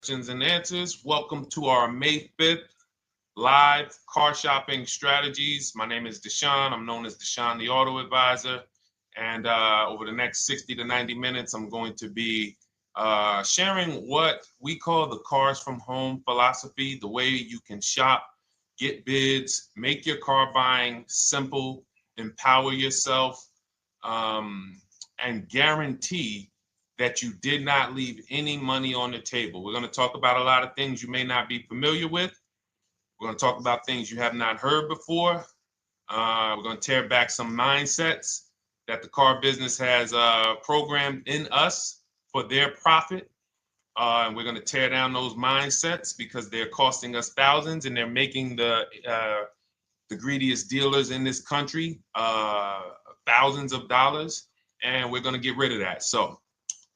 questions and answers. Welcome to our May 5th live car shopping strategies. My name is Deshone. I'm known as Deshone the Auto Advisor. And over the next 60 to 90 minutes, I'm going to be sharing what we call the cars from home philosophy, the way you can shop, get bids, make your car buying simple, empower yourself, and guarantee that you did not leave any money on the table. We're going to talk about a lot of things you may not be familiar with. We're going to talk about things you have not heard before. We're going to tear back some mindsets that the car business has programmed in us for their profit. And we're going to tear down those mindsets because they're costing us thousands and they're making the greediest dealers in this country thousands of dollars. And we're going to get rid of that. So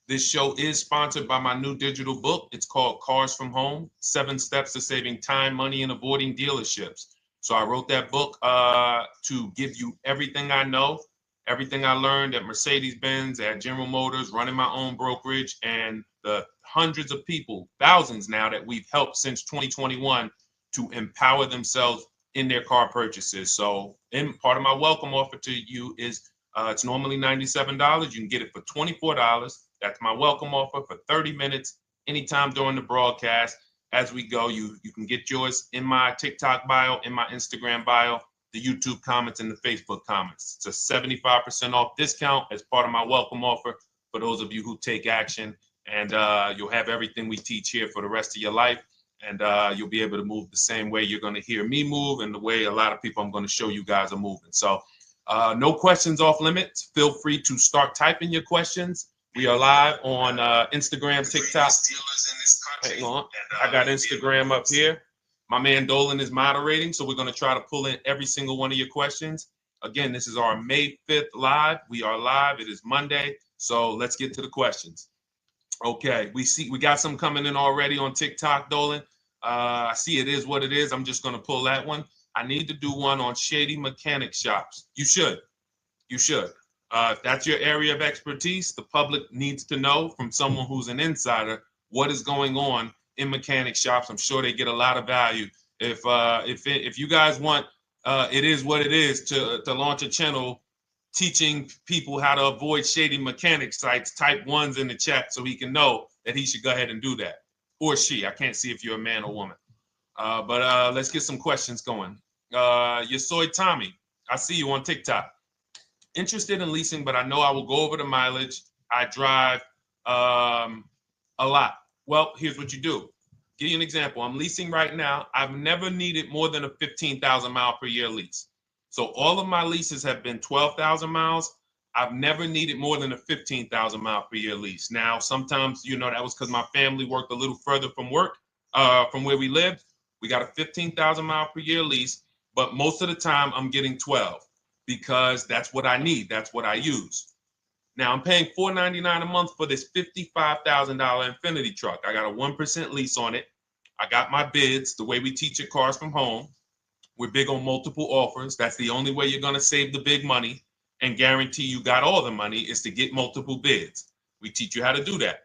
this show is sponsored by my new digital book. It's called Cars from Home, 7 Steps to Saving Time, Money, and Avoiding Dealerships. So I wrote that book to give you everything I know, everything I learned at Mercedes-Benz, at General Motors, running my own brokerage, and the hundreds of people, thousands now, that we've helped since 2021 to empower themselves in their car purchases. So part of my welcome offer to you is it's normally $97. You can get it for $24. That's my welcome offer for 30 minutes, anytime during the broadcast. As we go, you can get yours in my TikTok bio, in my Instagram bio, the YouTube comments, and the Facebook comments. It's a 75% off discount as part of my welcome offer for those of you who take action. And you'll have everything we teach here for the rest of your life. And you'll be able to move the same way you're going to hear me move and the way a lot of people I'm going to show you guys are moving. So no questions off limits. Feel free to start typing your questions. We are live on Instagram, TikTok. Hang on. I got Instagram up here. My man Dolan is moderating, so we're going to try to pull in every single one of your questions. Again, this is our May 5th live. We are live. It is Monday, so let's get to the questions. Okay, we got some coming in already on TikTok, Dolan. I see it is what it is. I'm just going to pull that one. I need to do one on shady mechanic shops. You should. If that's your area of expertise, the public needs to know from someone who's an insider what is going on in mechanic shops. I'm sure they get a lot of value. If you guys want, it is what it is to launch a channel teaching people how to avoid shady mechanic sites, type ones in the chat so he can know that he should go ahead and do that. Or she. I can't see if you're a man or woman. But let's get some questions going. Yasoy Tommy, I see you on TikTok. Interested in leasing, but I know I will go over the mileage. I drive a lot. Well, here's what you do. Give you an example. I'm leasing right now. I've never needed more than a 15,000 mile per year lease. So all of my leases have been 12,000 miles. I've never needed more than a 15,000 mile per year lease. Now, sometimes, that was because my family worked a little further from where we lived. We got a 15,000 mile per year lease, but most of the time I'm getting 12 because that's what I need. That's what I use. Now I'm paying $499 a month for this $55,000 Infinity truck. I got a 1% lease on it. I got my bids, the way we teach at Cars from Home. We're big on multiple offers. That's the only way you're going to save the big money and guarantee you got all the money is to get multiple bids. We teach you how to do that.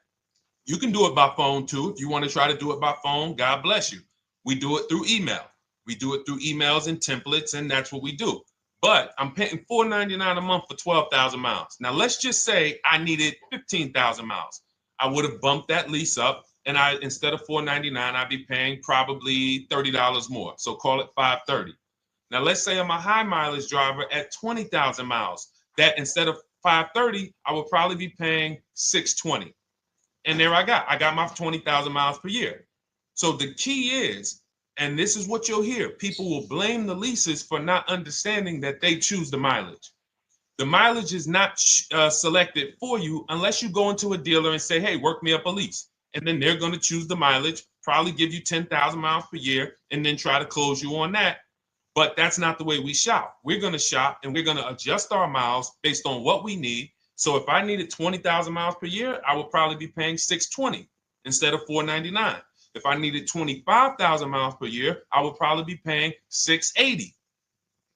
You can do it by phone too. If you want to try to do it by phone, God bless you. We do it through email. We do it through emails and templates, and that's what we do. But I'm paying $499 a month for 12,000 miles. Now, let's just say I needed 15,000 miles. I would have bumped that lease up, and instead of $499, I'd be paying probably $30 more. So call it $530. Now, let's say I'm a high mileage driver at 20,000 miles. That instead of $530, I would probably be paying $620. And there I got my 20,000 miles per year. So the key is, and this is what you'll hear, people will blame the leases for not understanding that they choose the mileage. The mileage is not selected for you unless you go into a dealer and say, hey, work me up a lease. And then they're going to choose the mileage, probably give you 10,000 miles per year, and then try to close you on that. But that's not the way we shop. We're going to shop and we're going to adjust our miles based on what we need. So if I needed 20,000 miles per year, I would probably be paying $620 instead of $499. If I needed 25,000 miles per year, I would probably be paying $680.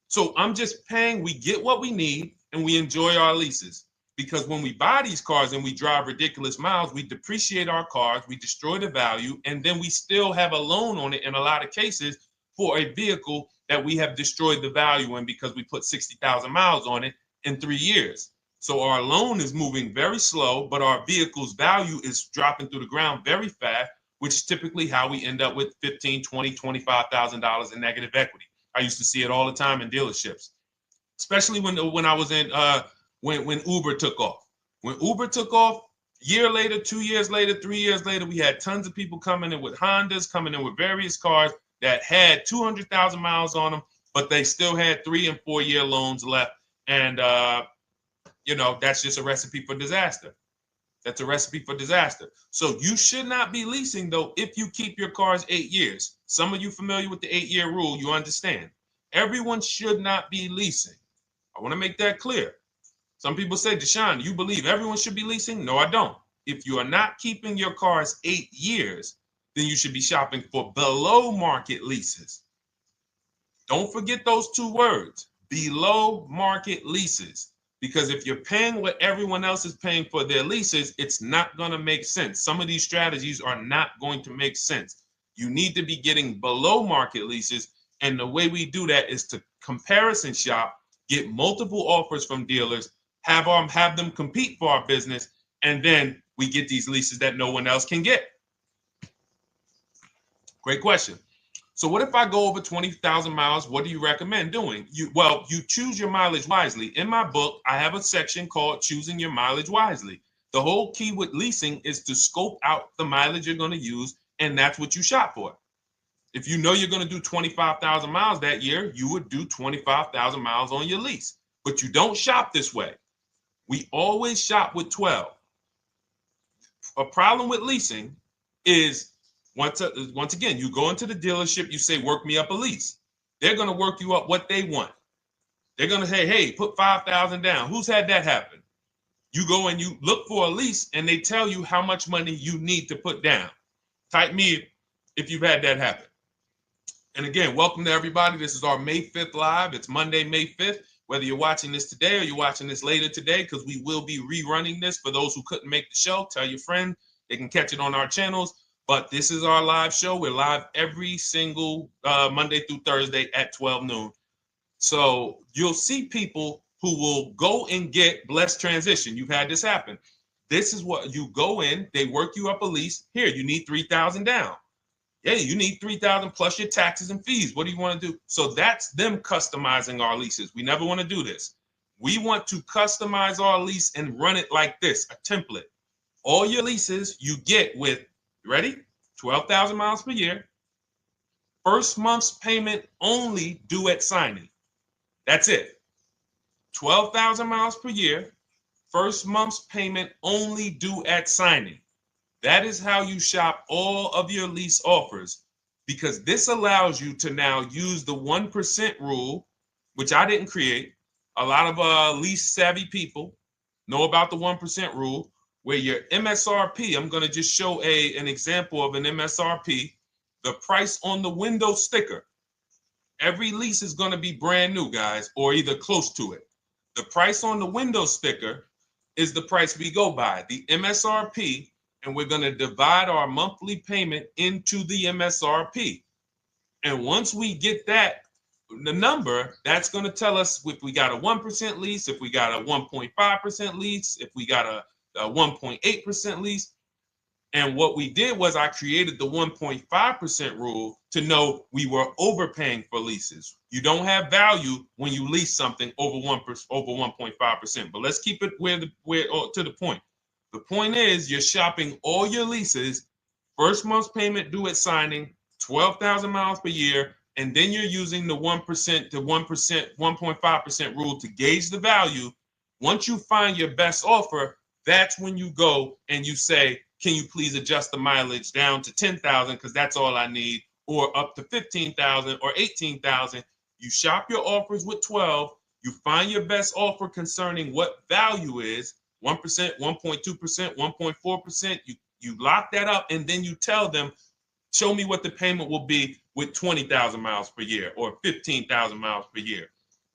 So I'm just paying, we get what we need and we enjoy our leases. because when we buy these cars and we drive ridiculous miles, we depreciate our cars, we destroy the value, and then we still have a loan on it in a lot of cases for a vehicle that we have destroyed the value in because we put 60,000 miles on it in 3 years. So our loan is moving very slow, but our vehicle's value is dropping through the ground very fast, which is typically how we end up with $15,000, $20,000, $25,000 in negative equity. I used to see it all the time in dealerships, especially when I was in when Uber took off. When Uber took off, year later, 2 years later, 3 years later, we had tons of people coming in with Hondas, coming in with various cars that had 200,000 miles on them, but they still had 3 and 4 year loans left. And, that's just a recipe for disaster. That's a recipe for disaster. So you should not be leasing, though, if you keep your cars 8 years. Some of you familiar with the 8-year rule, you understand. Everyone should not be leasing. I want to make that clear. Some people say, Deshone, you believe everyone should be leasing? No, I don't. If you are not keeping your cars 8 years, then you should be shopping for below market leases. Don't forget those 2 words, below market leases. Because if you're paying what everyone else is paying for their leases, it's not going to make sense. Some of these strategies are not going to make sense. You need to be getting below market leases. And the way we do that is to comparison shop, get multiple offers from dealers, have them compete for our business, and then we get these leases that no one else can get. Great question. So what if I go over 20,000 miles? What do you recommend doing? You choose your mileage wisely. In my book, I have a section called Choosing Your Mileage Wisely. The whole key with leasing is to scope out the mileage you're going to use, and that's what you shop for. If you know you're going to do 25,000 miles that year, you would do 25,000 miles on your lease. But you don't shop this way. We always shop with 12. A problem with leasing is once again, you go into the dealership, you say, work me up a lease. They're going to work you up what they want. They're going to say, hey, put 5,000 down. Who's had that happen? You go and you look for a lease and they tell you how much money you need to put down. Type me if you've had that happen. And again, welcome to everybody. This is our May 5th live. It's Monday, May 5th. Whether you're watching this today or you're watching this later today, because we will be rerunning this for those who couldn't make the show. Tell your friend they can catch it on our channels. But this is our live show. We're live every single Monday through Thursday at 12 noon. So you'll see people who will go and get blessed transition. You've had this happen. This is what you go in. They work you up a lease. Here, you need 3,000 down. Yeah, you need 3,000 plus your taxes and fees. What do you want to do? So that's them customizing our leases. We never want to do this. We want to customize our lease and run it like this, a template. All your leases you get with, ready? 12,000 miles per year. First month's payment only due at signing. That's it. 12,000 miles per year. First month's payment only due at signing. That is how you shop all of your lease offers, because this allows you to now use the 1% rule, which I didn't create. A lot of lease savvy people know about the 1% rule, where your MSRP, I'm going to just show an example of an MSRP, the price on the window sticker. Every lease is going to be brand new, guys, or either close to it. The price on the window sticker is the price we go by, the MSRP, and we're going to divide our monthly payment into the MSRP. And once we get that, the number, that's going to tell us if we got a 1% lease, if we got a 1.5% lease, if we got a 1.8% lease. And what we did was I created the 1.5% rule to know we were overpaying for leases. You don't have value when you lease something over 1.5%. But let's keep it to the point. The point is you're shopping all your leases, first month's payment due at signing, 12,000 miles per year, and then you're using the 1% to 1.5% rule to gauge the value. Once you find your best offer, that's when you go and you say, can you please adjust the mileage down to 10,000 because that's all I need, or up to 15,000 or 18,000. You shop your offers with 12. You find your best offer concerning what value is, 1%, 1.2%, 1.4%. You lock that up, and then you tell them, show me what the payment will be with 20,000 miles per year or 15,000 miles per year.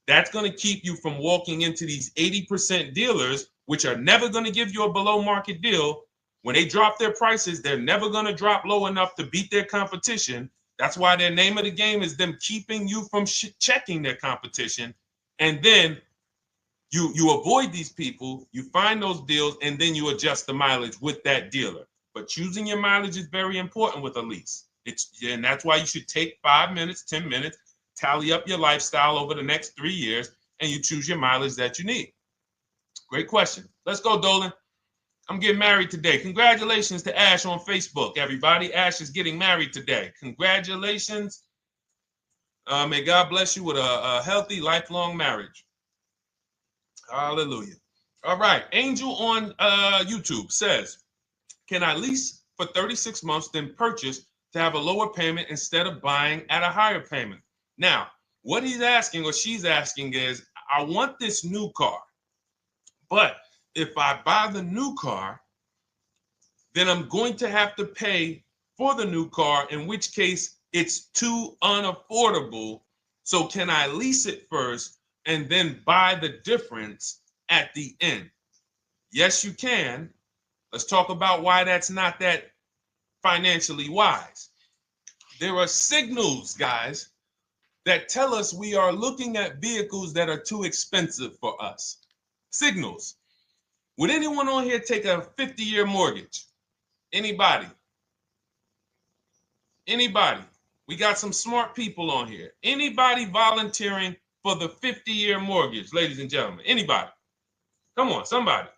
That's going to keep you from walking into these 80% dealers which are never going to give you a below market deal. When they drop their prices, they're never going to drop low enough to beat their competition. That's why their name of the game is them keeping you from checking their competition. And then you avoid these people, you find those deals, and then you adjust the mileage with that dealer. But choosing your mileage is very important with a lease. And that's why you should take 5 minutes, 10 minutes, tally up your lifestyle over the next 3 years, and you choose your mileage that you need. Great question. Let's go, Dolan. I'm getting married today. Congratulations to Ash on Facebook, everybody. Ash is getting married today. Congratulations. May God bless you with a healthy, lifelong marriage. Hallelujah. All right. Angel on YouTube says, can I lease for 36 months, then purchase to have a lower payment instead of buying at a higher payment? Now, what he's asking or she's asking is, I want this new car, but if I buy the new car, then I'm going to have to pay for the new car, in which case it's too unaffordable. So can I lease it first and then buy the difference at the end? Yes, you can. Let's talk about why that's not that financially wise. There are signals, guys, that tell us we are looking at vehicles that are too expensive for us. Signals. Would anyone on here take a 50-year mortgage? Anybody? Anybody? We got some smart people on here. Anybody volunteering for the 50-year mortgage, ladies and gentlemen? Anybody? Come on, somebody.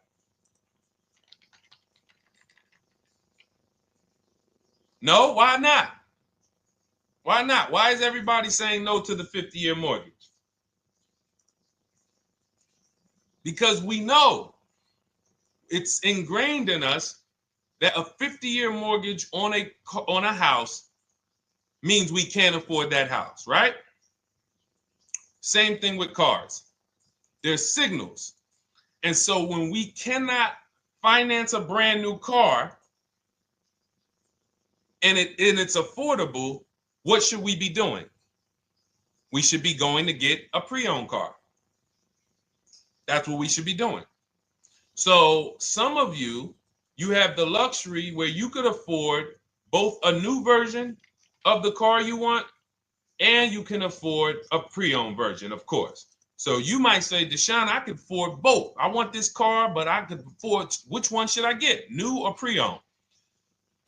No, why not? Why not? Why is everybody saying no to the 50-year mortgage? Because we know it's ingrained in us that a 50-year mortgage on a house means we can't afford that house, right? Same thing with cars. There's signals. And so when we cannot finance a brand new car and it's affordable, what should we be doing? We should be going to get a pre-owned car. That's what we should be doing. So some of you have the luxury where you could afford both a new version of the car you want, and you can afford a pre-owned version, of course. So you might say, Deshone, I could afford both. I want this car, but I could afford, which one should I get, new or pre-owned?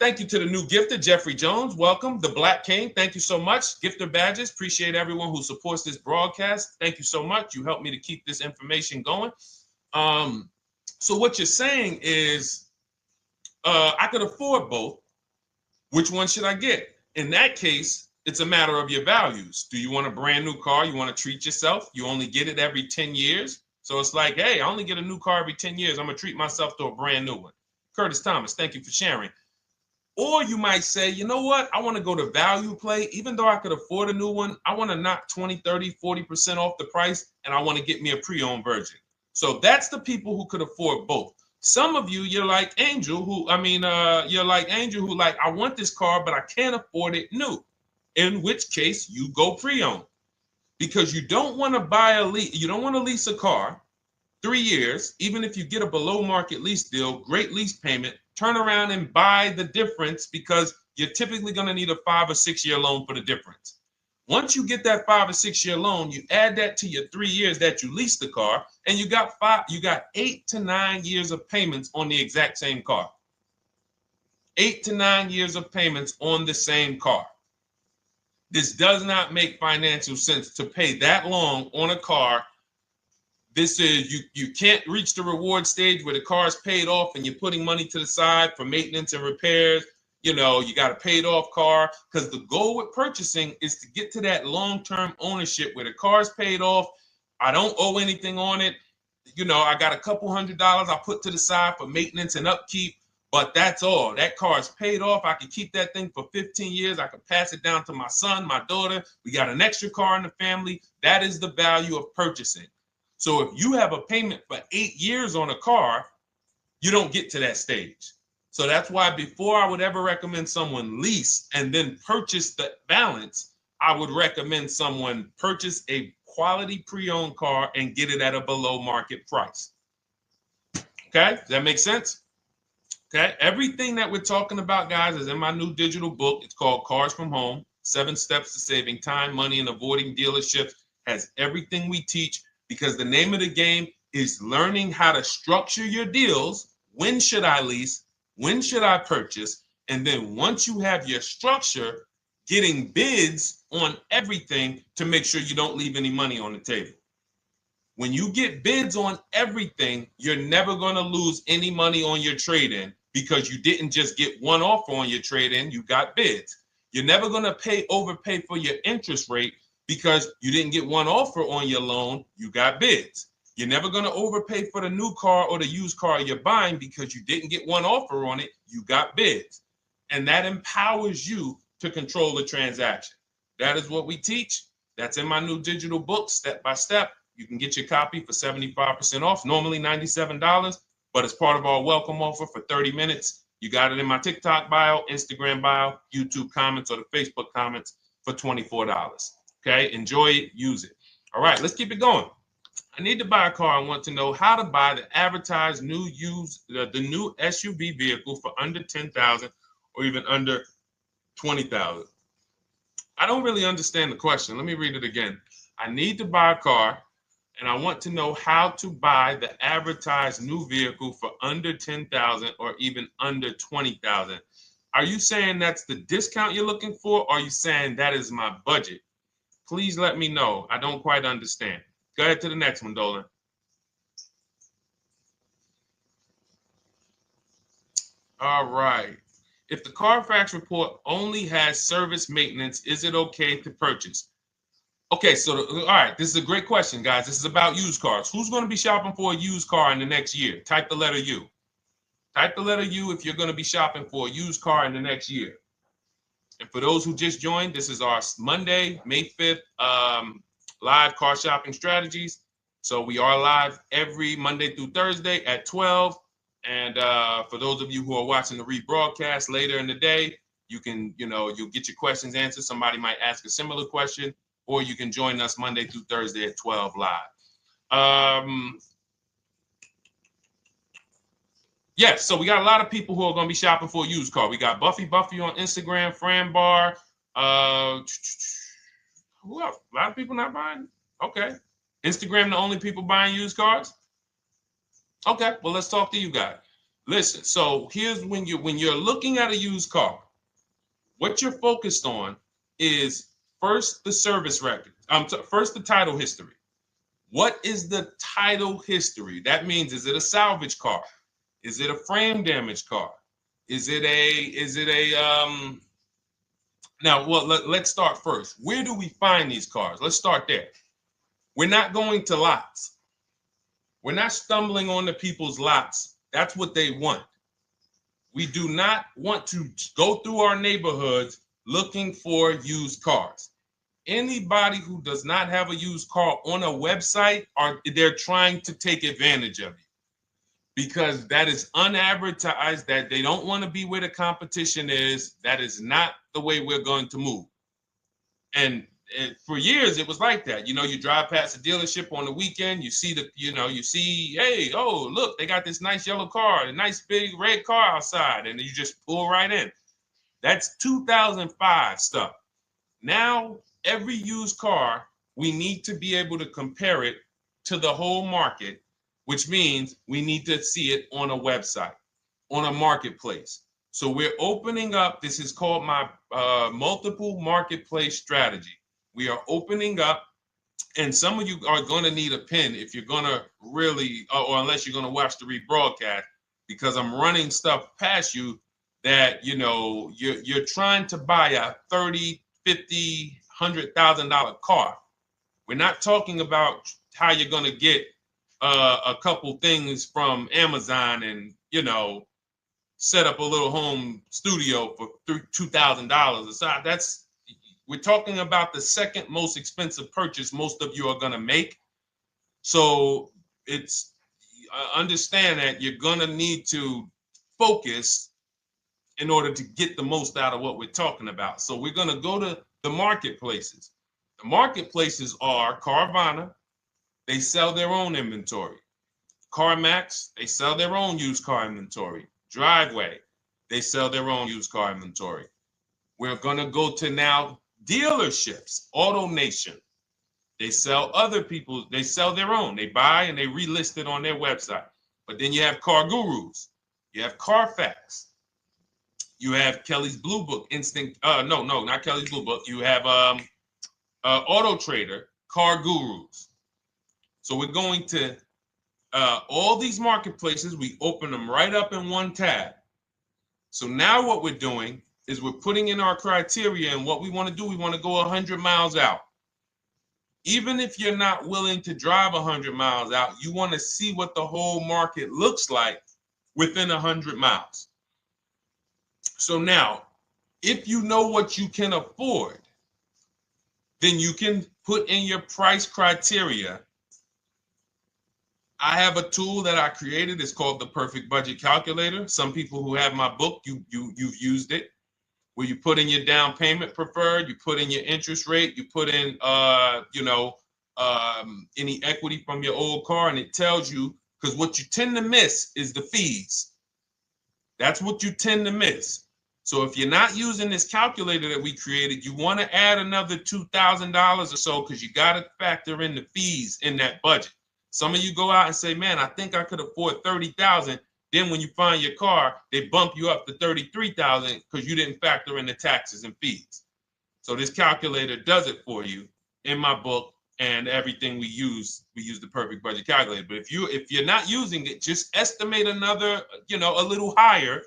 Thank you to the new gifter, Jeffrey Jones. Welcome. The Black King. Thank you so much. Gifter badges. Appreciate everyone who supports this broadcast. Thank you so much. You helped me to keep this information going. So what you're saying is, I could afford both. Which one should I get? In that case, it's a matter of your values. Do you want a brand new car? You want to treat yourself? You only get it every 10 years. So it's like, hey, I only get a new car every 10 years. I'm going to treat myself to a brand new one. Curtis Thomas, thank you for sharing. Or you might say, you know what? I want to go to value play. Even though I could afford a new one, I want to knock 20, 30, 40% off the price, and I want to get me a pre-owned version. So that's the people who could afford both. Some of you, you're like Angel, who like, I want this car, but I can't afford it new. In which case you go pre-owned, because you don't want to you don't want to lease a car 3 years, even if you get a below market lease deal, great lease payment, turn around and buy the difference, because you're typically going to need a 5 or 6 year loan for the difference. Once you get that 5 or 6 year loan, you add that to your 3 years that you leased the car, and you got 8 to 9 years of payments on the exact same car. 8 to 9 years of payments on the same car. This does not make financial sense to pay that long on a car. This is, you can't reach the reward stage where the car is paid off and you're putting money to the side for maintenance and repairs. You know, you got a paid off car, because the goal with purchasing is to get to that long-term ownership where the car is paid off. I don't owe anything on it. You know, I got a couple $100 I put to the side for maintenance and upkeep, but that's all. That car is paid off. I can keep that thing for 15 years. I can pass it down to my son, my daughter. We got an extra car in the family. That is the value of purchasing. So if you have a payment for 8 years on a car, you don't get to that stage. So that's why before I would ever recommend someone lease and then purchase the balance, I would recommend someone purchase a quality pre-owned car and get it at a below market price. Okay, does that make sense? Okay, everything that we're talking about, guys, is in my new digital book. It's called Cars from Home, 7 Steps to Saving Time, Money, and Avoiding Dealerships. Has everything we teach, because the name of the game is learning how to structure your deals. When should I lease? When should I purchase? And then once you have your structure, getting bids on everything to make sure you don't leave any money on the table. When you get bids on everything, you're never going to lose any money on your trade-in, because you didn't just get one offer on your trade-in, you got bids. You're never going to overpay for your interest rate, because you didn't get one offer on your loan, you got bids. You're never going to overpay for the new car or the used car you're buying, because you didn't get one offer on it, you got bids. And that empowers you to control the transaction. That is what we teach. That's in my new digital book, step by step. You can get your copy for 75% off, normally $97, but it's part of our welcome offer for 30 minutes. You got it in my TikTok bio, Instagram bio, YouTube comments, or the Facebook comments for $24. Okay, enjoy it, use it. All right, let's keep it going. I need to buy a car. I want to know how to buy the advertised new the new SUV vehicle for under $10,000 or even under $20,000. I don't really understand the question. Let me read it again. I need to buy a car, and I want to know how to buy the advertised new vehicle for under $10,000 or even under $20,000. Are you saying that's the discount you're looking for, or are you saying that is my budget? Please let me know. I don't quite understand. Go ahead to the next one, Dolan. All right. If the Carfax report only has service maintenance, is it okay to purchase? Okay, so all right, this is a great question, guys. This is about used cars. Who's going to be shopping for a used car in the next year? Type the letter U. Type the letter U if you're going to be shopping for a used car in the next year. And for those who just joined, this is our Monday, May 5th, live car shopping strategies. So we are live every Monday through Thursday at 12. And for those of you who are watching the rebroadcast later in the day, you can, you'll get your questions answered. Somebody might ask a similar question, or you can join us Monday through Thursday at 12 live. Yes, so we got a lot of people who are going to be shopping for a used car. We got Buffy on Instagram, Fran Bar. Who else? A lot of people not buying? Okay. Instagram, the only people buying used cars? Okay, well, let's talk to you guys. Listen, so here's when you're looking at a used car, what you're focused on is first the service record. First the title history. What is the title history? That means, is it a salvage car? Is it a frame damage car? Is it a now, well, let's start first. Where do we find these cars? Let's start there. We're not going to lots. We're not stumbling onto people's lots. That's what they want. We do not want to go through our neighborhoods looking for used cars. Anybody who does not have a used car on a website, they're trying to take advantage of you, because that is unadvertised, that they don't want to be where the competition is. That is not the way we're going to move. And for years, it was like that. You drive past a dealership on the weekend, you see hey, oh, look, they got this nice yellow car, a nice big red car outside, and you just pull right in. That's 2005 stuff. Now, every used car, we need to be able to compare it to the whole market, which means we need to see it on a website, on a marketplace. So we're opening up, this is called my multiple marketplace strategy. We are opening up, and some of you are going to need a pen if you're going to really, or unless you're going to watch the rebroadcast, because I'm running stuff past you that, you're trying to buy a $30,000, $50,000, $100,000 car. We're not talking about how you're going to get a couple things from Amazon and, set up a little home studio for $2,000. We're talking about the second most expensive purchase most of you are going to make. So it's understand that you're going to need to focus in order to get the most out of what we're talking about. So we're going to go to the marketplaces. The marketplaces are Carvana. They sell their own inventory. CarMax, they sell their own used car inventory. Driveway, they sell their own used car inventory. We're going to go to now dealerships. AutoNation, they sell other people's, they sell their own. They buy and they relist it on their website. But then you have Car Gurus, you have Carfax, you have Kelly's Blue Book, no, not Kelly's Blue Book. You have Auto Trader, Car Gurus. So we're going to all these marketplaces, we open them right up in one tab. So now what we're doing is we're putting in our criteria, and what we want to do, we want to go 100 miles out. Even if you're not willing to drive 100 miles out, you want to see what the whole market looks like within 100 miles. So now, if you know what you can afford, then you can put in your price criteria. I have a tool that I created. It's called the Perfect Budget Calculator. Some people who have my book, you've used it, where you put in your down payment preferred, you put in your interest rate, you put in any equity from your old car, and it tells you, because what you tend to miss is the fees. That's what you tend to miss. So if you're not using this calculator that we created, you want to add another $2,000 or so, because you got to factor in the fees in that budget. Some of you go out and say, man, I think I could afford $30,000. Then when you find your car, they bump you up to $33,000 because you didn't factor in the taxes and fees. So this calculator does it for you in my book, and everything we use the Perfect Budget Calculator. But if you're not using it, just estimate another, a little higher.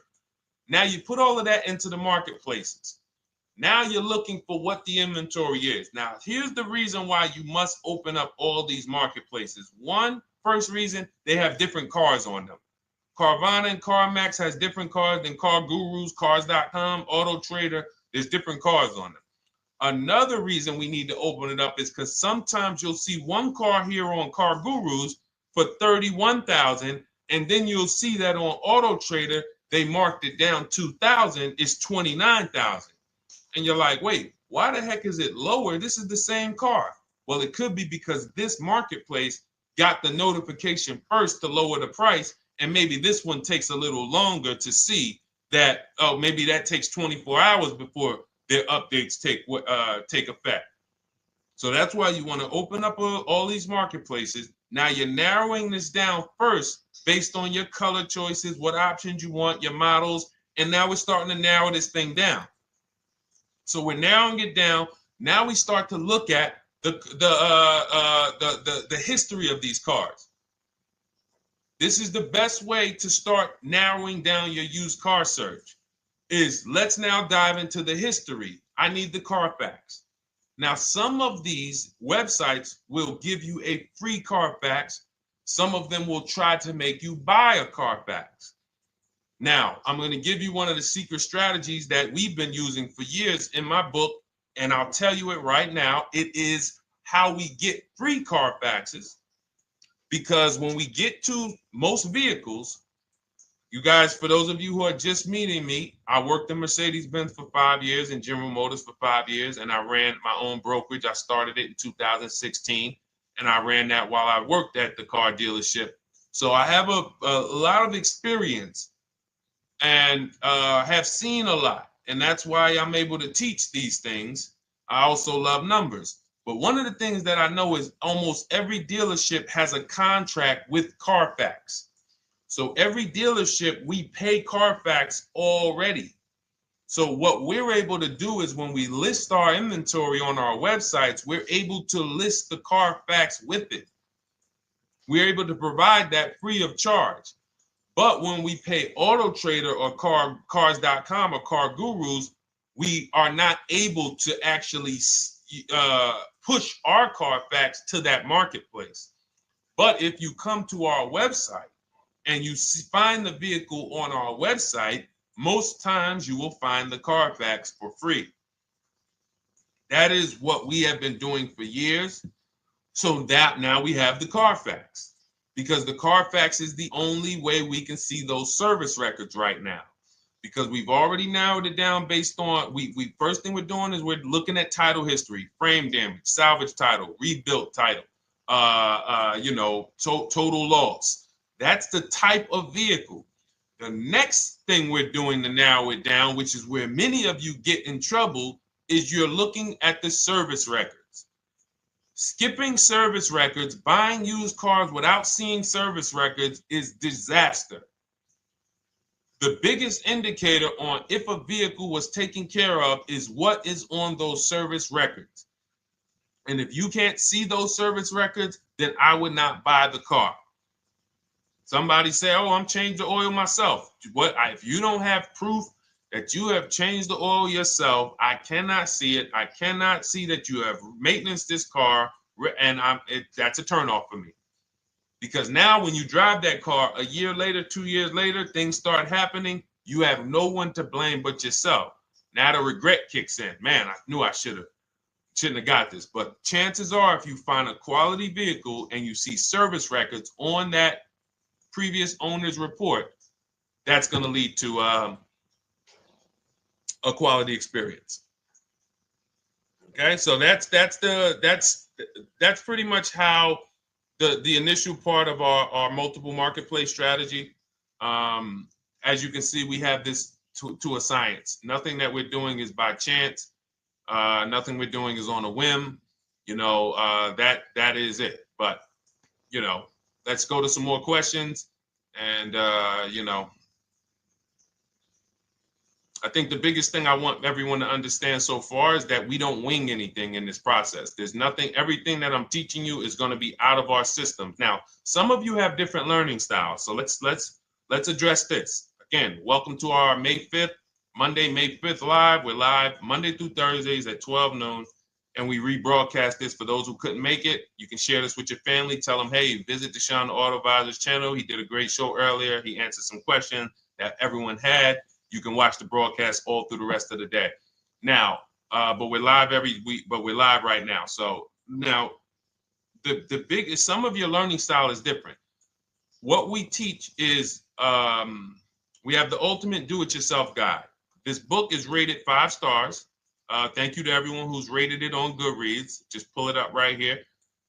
Now you put all of that into the marketplaces. Now you're looking for what the inventory is. Now, here's the reason why you must open up all these marketplaces. First reason, they have different cars on them. Carvana and CarMax has different cars than Car Gurus, Cars.com, Auto Trader. There's different cars on them. Another reason we need to open it up is because sometimes you'll see one car here on Car Gurus for $31,000, and then you'll see that on Auto Trader they marked it down $2,000. It's $29,000. And you're like, wait, why the heck is it lower? This is the same car. Well, it could be because this marketplace got the notification first to lower the price, and maybe this one takes a little longer to see that, oh, maybe that takes 24 hours before their updates take effect. So that's why you want to open up all these marketplaces. Now you're narrowing this down first based on your color choices, what options you want, your models, and now we're starting to narrow this thing down. So we're narrowing it down. Now we start to look at the history of these cars. This is the best way to start narrowing down your used car search. Let's now dive into the history. I need the Carfax. Now, some of these websites will give you a free Carfax. Some of them will try to make you buy a Carfax. Now, I'm going to give you one of the secret strategies that we've been using for years in my book, and I'll tell you it right now. It is how we get free Carfaxes, because when we get to most vehicles, you guys, for those of you who are just meeting me, I worked in Mercedes-Benz for 5 years and General Motors for 5 years, and I ran my own brokerage. I started it in 2016, and I ran that while I worked at the car dealership. So I have a lot of experience and have seen a lot, and that's why I'm able to teach these things. I also love numbers. But one of the things that I know is almost every dealership has a contract with Carfax. So every dealership, we pay Carfax already. So what we're able to do is when we list our inventory on our websites, we're able to list the Carfax with it. We're able to provide that free of charge. But when we pay Auto Trader or Cars.com or Car Gurus, we are not able to actually push our Carfax to that marketplace. But if you come to our website and you find the vehicle on our website, most times you will find the Carfax for free. That is what we have been doing for years. So that now we have the Carfax, because the Carfax is the only way we can see those service records right now, because we've already narrowed it down based on, first thing we're doing is we're looking at title history, frame damage, salvage title, rebuilt title, total loss. That's the type of vehicle. The next thing we're doing to narrow it down, which is where many of you get in trouble, is you're looking at the service records. Skipping service records, buying used cars without seeing service records is disaster. The biggest indicator on if a vehicle was taken care of is what is on those service records. And if you can't see those service records, then I would not buy the car. Somebody say, oh, I'm changed the oil myself. If you don't have proof that you have changed the oil yourself, I cannot see it. I cannot see that you have maintenance this car, and that's a turnoff for me. Because now when you drive that car a year later, 2 years later, things start happening. You have no one to blame but yourself. Now the regret kicks in. Man, I knew I shouldn't have got this. But chances are, if you find a quality vehicle and you see service records on that previous owner's report, that's going to lead to a quality experience. Okay, so that's pretty much how the initial part of our multiple marketplace strategy. As you can see, we have this to a science. Nothing that we're doing is by chance. Nothing we're doing is on a whim. That is it. But let's go to some more questions. And I think the biggest thing I want everyone to understand so far is that we don't wing anything in this process. There's nothing, everything that I'm teaching you is going to be out of our systems. Now, some of you have different learning styles. So let's address this. Again, welcome to our May 5th, Monday, May 5th live. We're live Monday through Thursdays at 12 noon. And we rebroadcast this for those who couldn't make it. You can share this with your family. Tell them, hey, visit Deshone the Auto Advisor's channel. He did a great show earlier. He answered some questions that everyone had. You can watch the broadcast all through the rest of the day. Now, but we're live every week, but we're live right now. So now the biggest, some of your learning style is different. What we teach is we have the ultimate do-it-yourself guide. This book is rated 5 stars. Thank you to everyone who's rated it on Goodreads. Just pull it up right here.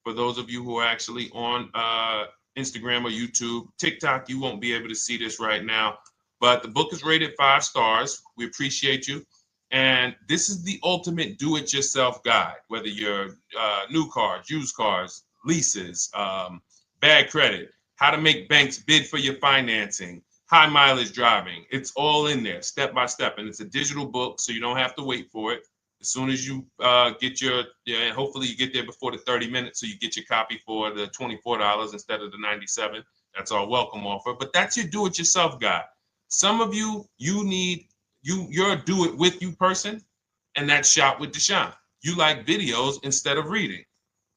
For those of you who are actually on Instagram or YouTube, TikTok, you won't be able to see this right now. But the book is rated 5 stars. We appreciate you. And this is the ultimate do-it-yourself guide, whether you're new cars, used cars, leases, bad credit, how to make banks bid for your financing, high mileage driving. It's all in there, step by step. And it's a digital book, so you don't have to wait for it. As soon as you get and hopefully you get there before the 30 minutes, so you get your copy for the $24 instead of the $97. That's our welcome offer. But that's your do-it-yourself guide. Some of you, you're a do-it-with-you person, and that's Shop with Deshone. You like videos instead of reading.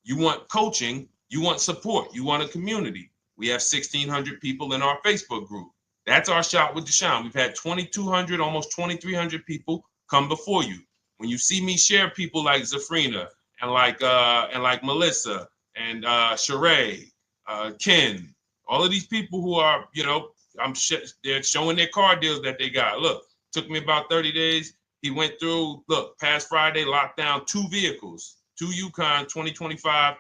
You want coaching. You want support. You want a community. We have 1,600 people in our Facebook group. That's our Shop with Deshone. We've had 2,200, almost 2,300 people come before you. When you see me share people like Zafrina and like Melissa and Sheree, Ken, all of these people who are, they're showing their car deals that they got. Look, took me about 30 days. He went through, past Friday, locked down 2 vehicles, 2 Yukon 2025.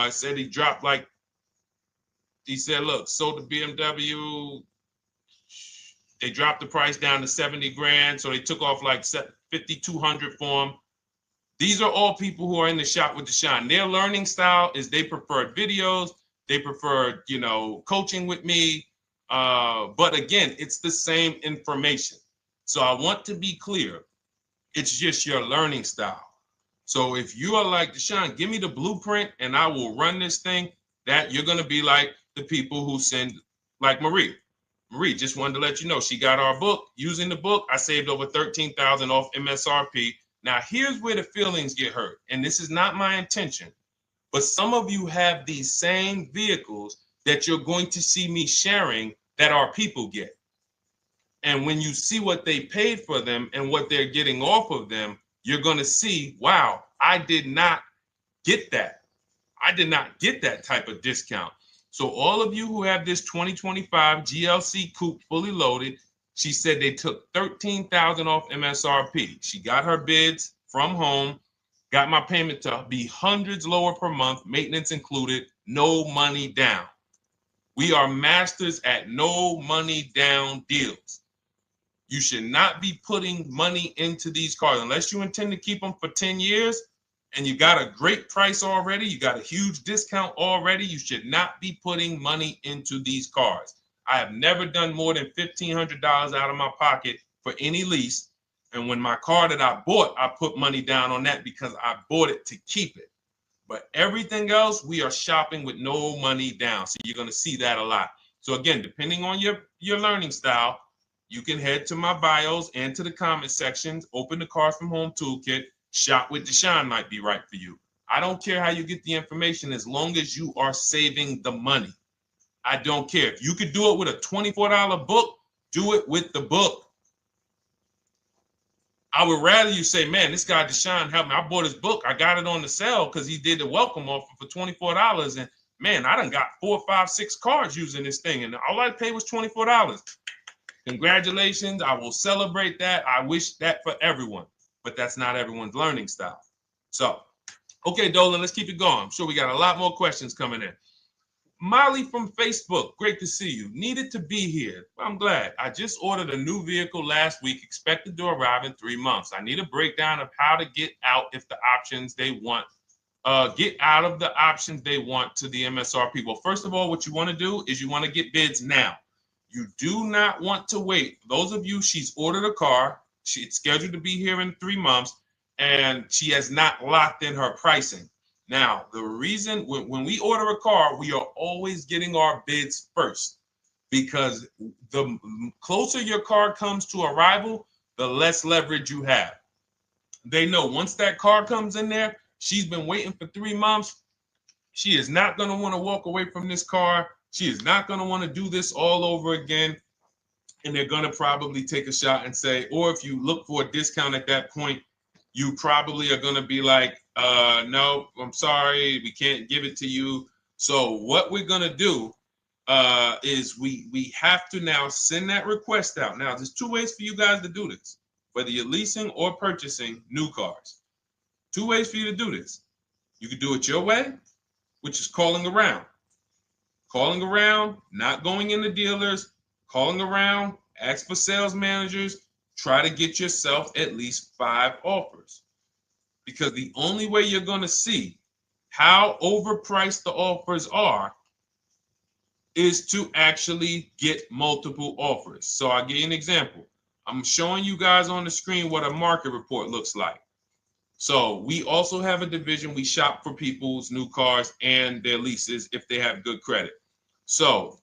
Said he dropped he said, look, sold the BMW. They dropped the price down to 70 grand. So they took off like 5,200 for him. These are all people who are in the Shop with Deshone. Their learning style is they prefer videos. They prefer, coaching with me. But again, it's the same information. So I want to be clear. It's just your learning style. So if you are like Deshone, give me the blueprint and I will run this thing. That you're going to be like the people who send, like Marie. Marie just wanted to let you know she got our book. Using the book, I saved over $13,000 off MSRP. Now, here's where the feelings get hurt. And this is not my intention. But some of you have these same vehicles that you're going to see me sharing that our people get. And when you see what they paid for them and what they're getting off of them, you're going to see, wow, I did not get that. I did not get that type of discount. So all of you who have this 2025 GLC coupe fully loaded, she said they took $13,000 off MSRP. She got her bids from home, got my payment to be hundreds lower per month, maintenance included, no money down. We are masters at no money down deals. You should not be putting money into these cars unless you intend to keep them for 10 years and you got a great price already. You got a huge discount already. You should not be putting money into these cars. I have never done more than $1,500 out of my pocket for any lease. And when my car that I bought, I put money down on that because I bought it to keep it. But everything else, we are shopping with no money down. So you're going to see that a lot. So again, depending on your learning style, you can head to my bios and to the comment sections, open the Cars from Home Toolkit, Shop with Deshone might be right for you. I don't care how you get the information as long as you are saving the money. I don't care. If you could do it with a $24 book, do it with the book. I would rather you say, man, this guy Deshone helped me. I bought his book. I got it on the sale because he did the welcome offer for $24. And man, I done got 4, 5, 6 cars using this thing. And all I paid was $24. Congratulations. I will celebrate that. I wish that for everyone, but that's not everyone's learning style. So, okay, Dolan, let's keep it going. I'm sure we got a lot more questions coming in. Molly from Facebook, great to see you. Needed to be here. Well, I'm glad. I just ordered a new vehicle last week, expected to arrive in 3 months. I need a breakdown of how to get out if the options they want, get out of the options they want to the MSRP. Well, first of all, what you want to do is you want to get bids now. You do not want to wait. Those of you, she's ordered a car. She's scheduled to be here in 3 months, and she has not locked in her pricing. Now, the reason when we order a car, we are always getting our bids first because the closer your car comes to arrival, the less leverage you have. They know once that car comes in there, she's been waiting for 3 months. She is not going to want to walk away from this car. She is not going to want to do this all over again. And they're going to probably take a shot and say, or if you look for a discount at that point, you probably are going to be like, no, I'm sorry, we can't give it to you. So what we're going to do is we have to now send that request out. Now, there's 2 ways for you guys to do this, whether you're leasing or purchasing new cars. 2 ways for you to do this. You can do it your way, which is calling around. Calling around, not going into dealers, calling around, ask for sales managers, try to get yourself at least 5 offers. Because the only way you're going to see how overpriced the offers are is to actually get multiple offers. So I'll give you an example. I'm showing you guys on the screen what a market report looks like. So we also have a division. We shop for people's new cars and their leases if they have good credit. So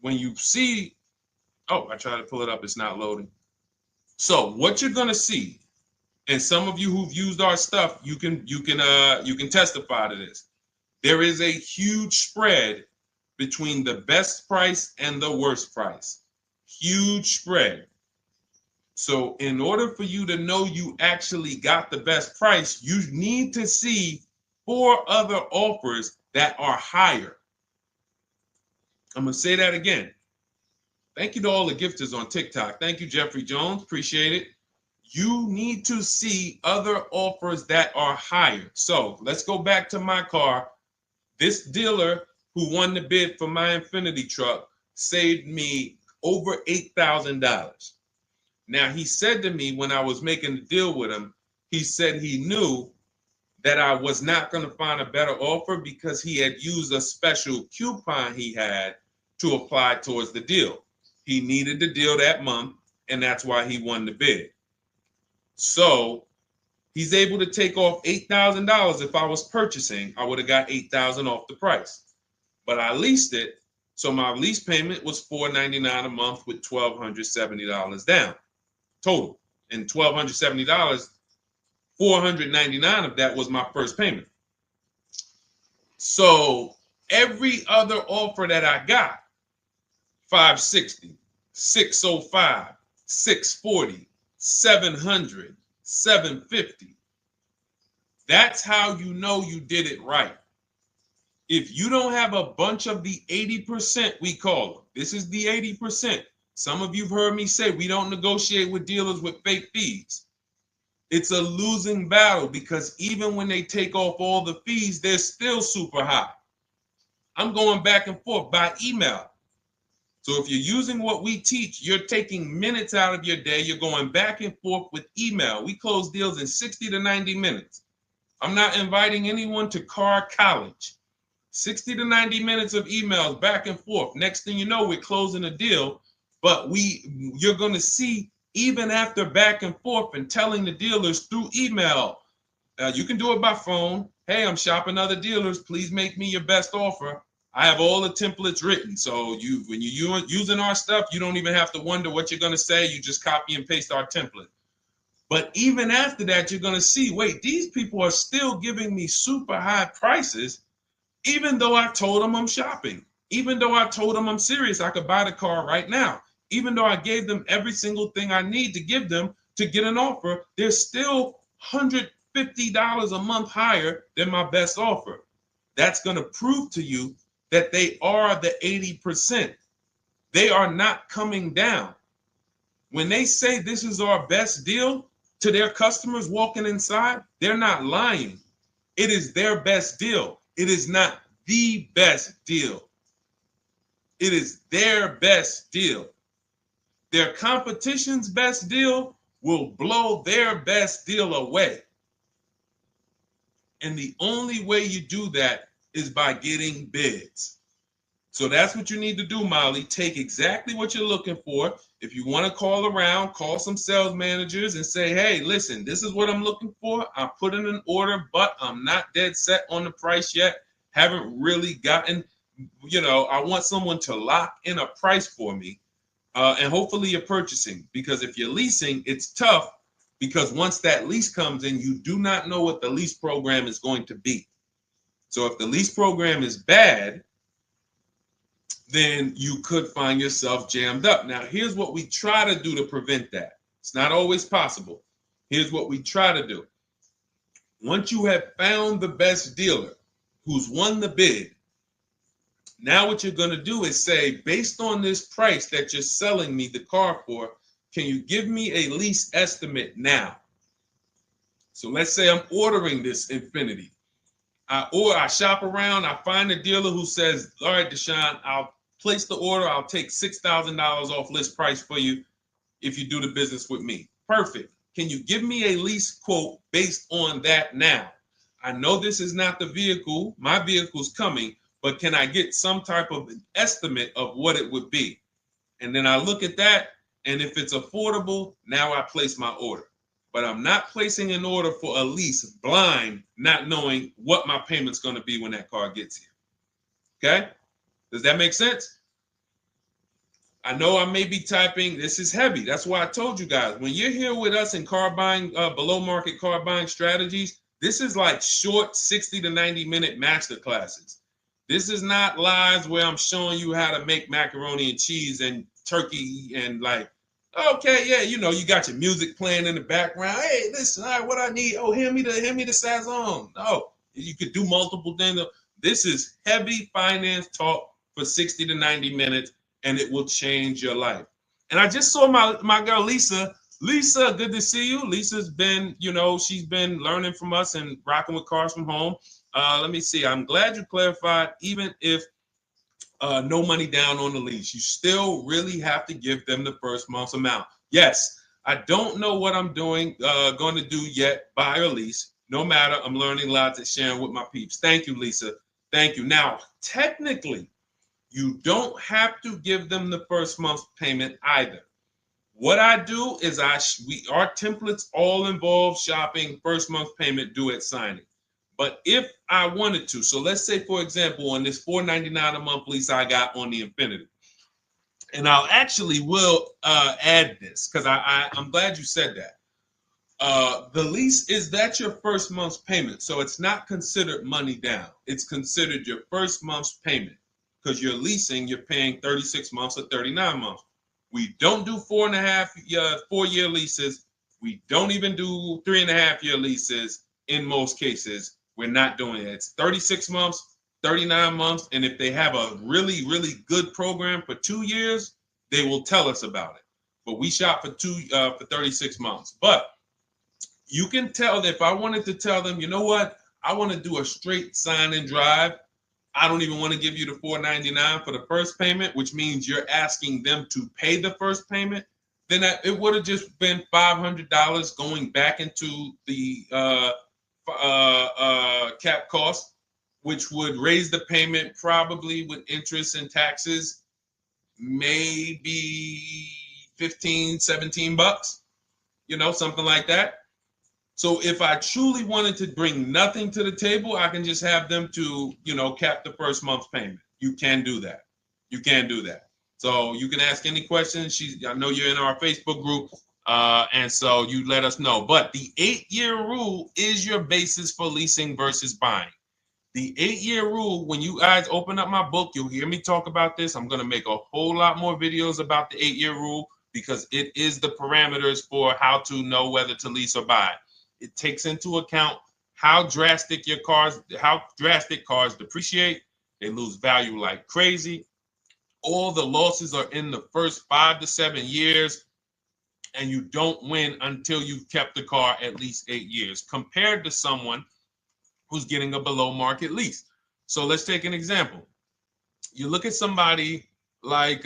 when you see, oh, I tried to pull it up. It's not loading. So what you're going to see, and some of you who've used our stuff, you can testify to this. There is a huge spread between the best price and the worst price. Huge spread. So in order for you to know you actually got the best price, you need to see 4 other offers that are higher. I'm going to say that again. Thank you to all the gifters on TikTok. Thank you, Jeffrey Jones. Appreciate it. You need to see other offers that are higher. So let's go back to my car. This dealer who won the bid for my Infinity truck saved me over $8,000. Now, he said to me when I was making the deal with him, he said he knew that I was not going to find a better offer because he had used a special coupon he had to apply towards the deal. He needed the deal that month, and that's why he won the bid. So he's able to take off $8,000. If I was purchasing, I would have got $8,000 off the price. But I leased it, so my lease payment was $499 a month with $1,270 down total. And $1,270, $499 of that was my first payment. So every other offer that I got, $560, $605, $640, $700, $750. That's how you know you did it right. If you don't have a bunch of the 80%, we call them. This is the 80%. Some of you have heard me say we don't negotiate with dealers with fake fees. It's a losing battle because even when they take off all the fees, they're still super high. I'm going back and forth by email. So if you're using what we teach, you're taking minutes out of your day. You're going back and forth with email. We close deals in 60 to 90 minutes. I'm not inviting anyone to car college. 60 to 90 minutes of emails back and forth. Next thing you know, we're closing a deal. But you're going to see, even after back and forth and telling the dealers through email, you can do it by phone. Hey, I'm shopping other dealers. Please make me your best offer. I have all the templates written. So when you're using our stuff, you don't even have to wonder what you're going to say. You just copy and paste our template. But even after that, you're going to see, wait, these people are still giving me super high prices, even though I told them I'm shopping, even though I told them I'm serious, I could buy the car right now, even though I gave them every single thing I need to give them to get an offer, they're still $150 a month higher than my best offer. That's going to prove to you that they are the 80%. They are not coming down. When they say this is our best deal to their customers walking inside, they're not lying. It is their best deal. It is not the best deal. It is their best deal. Their competition's best deal will blow their best deal away. And the only way you do that is by getting bids. So that's what you need to do, Molly. Take exactly what you're looking for. If you want to call around, call some sales managers and say, hey, listen, this is what I'm looking for. I put in an order, but I'm not dead set on the price yet. Haven't really gotten, I want someone to lock in a price for me. And hopefully you're purchasing, because if you're leasing, it's tough, because once that lease comes in, you do not know what the lease program is going to be. So if the lease program is bad, then you could find yourself jammed up. Now, here's what we try to do to prevent that. It's not always possible. Here's what we try to do. Once you have found the best dealer who's won the bid, now what you're going to do is say, based on this price that you're selling me the car for, can you give me a lease estimate now? So let's say I'm ordering this Infiniti. I shop around, I find a dealer who says, all right, Deshone, I'll place the order. I'll take $6,000 off list price for you if you do the business with me. Perfect. Can you give me a lease quote based on that now? I know this is not the vehicle. My vehicle's coming, but can I get some type of an estimate of what it would be? And then I look at that, and if it's affordable, now I place my order. But I'm not placing an order for a lease blind, not knowing what my payment's going to be when that car gets here. Okay? Does that make sense? I know I may be typing, this is heavy. That's why I told you guys, when you're here with us in car buying, below market car buying strategies, this is like short 60 to 90 minute master classes. This is not lives where I'm showing you how to make macaroni and cheese and turkey and like, okay, yeah, you got your music playing in the background. Hey, listen, all right, what I need? Oh, hand me the Sazon. No, you could do multiple things. This is heavy finance talk for 60 to 90 minutes, and it will change your life. And I just saw my girl, Lisa. Lisa, good to see you. Lisa's been, she's been learning from us and rocking with Cars from Home. Let me see. I'm glad you clarified, even if no money down on the lease, you still really have to give them the first month's amount. Yes, I don't know what I'm going to do yet, buy or lease. No matter, I'm learning lots and sharing with my peeps. Thank you, Lisa. Thank you. Now, technically, you don't have to give them the first month's payment either. What I do is our templates all involve shopping, first month payment due at signing. But if I wanted to, so let's say, for example, on this $499 a month lease I got on the Infiniti, and I'll actually will add this because I'm glad you said that. The lease that's your first month's payment, so it's not considered money down. It's considered your first month's payment because you're leasing, you're paying 36 months or 39 months. We don't do 4-year leases. We don't even do 3.5-year leases in most cases. We're not doing it. It's 36 months, 39 months. And if they have a really, really good program for 2 years, they will tell us about it. But we shop for 36 months. But you can tell that if I wanted to tell them, you know what, I want to do a straight sign and drive. I don't even want to give you the $499 for the first payment, which means you're asking them to pay the first payment, then it would have just been $500 going back into the cap cost, which would raise the payment probably with interest and taxes, maybe 15, 17 bucks, something like that. So if I truly wanted to bring nothing to the table, I can just have them to, cap the first month's payment. You can do that. You can do that. So you can ask any questions. I know you're in our Facebook group, and so you let us know. But the 8-year rule is your basis for leasing versus buying. The 8-year rule, when you guys open up my book, you'll hear me talk about this. I'm going to make a whole lot more videos about the 8-year rule because it is the parameters for how to know whether to lease or buy. It takes into account how drastic cars depreciate. They lose value like crazy. All the losses are in the first 5 to 7 years, and you don't win until you've kept the car at least 8 years, compared to someone who's getting a below market lease. So let's take an example. You look at somebody like,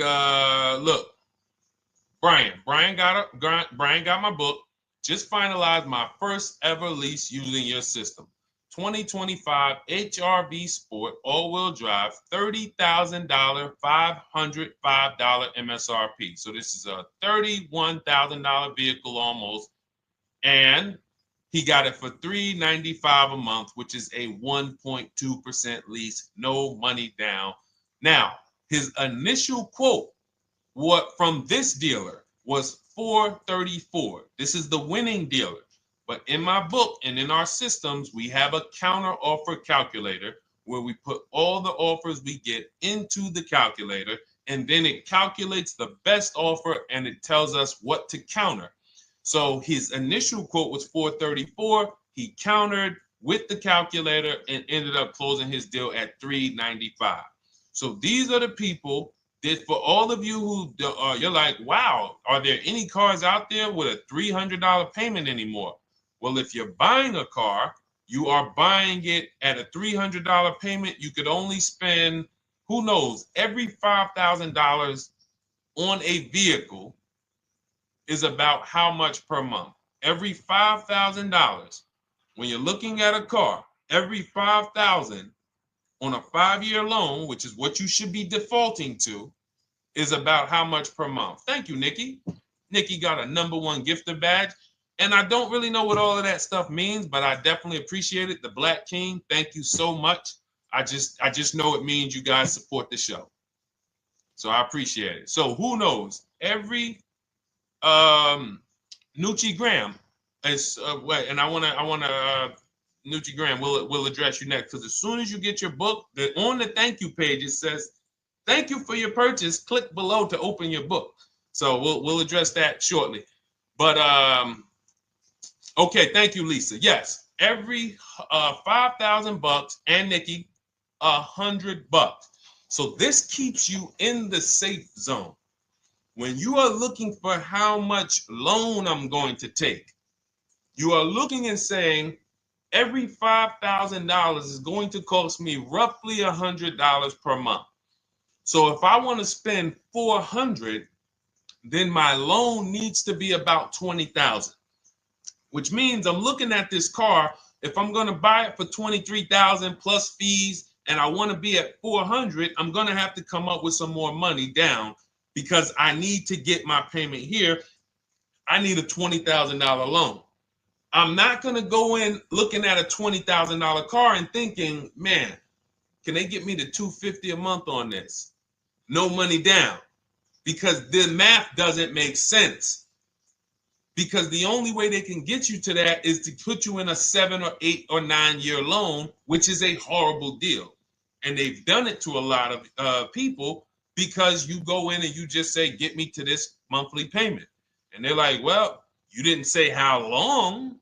Brian. Brian got my book. Just finalized my first ever lease using your system. 2025 HRV Sport all-wheel drive, $30,000, $505 MSRP. So this is a $31,000 vehicle almost, and he got it for $395 a month, which is a 1.2% lease, no money down. Now, his initial quote from this dealer was $434. This is the winning dealer. But in my book and in our systems, we have a counter offer calculator where we put all the offers we get into the calculator, and then it calculates the best offer and it tells us what to counter. So his initial quote was $434. He countered with the calculator and ended up closing his deal at $395. So these are the people that, for all of you who you're like, wow, are there any cars out there with a $300 payment anymore? Well, if you're buying a car, you are buying it at a $300 payment. You could only spend, who knows, every $5,000 on a vehicle is about how much per month. Every $5,000, when you're looking at a car, every $5,000 on a 5-year loan, which is what you should be defaulting to, is about how much per month. Thank you, Nikki. Nikki got a #1 gifter badge. And I don't really know what all of that stuff means, but I definitely appreciate it. The Black King, thank you so much. I just know it means you guys support the show. So I appreciate it. So who knows? Every Nucci Graham is and I wanna Nucci Graham will address you next, because as soon as you get your book, on the thank you page it says, "Thank you for your purchase. Click below to open your book." So we'll address that shortly. But okay, thank you, Lisa. Yes, every $5,000, and Nikki, $100. So this keeps you in the safe zone. When you are looking for how much loan I'm going to take, you are looking and saying, every $5,000 is going to cost me roughly $100 per month. So if I want to spend $400, then my loan needs to be about $20,000, which means I'm looking at this car. If I'm going to buy it for $23,000 plus fees, and I want to be at $400, I'm going to have to come up with some more money down, because I need to get my payment here. I need a $20,000 loan. I'm not going to go in looking at a $20,000 car and thinking, man, can they get me to $250 a month on this? No money down, because the math doesn't make sense. Because the only way they can get you to that is to put you in a 7 or 8 or 9 year loan, which is a horrible deal. And they've done it to a lot of people, because you go in and you just say, get me to this monthly payment. And they're like, well, you didn't say how long.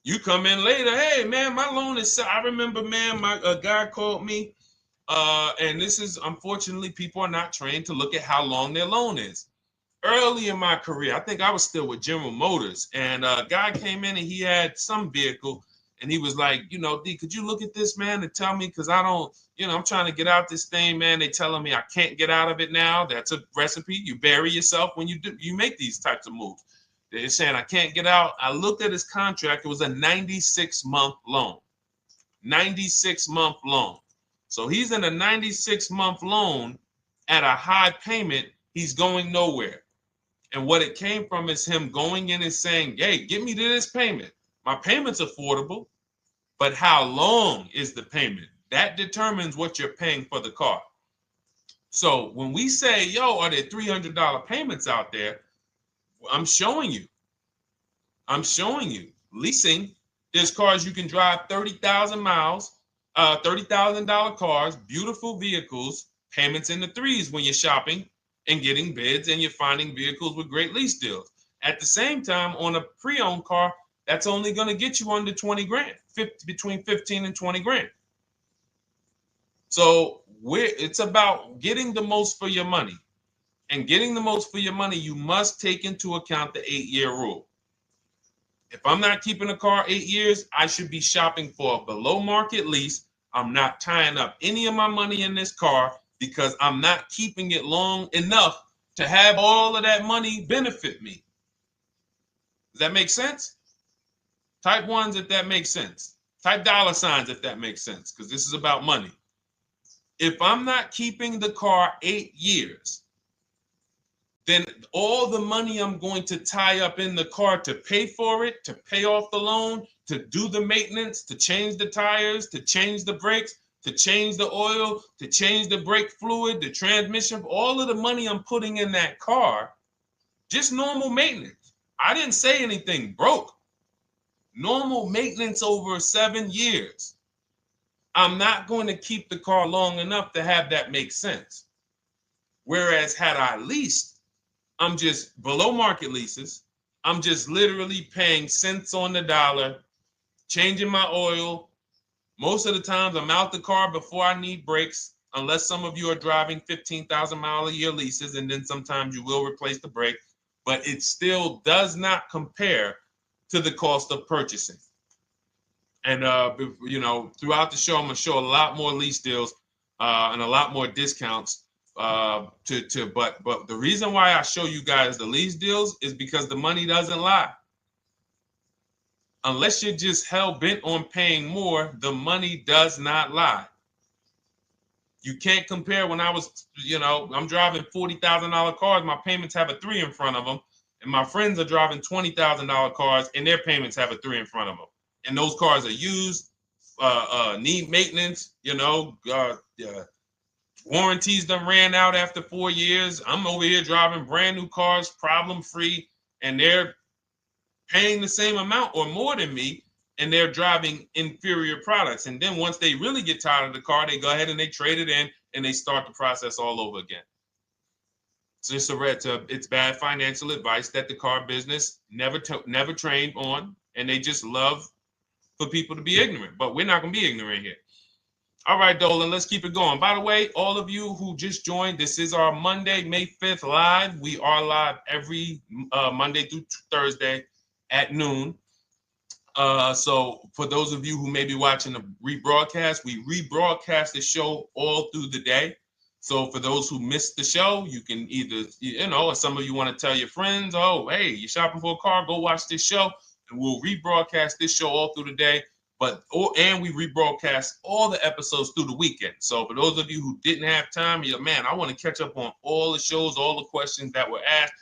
You come in later, hey, man, my loan is, I remember, man, a guy called me, and this is, unfortunately, people are not trained to look at how long their loan is. Early in my career, I think I was still with General Motors, and a guy came in and he had some vehicle, And he was like, you know, D, could you look at this, man, and tell me, because I don't, you know, I'm trying to get out this thing, man. They telling me I can't get out of it now. That's a recipe. You bury yourself when you make these types of moves. They're saying I can't get out. I looked at his contract. It was a 96-month loan. 96-month loan. So he's in a 96-month loan at a high payment. He's going nowhere. And what it came from is him going in and saying, hey, get me to this payment. My payment's affordable, but how long is the payment? That determines what you're paying for the car. So when we say, yo, are there $300 payments out there? I'm showing you. Leasing, there's cars you can drive 30,000 miles, $30,000 cars, beautiful vehicles, payments in the threes when you're shopping and getting bids, and you're finding vehicles with great lease deals. At the same time, on a pre-owned car, that's only going to get you under 20 grand, between 15 and 20 grand. So it's about getting the most for your money. And getting the most for your money, you must take into account the 8-year rule. If I'm not keeping a car 8 years, I should be shopping for a below market lease. I'm not tying up any of my money in this car because I'm not keeping it long enough to have all of that money benefit me. Does that make sense? Type ones if that makes sense. Type dollar signs if that makes sense, because this is about money. If I'm not keeping the car 8 years, then all the money I'm going to tie up in the car to pay for it, to pay off the loan, to do the maintenance, to change the tires, to change the brakes, to change the oil, to change the brake fluid, the transmission, all of the money I'm putting in that car, just normal maintenance. I didn't say anything broke. Normal maintenance over 7 years. I'm not going to keep the car long enough to have that make sense. Whereas had I leased, I'm just below market leases. I'm just literally paying cents on the dollar, changing my oil. Most of the times I'm out the car before I need brakes, unless some of you are driving 15,000 mile a year leases, and then sometimes you will replace the brake, but it still does not compare to the cost of purchasing. And you know, throughout the show, I'm gonna show a lot more lease deals and a lot more discounts. But the reason why I show you guys the lease deals is because the money doesn't lie. Unless you're just hell bent on paying more, the money does not lie. You can't compare when I was, you know, I'm driving $40,000 cars, my payments have a 3 in front of them, and my friends are driving $20,000 cars and their payments have a 3 in front of them. And those cars are used, need maintenance, you know, warranties done ran out after 4 years. I'm over here driving brand new cars, problem free, and they're paying the same amount or more than me, and they're driving inferior products. And then once they really get tired of the car, they go ahead and they trade it in and they start the process all over again. So it's bad financial advice that the car business never trained on, and they just love for people to be ignorant. But we're not going to be ignorant here. All right, Dolan, let's keep it going. By the way, all of you who just joined, this is our Monday, May 5th live. We are live every Monday through Thursday at noon. So for those of you who may be watching the rebroadcast, we rebroadcast the show all through the day. So for those who missed the show, you can either, you know, or some of you want to tell your friends, oh, hey, you're shopping for a car, go watch this show. And we'll rebroadcast this show all through the day. And we rebroadcast all the episodes through the weekend. So for those of you who didn't have time, you're like, man, I want to catch up on all the shows, all the questions that were asked.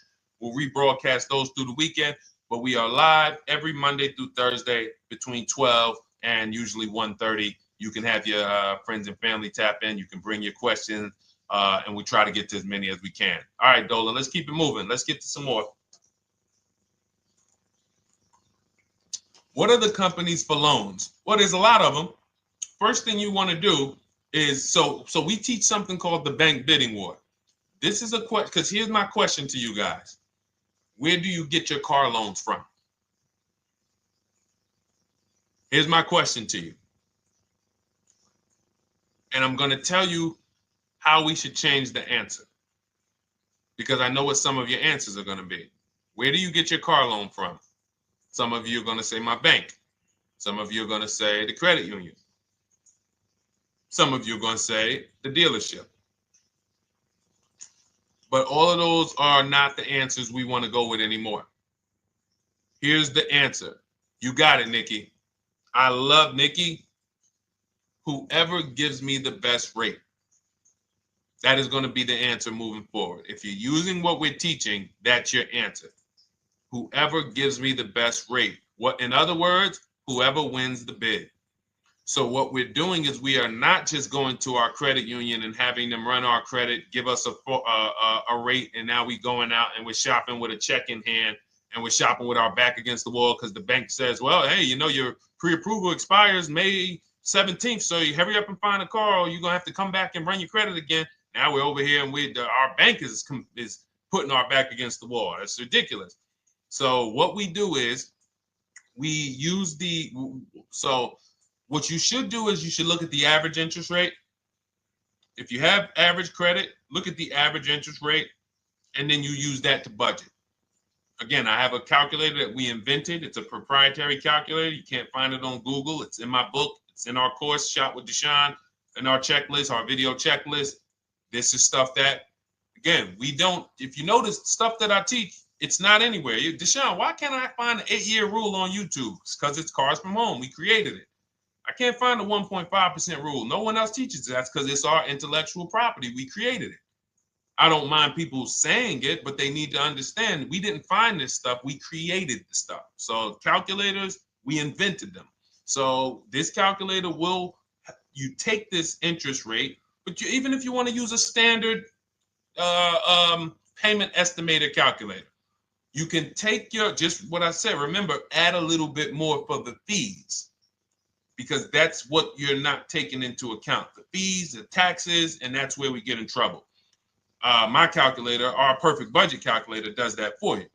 We'll rebroadcast those through the weekend. But we are live every Monday through Thursday between 12 and usually 1:30. You can have your friends and family tap in. You can bring your questions, and we try to get to as many as we can. All right, Dolan, let's keep it moving. Let's get to some more. What are the companies for loans? Well, there's a lot of them. First thing you want to do is, so we teach something called the bank bidding war. This is a question, because here's my question to you guys. Where do you get your car loans from? Here's my question to you. And I'm going to tell you how we should change the answer, because I know what some of your answers are going to be. Where do you get your car loan from? Some of you are going to say my bank. Some of you are going to say the credit union. Some of you are going to say the dealership. But all of those are not the answers we want to go with anymore. Here's the answer. You got it, Nikki. I love Nikki. Whoever gives me the best rate. That is going to be the answer moving forward. If you're using what we're teaching, that's your answer. Whoever gives me the best rate. What, in other words, whoever wins the bid. So what we're doing is we are not just going to our credit union and having them run our credit, give us a rate, and now we going out and we're shopping with a check in hand and we're shopping with our back against the wall because the bank says, well, hey, you know, your pre-approval expires May 17th, so you hurry up and find a car or you're going to have to come back and run your credit again. Now we're over here and our bank is putting our back against the wall. That's ridiculous. So what we do is we use what you should do is you should look at the average interest rate. If you have average credit, look at the average interest rate, and then you use that to budget. Again, I have a calculator that we invented. It's a proprietary calculator. You can't find it on Google. It's in my book. It's in our course, Shop with Deshone, in our checklist, our video checklist. This is stuff that, again, we don't, if you notice stuff that I teach, it's not anywhere. Deshone, why can't I find an 8-year rule on YouTube? It's because it's Cars from Home. We created it. I can't find the 1.5% rule. No one else teaches that because it's our intellectual property. We created it. I don't mind people saying it, but they need to understand we didn't find this stuff. We created the stuff. So calculators, we invented them. So this calculator you take this interest rate, but even if you want to use a standard payment estimator calculator, you can take just what I said. Remember, add a little bit more for the fees, because that's what you're not taking into account. The fees, the taxes, and that's where we get in trouble. My calculator, our perfect budget calculator, does that for you.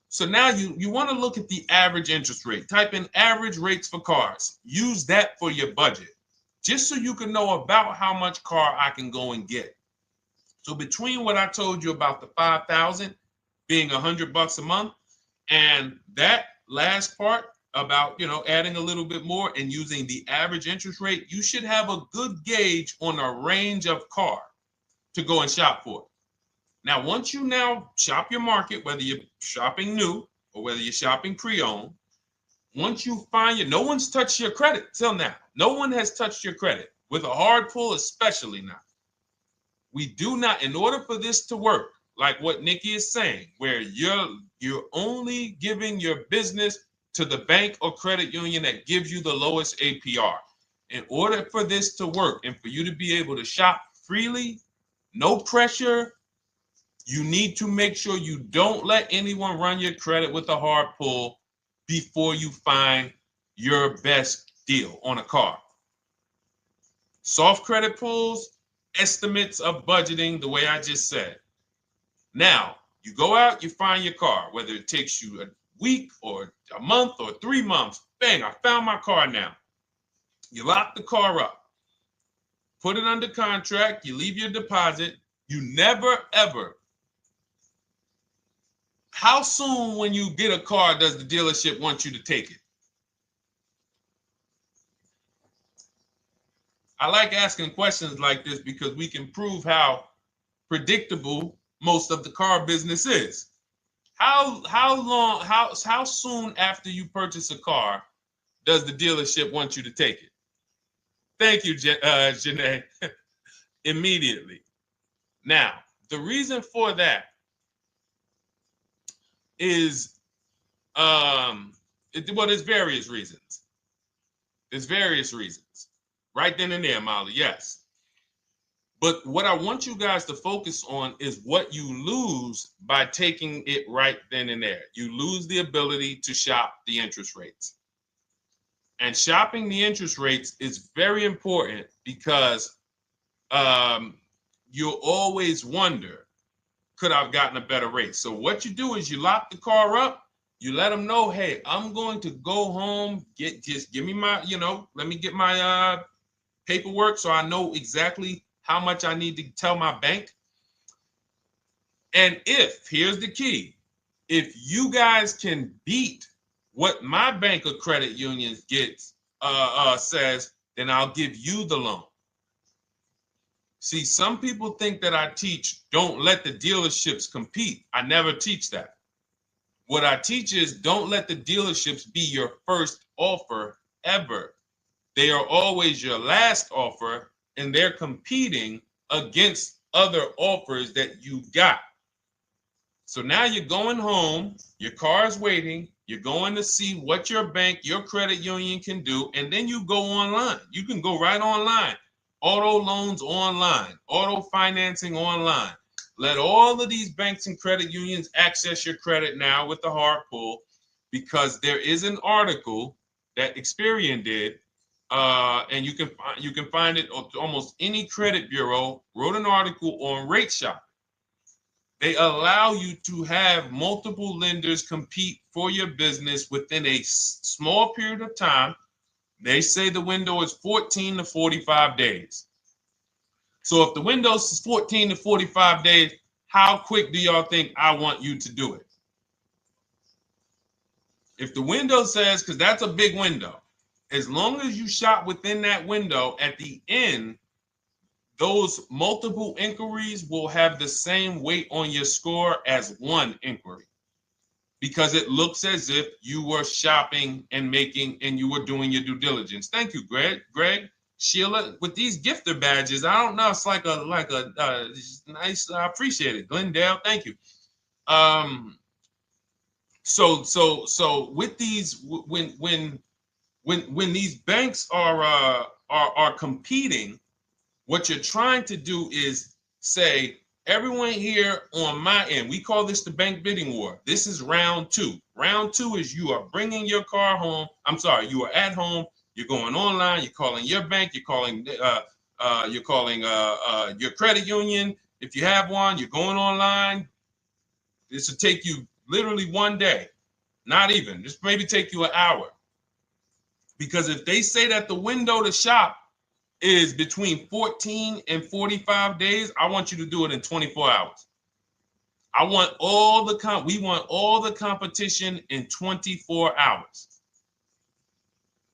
So now you want to look at the average interest rate. Type in average rates for cars. Use that for your budget, just so you can know about how much car I can go and get. So between what I told you about the 5,000 being $100 a month, and that last part about, adding a little bit more and using the average interest rate, you should have a good gauge on a range of car to go and shop for. Now, once you now shop your market, whether you're shopping new or whether you're shopping pre-owned, once you find no one's touched your credit till now. No one has touched your credit with a hard pull, especially not. We do not, in order for this to work, like what Nikki is saying, where you're only giving your business to the bank or credit union that gives you the lowest APR. In order for this to work and for you to be able to shop freely, no pressure, you need to make sure you don't let anyone run your credit with a hard pull before you find your best deal on a car. Soft credit pulls, estimates of budgeting, the way I just said. Now, you go out, you find your car, whether it takes you a week or a month or 3 months. Bang, I found my car now. You lock the car up, put it under contract, you leave your deposit. You never, ever. How soon when you get a car does the dealership want you to take it? I like asking questions like this because we can prove how predictable most of the car business is. How soon after you purchase a car does the dealership want you to take it? Thank you, Janae. Immediately. Now, the reason for that is, there's various reasons. There's various reasons. Right then and there, Molly, yes. But what I want you guys to focus on is what you lose by taking it right then and there. You lose the ability to shop the interest rates. And shopping the interest rates is very important because you'll always wonder, could I have gotten a better rate? So what you do is you lock the car up, you let them know, hey, I'm going to go home, just give me my, let me get my paperwork so I know exactly how much I need to tell my bank. And here's the key, if you guys can beat what my bank or credit union gets says, then I'll give you the loan. See, some people think that I teach don't let the dealerships compete. I never teach that. What I teach is don't let the dealerships be your first offer ever. They are always your last offer, and they're competing against other offers that you got. So now you're going home, your car's waiting, you're going to see what your bank, your credit union can do, and then you go online. You can go right online. Auto loans online, auto financing online. Let all of these banks and credit unions access your credit now with the hard pull, because there is an article that Experian did, and you can find it on almost any credit bureau, wrote an article on rate shopping. They allow you to have multiple lenders compete for your business within a small period of time. They say the window is 14 to 45 days. So if the window is 14 to 45 days, how quick do y'all think I want you to do it? If the window says, because that's a big window, as long as you shop within that window, at the end, those multiple inquiries will have the same weight on your score as one inquiry, because it looks as if you were shopping and you were doing your due diligence. Thank you, Greg, Sheila, with these gifter badges. I don't know. It's like a nice. I appreciate it, Glendale. Thank you. So with these, when these banks are competing, what you're trying to do is say, everyone here on my end, we call this the bank bidding war. This is round two. Round two is you are bringing your car home. I'm sorry, you are at home. You're going online. You're calling your bank. You're calling your credit union. If you have one, you're going online. This will take you literally one day, not even. This maybe take you an hour. Because if they say that the window to shop is between 14 and 45 days, I want you to do it in 24 hours. We want all the competition in 24 hours.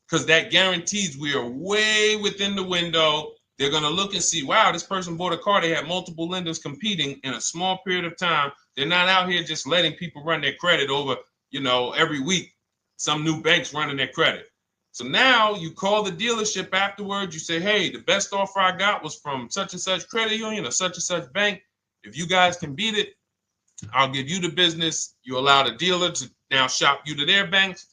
Because that guarantees we are way within the window. They're going to look and see, wow, this person bought a car. They had multiple lenders competing in a small period of time. They're not out here just letting people run their credit over, every week. Some new banks running their credit. So now you call the dealership afterwards. You say, hey, the best offer I got was from such and such credit union or such and such bank. If you guys can beat it, I'll give you the business. You allow the dealer to now shop you to their banks.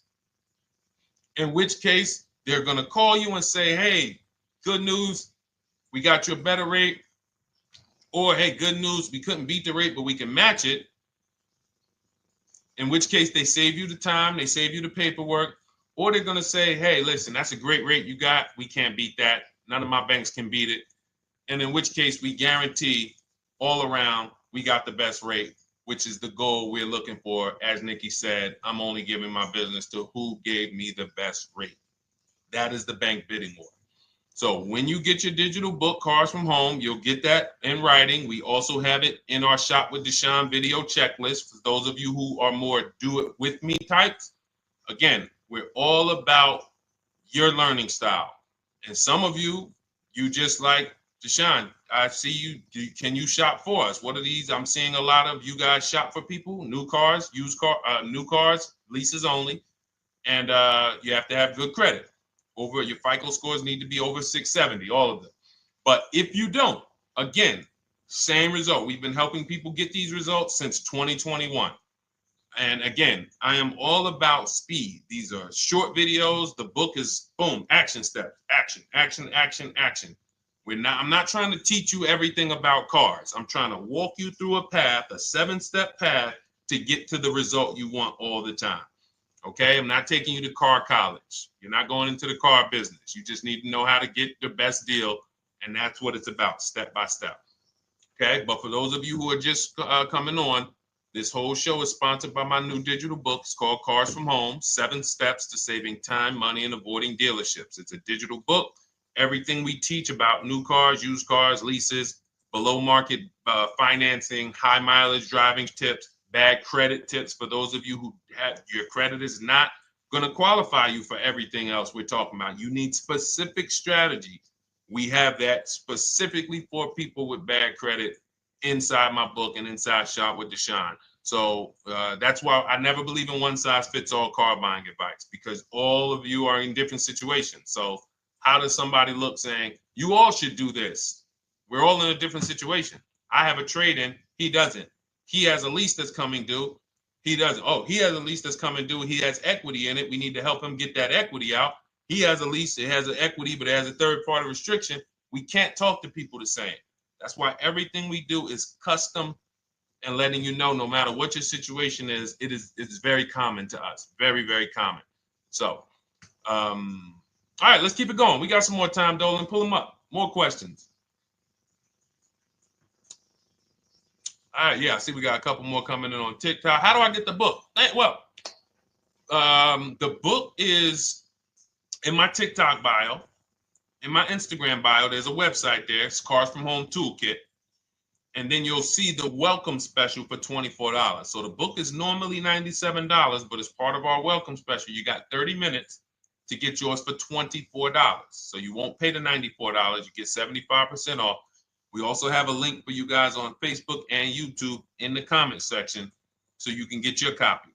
In which case, they're going to call you and say, hey, good news, we got you a better rate. Or, hey, good news, we couldn't beat the rate, but we can match it. In which case, they save you the time, they save you the paperwork. Or they're going to say, hey, listen, that's a great rate you got. We can't beat that. None of my banks can beat it. And in which case, we guarantee all around we got the best rate, which is the goal we're looking for. As Nikki said, I'm only giving my business to who gave me the best rate. That is the bank bidding war. So when you get your digital book, Cars from Home, you'll get that in writing. We also have it in our Shop with Deshone video checklist for those of you who are more do-it-with-me types. Again, we're all about your learning style. And some of you just like, Deshone, I see you. Can you shop for us? What are these? I'm seeing a lot of you guys shop for people, new cars, new cars, leases only. And you have to have good credit. Your FICO scores need to be over 670, all of them. But if you don't, again, same result. We've been helping people get these results since 2021. And again, I am all about speed. These are short videos. The book is boom, action steps, action, action, action, action. I'm not trying to teach you everything about cars. I'm trying to walk you through a path, a 7-step path to get to the result you want all the time. Okay, I'm not taking you to car college. You're not going into the car business. You just need to know how to get the best deal. And that's what it's about, step by step. Okay, but for those of you who are just coming on, this whole show is sponsored by my new digital book. It's called Cars from Home, 7 Steps to Saving Time, Money, and Avoiding Dealerships. It's a digital book. Everything we teach about new cars, used cars, leases, below market financing, high mileage driving tips, bad credit tips for those of you who have your credit is not going to qualify you for everything else we're talking about. You need specific strategy. We have that specifically for people with bad credit inside my book and inside Shop with Deshone. So that's why I never believe in one size fits all car buying advice, because all of you are in different situations. So how does somebody look saying, you all should do this? We're all in a different situation. I have a trade-in, he doesn't. He has a lease that's coming due, he doesn't. Oh, he has a lease that's coming due, he has equity in it, we need to help him get that equity out. He has a lease, it has an equity, but it has a third-party restriction. We can't talk to people the same. That's why everything we do is custom and letting you know, no matter what your situation is, it's very common to us. Very, very common. So, all right, let's keep it going. We got some more time, Dolan. Pull them up. More questions. All right, yeah, I see we got a couple more coming in on TikTok. How do I get the book? Well, the book is in my TikTok bio. In my Instagram bio, there's a website there. It's Cars from Home Toolkit. And then you'll see the welcome special for $24. So the book is normally $97, but as part of our welcome special, you got 30 minutes to get yours for $24. So you won't pay the $94. You get 75% off. We also have a link for you guys on Facebook and YouTube in the comment section so you can get your copy.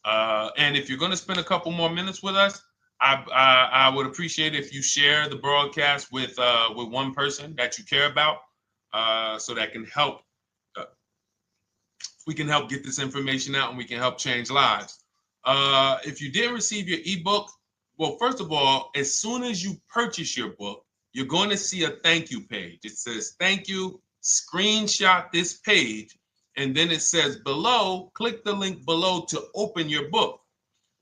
And if you're going to spend a couple more minutes with us, I would appreciate if you share the broadcast with one person that you care about. So that can help, we can help get this information out and we can help change lives. If you didn't receive your ebook, well, first of all, as soon as you purchase your book, you're going to see a thank you page. It says, thank you, screenshot this page. And then it says below, click the link below to open your book.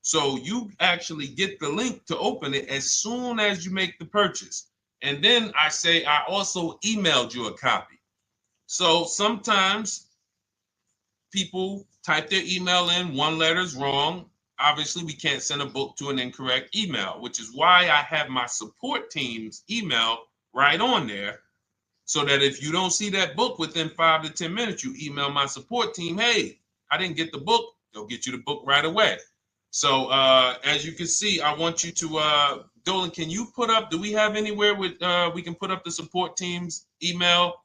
So you actually get the link to open it as soon as you make the purchase. And then I say, I also emailed you a copy. So sometimes people type their email in, one letter's wrong. Obviously, we can't send a book to an incorrect email, which is why I have my support team's email right on there. So that if you don't see that book within 5 to 10 minutes, you email my support team, hey, I didn't get the book. They'll get you the book right away. So as you can see, I want you to, Dolan, can you put up, do we have anywhere with, we can put up the support team's email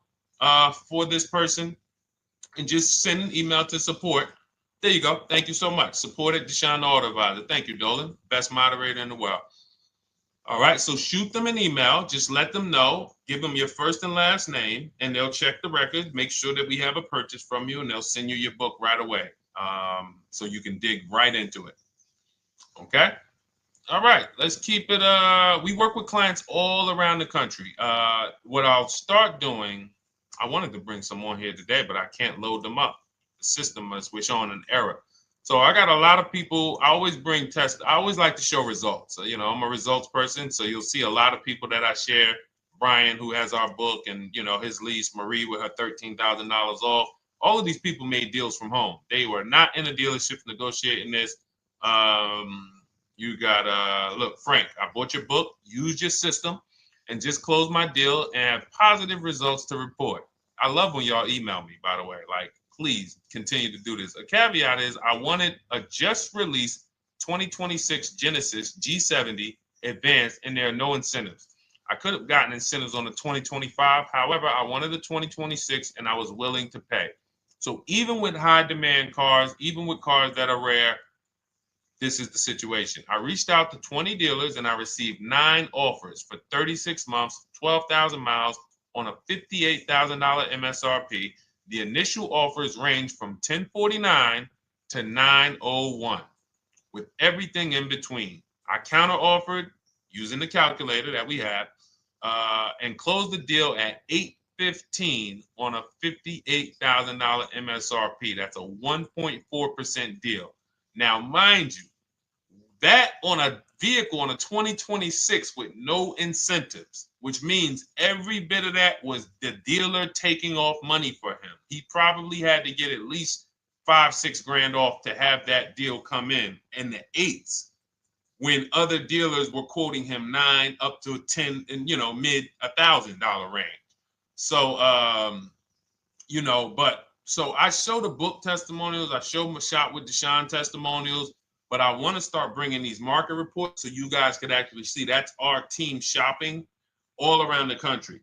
for this person? And just send an email to support. There you go. Thank you so much. Support at Deshone the Auto Advisor. Thank you, Dolan. Best moderator in the world. All right, so shoot them an email. Just let them know. Give them your first and last name, and they'll check the record, make sure that we have a purchase from you, and they'll send you your book right away so you can dig right into it. Okay? All right, let's keep it. We work with clients all around the country. What I'll start doing, I wanted to bring some on here today, but I can't load them up. The system is showing an error. So I got a lot of people. I always bring tests. I always like to show results. So, you know, I'm a results person. So you'll see a lot of people that I share. Brian, who has our book, and, you know, his lease, Marie with her $13,000 off. All of these people made deals from home. They were not in a dealership negotiating this. You got, look, Frank, I bought your book, used your system, and just closed my deal and have positive results to report. I love when y'all email me, by the way. Like, please continue to do this. A caveat is I wanted a just released 2026 Genesis G70 Advanced, and there are no incentives. I could have gotten incentives on the 2025. However, I wanted the 2026, and I was willing to pay. So even with high demand cars, even with cars that are rare, this is the situation. I reached out to 20 dealers and I received 9 offers for 36 months, 12,000 miles on a $58,000 MSRP. The initial offers range from $1049 to $901 with everything in between. I counter offered using the calculator that we have and closed the deal at $815 on a $58,000 MSRP. That's a 1.4% deal. Now, mind you, that on a vehicle on a 2026 with no incentives, which means every bit of that was the dealer taking off money for him. He probably had to get at least $5-6 grand off to have that deal come in the 8s, when other dealers were quoting him 9 up to 10 and, you know, mid $1,000 range. So, you know, but so I show the book testimonials. I show my Shop with Deshone testimonials. But I want to start bringing these market reports so you guys could actually see that's our team shopping all around the country.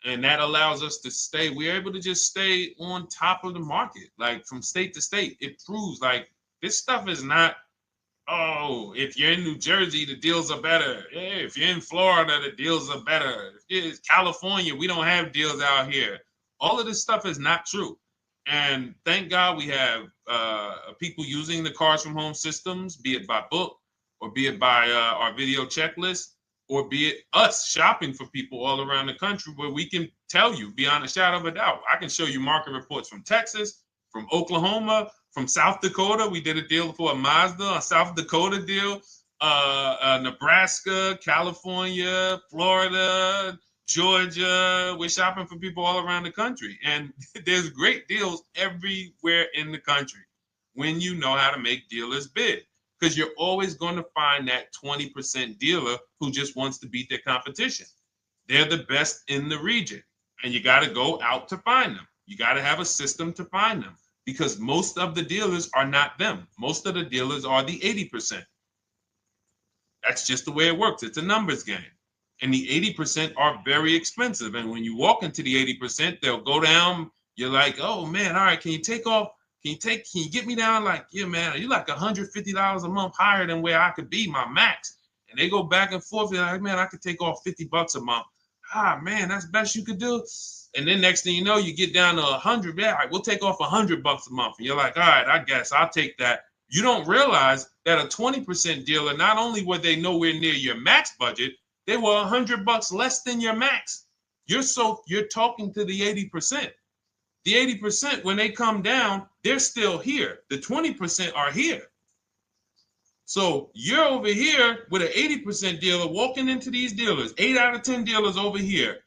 And that allows us to stay, we're able to just stay on top of the market, like from state to state. It proves like this stuff is not, oh, if you're in New Jersey, the deals are better. Hey, if you're in Florida, the deals are better. If it's California, we don't have deals out here. All of this stuff is not true. And thank God we have people using the Cars from Home systems, be it by book or be it by our video checklist, or be it us shopping for people all around the country where we can tell you beyond a shadow of a doubt. I can show you market reports from Texas, from Oklahoma, from South Dakota. We did a deal for a Mazda, a South Dakota deal, Nebraska, California, Florida, Georgia. We're shopping for people all around the country. And there's great deals everywhere in the country when you know how to make dealers bid. Because you're always going to find that 20% dealer who just wants to beat their competition. They're the best in the region. And you got to go out to find them. You got to have a system to find them. Because most of the dealers are not them. Most of the dealers are the 80%. That's just the way it works. It's a numbers game. And the 80% are very expensive. And when you walk into the 80%, they'll go down. You're like, oh man, all right, can you take off? Can you get me down? Like, yeah, man, you're like $150 a month higher than where I could be, my max. And they go back and forth. They're like, man, I could take off $50 a month. Ah, man, that's the best you could do. And then next thing you know, you get down to 100. Yeah, all right, we'll take off $100 a month. And you're like, all right, I guess I'll take that. You don't realize that a 20% dealer, not only were they nowhere near your max budget, they were $100 less than your max. You're talking to the 80%. The 80%, when they come down, they're still here. The 20% are here. So you're over here with an 80% dealer walking into these dealers. 8 out of 10 dealers over here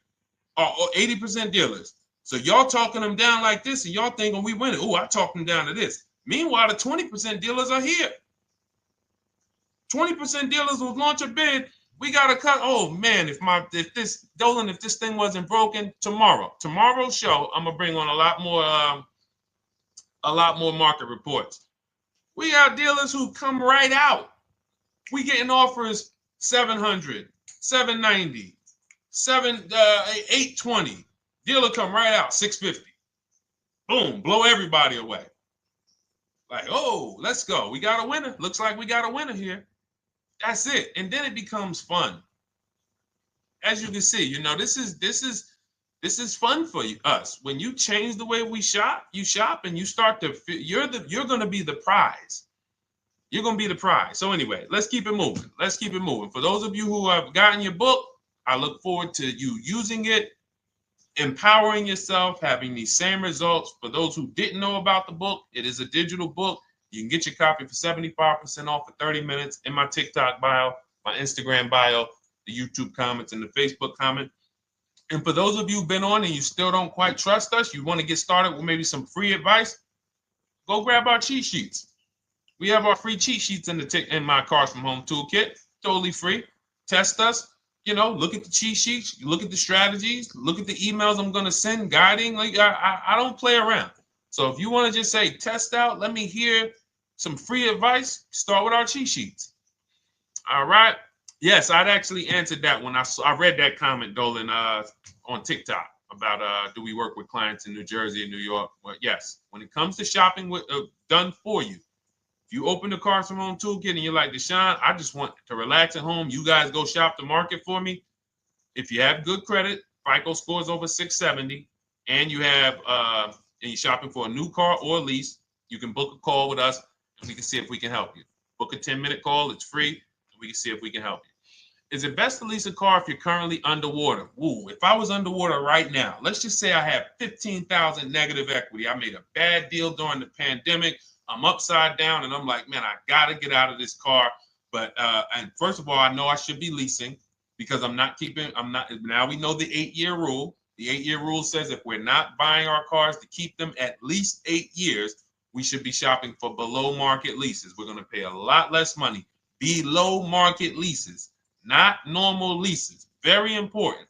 are 80% dealers. So y'all talking them down like this, and y'all thinking we winning. Oh, I talked them down to this. Meanwhile, the 20% dealers are here. 20% dealers will launch a bid. We gotta cut. Oh man, if this thing wasn't broken, tomorrow's show, I'm gonna bring on a lot more market reports. We got dealers who come right out. We getting offers 700, 790, 820. Dealer come right out 650. Boom, blow everybody away. Like, oh, let's go. We got a winner. Looks like we got a winner here. That's it. And then it becomes fun. As you can see, this is fun for us. When you change the way we shop, you shop and you start to you're going to be the prize. You're going to be the prize. So anyway, let's keep it moving. For those of you who have gotten your book, I look forward to you using it, empowering yourself, having these same results. For those who didn't know about the book, it is a digital book. You can get your copy for 75% off for 30 minutes in my TikTok bio, my Instagram bio, the YouTube comments, and the Facebook comment. And for those of you who've been on and you still don't quite trust us, you want to get started with maybe some free advice, go grab our cheat sheets. We have our free cheat sheets in my Cars from Home toolkit, totally free. Test us. Look at the cheat sheets, look at the strategies, look at the emails I'm going to send, guiding. Like I don't play around. So if you want to just say, test out, let me hear some free advice, start with our cheat sheets. All right. Yes, I'd actually answered that when I read that comment, Dolan, on TikTok about do we work with clients in New Jersey and New York? Well, yes. When it comes to shopping done for you, if you open the Cars from Home toolkit and you're like, Deshone, I just want to relax at home. You guys go shop the market for me. If you have good credit, FICO scores over 670, and you have and you're shopping for a new car or a lease, you can book a call with us and we can see if we can help you. Book a 10-minute call. It's free. And we can see if we can help you. Is it best to lease a car if you're currently underwater? Ooh, if I was underwater right now, let's just say I have 15,000 negative equity. I made a bad deal during the pandemic. I'm upside down and I'm like, man, I got to get out of this car. But and first of all, I know I should be leasing because now we know the 8-year rule. The 8-year rule says if we're not buying our cars to keep them at least 8 years, we should be shopping for below market leases. We're going to pay a lot less money. Below market leases, not normal leases. Very important.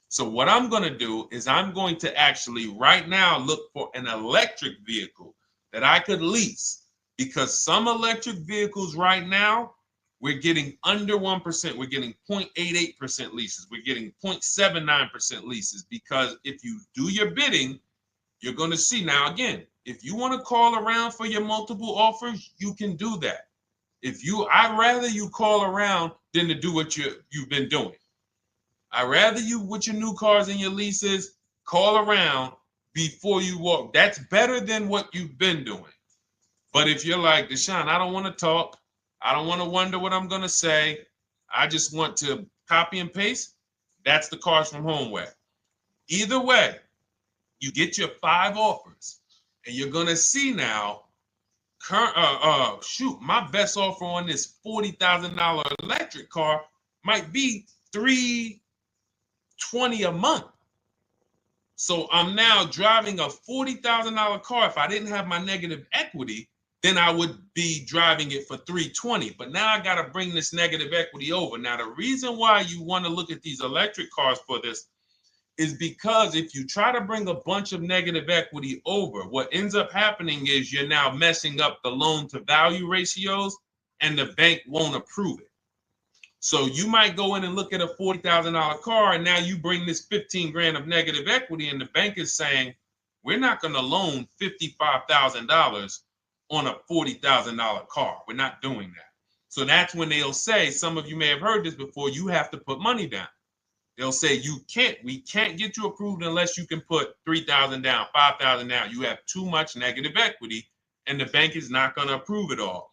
So what I'm going to do is I'm going to actually right now look for an electric vehicle that I could lease because some electric vehicles right now, we're getting under 1%. We're getting 0.88% leases. We're getting 0.79% leases, because if you do your bidding, you're going to see. Now, again, if you want to call around for your multiple offers, you can do that. I'd rather you call around than to do what you've been doing. I'd rather you, with your new cars and your leases, call around before you walk. That's better than what you've been doing. But if you're like, Deshone, I don't want to talk. I don't want to wonder what I'm going to say. I just want to copy and paste. That's the Cars from Home way. Either way, you get your 5 offers, and you're going to see now, my best offer on this $40,000 electric car might be $320 a month. So I'm now driving a $40,000 car. If I didn't have my negative equity, then I would be driving it for $320. But now I got to bring this negative equity over. Now, the reason why you want to look at these electric cars for this is because if you try to bring a bunch of negative equity over, what ends up happening is you're now messing up the loan to value ratios, and the bank won't approve it. So you might go in and look at a $40,000 car, and now you bring this 15 grand of negative equity, and the bank is saying, we're not going to loan $55,000 on a $40,000 car. We're not doing that. So that's when they'll say, some of you may have heard this before, you have to put money down. They'll say, we can't get you approved unless you can put $3,000 down, $5,000 down. You have too much negative equity, and the bank is not going to approve it all.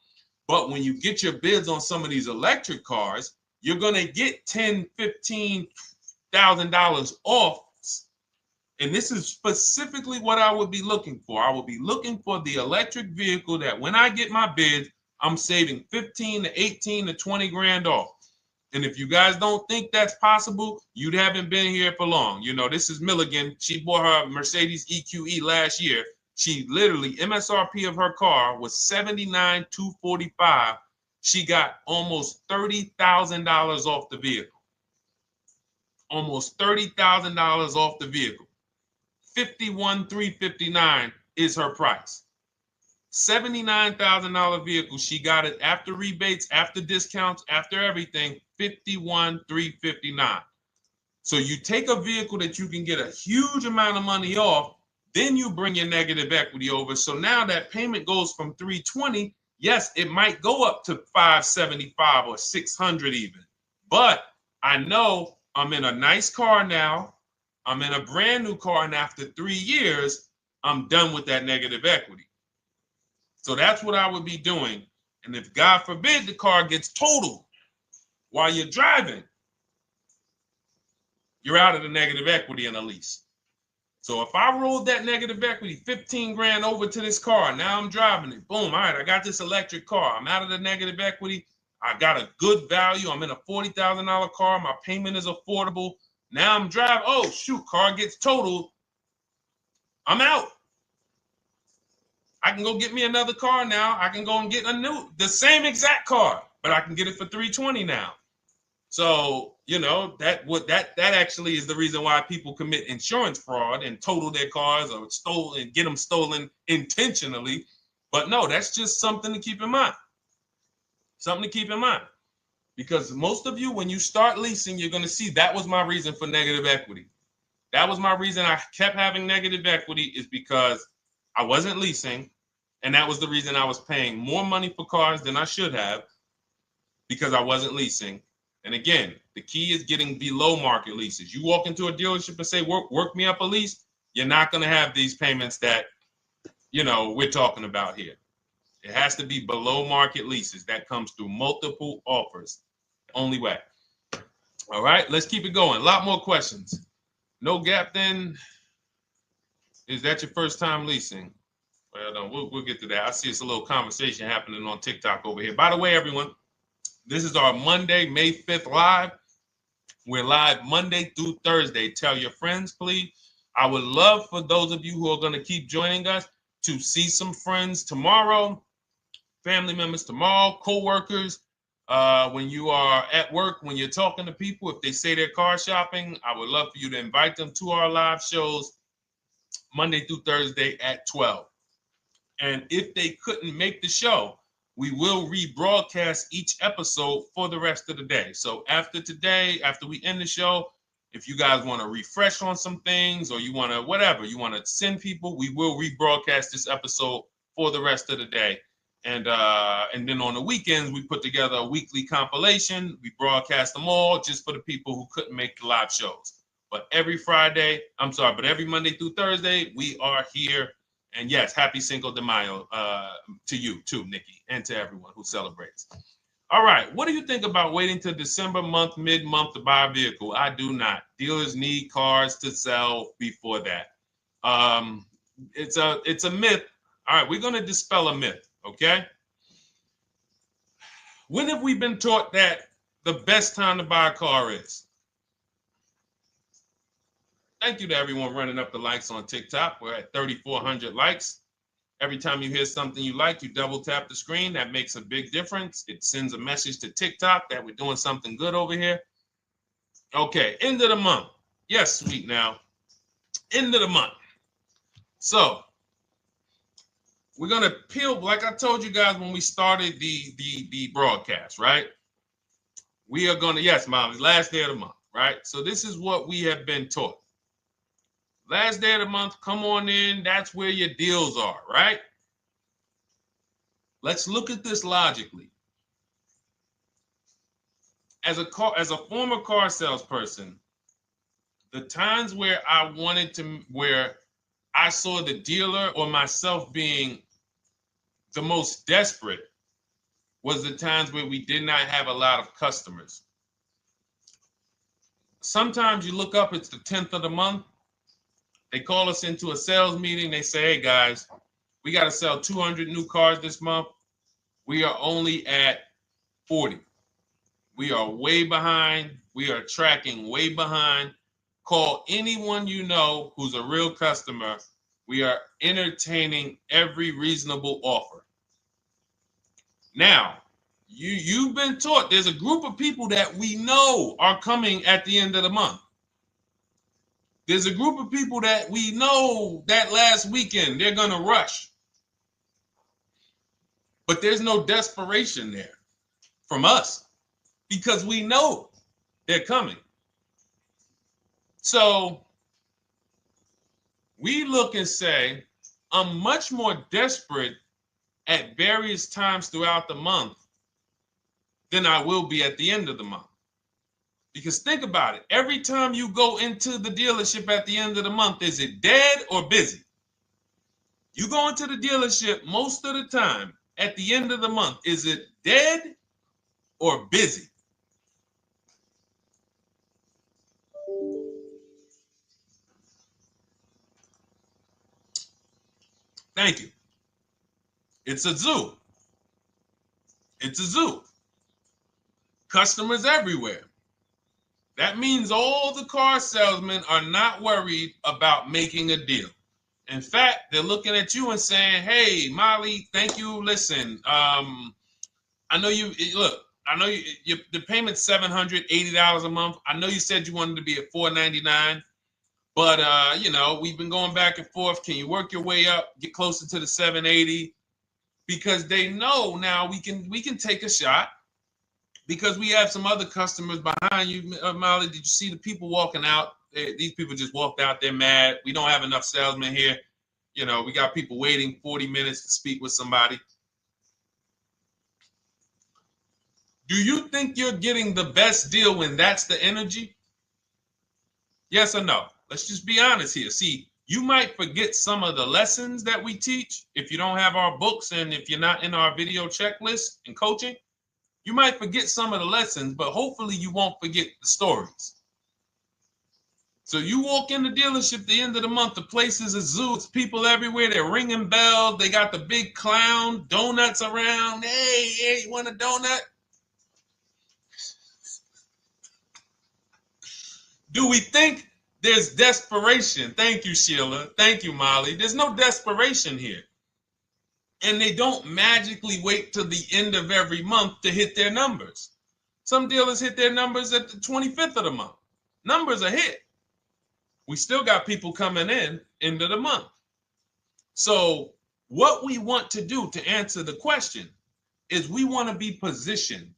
But when you get your bids on some of these electric cars, you're going to get $10,000, $15,000 off. And this is specifically what I would be looking for. I would be looking for the electric vehicle that when I get my bids, I'm saving 15 to 18 to 20 grand off. And if you guys don't think that's possible, you haven't been here for long. You know, this is Milligan. She bought her Mercedes EQE last year. She literally, MSRP of her car was $79,245. She got almost $30,000 off the vehicle. Almost $30,000 off the vehicle. $51,359 is her price. $79,000 vehicle. She got it after rebates, after discounts, after everything. $51,359. So you take a vehicle that you can get a huge amount of money off, then you bring your negative equity over. So now that payment goes from $320. Yes, it might go up to $575 or $600 even. But I know I'm in a nice car now. I'm in a brand new car, and after 3 years, I'm done with that negative equity. So that's what I would be doing. And if God forbid the car gets totaled while you're driving, you're out of the negative equity in a lease. So if I rolled that negative equity, 15 grand over to this car, now I'm driving it. Boom. All right, I got this electric car. I'm out of the negative equity. I got a good value. I'm in a $40,000 car. My payment is affordable. Now I'm driving. Oh, shoot, car gets totaled. I'm out. I can go get me another car now. I can go and get the same exact car, but I can get it for $320 now. So, you know, that actually is the reason why people commit insurance fraud and total their cars or get them stolen intentionally. But no, that's just something to keep in mind. Something to keep in mind. Because most of you, when you start leasing, you're going to see that was my reason for negative equity. That was my reason I kept having negative equity, is because I wasn't leasing. And that was the reason I was paying more money for cars than I should have, because I wasn't leasing. And again, the key is getting below market leases. You walk into a dealership and say, work me up a lease, you're not going to have these payments that, you know, we're talking about here. It has to be below market leases. That comes through multiple offers. Only way. All right, let's keep it going. A lot more questions. No gap then. Is that your first time leasing? Well, no, we'll get to that. I see it's a little conversation happening on TikTok over here. By the way, everyone, this is our Monday, May 5th live. We're live Monday through Thursday. Tell your friends, please. I would love for those of you who are going to keep joining us to see some friends tomorrow, family members tomorrow, co-workers. When you are at work, when you're talking to people, if they say they're car shopping, I would love for you to invite them to our live shows Monday through Thursday at 12. And if they couldn't make the show, we will rebroadcast each episode for the rest of the day. So after today, after we end the show, if you guys want to refresh on some things or you want to whatever, you want to send people, we will rebroadcast this episode for the rest of the day. And then on the weekends, we put together a weekly compilation. We broadcast them all just for the people who couldn't make the live shows. But every Monday through Thursday, we are here. And yes, happy Cinco de Mayo to you too, Nikki, and to everyone who celebrates. All right, what do you think about waiting till December month, mid-month to buy a vehicle? I do not. Dealers need cars to sell before that. It's a myth. All right, we're going to dispel a myth, okay? When have we been taught that the best time to buy a car is? Thank you to everyone running up the likes on TikTok. We're at 3,400 likes. Every time you hear something you like, you double tap the screen. That makes a big difference. It sends a message to TikTok that we're doing something good over here. Okay, end of the month. Yes, sweet now. End of the month. So we're gonna peel, like I told you guys when we started the broadcast, right? We are gonna, yes, Molly, last day of the month, right? So this is what we have been taught. Last day of the month, come on in. That's where your deals are, right? Let's look at this logically. As a former car salesperson, the times where where I saw the dealer or myself being the most desperate was the times where we did not have a lot of customers. Sometimes you look up, it's the 10th of the month. They call us into a sales meeting. They say, hey, guys, we got to sell 200 new cars this month. We are only at 40. We are way behind. We are tracking way behind. Call anyone you know who's a real customer. We are entertaining every reasonable offer. Now, you've been taught there's a group of people that we know are coming at the end of the month. There's a group of people that we know that last weekend they're going to rush. But there's no desperation there from us because we know they're coming. So we look and say, I'm much more desperate at various times throughout the month than I will be at the end of the month. Because think about it. Every time you go into the dealership at the end of the month, is it dead or busy? You go into the dealership most of the time at the end of the month, is it dead or busy? Thank you. It's a zoo. It's a zoo. Customers everywhere. That means all the car salesmen are not worried about making a deal. In fact, they're looking at you and saying, hey, Molly, thank you. Listen, I know you, look, I know the payment's $780 a month. I know you said you wanted to be at $499, but, we've been going back and forth. Can you work your way up, get closer to the $780? Because they know now we can take a shot. Because we have some other customers behind you, Molly. Did you see the people walking out? These people just walked out. They're mad. We don't have enough salesmen here. We got people waiting 40 minutes to speak with somebody. Do you think you're getting the best deal when that's the energy? Yes or no? Let's just be honest here. See, you might forget some of the lessons that we teach if you don't have our books and if you're not in our video checklist and coaching. You might forget some of the lessons, but hopefully you won't forget the stories. So you walk in the dealership at the end of the month, the place is a zoo. It's people everywhere. They're ringing bells. They got the big clown, donuts around. Hey, you want a donut? Do we think there's desperation? Thank you, Sheila. Thank you, Molly. There's no desperation here. And they don't magically wait till the end of every month to hit their numbers. Some dealers hit their numbers at the 25th of the month. Numbers are hit. We still got people coming in end of the month. So What we want to do to answer the question is we want to be positioned.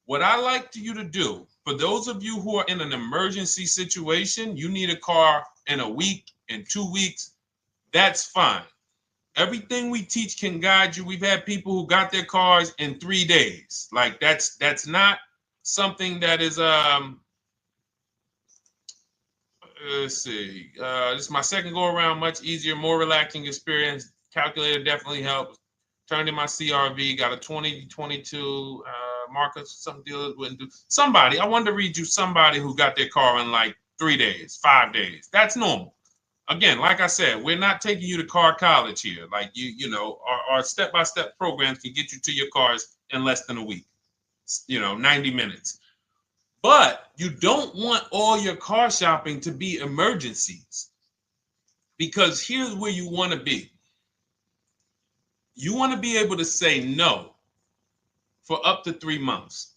What I like you to do, for those of you who are in an emergency situation, you need a car in a week, in 2 weeks, that's fine. Everything we teach can guide you. We've had people who got their cars in 3 days. Like that's not something that is let's see. This is my second go around, much easier, more relaxing experience. Calculator definitely helps. Turned in my CRV, got a 2022 Marcus, some dealers wouldn't do. Somebody, I wanted to read you somebody who got their car in like 3 days, 5 days. That's normal. Again, like I said, we're not taking you to car college here. Like you know, our step-by-step programs can get you to your cars in less than a week, 90 minutes. But you don't want all your car shopping to be emergencies, because here's where you want to be. You want to be able to say no for up to 3 months.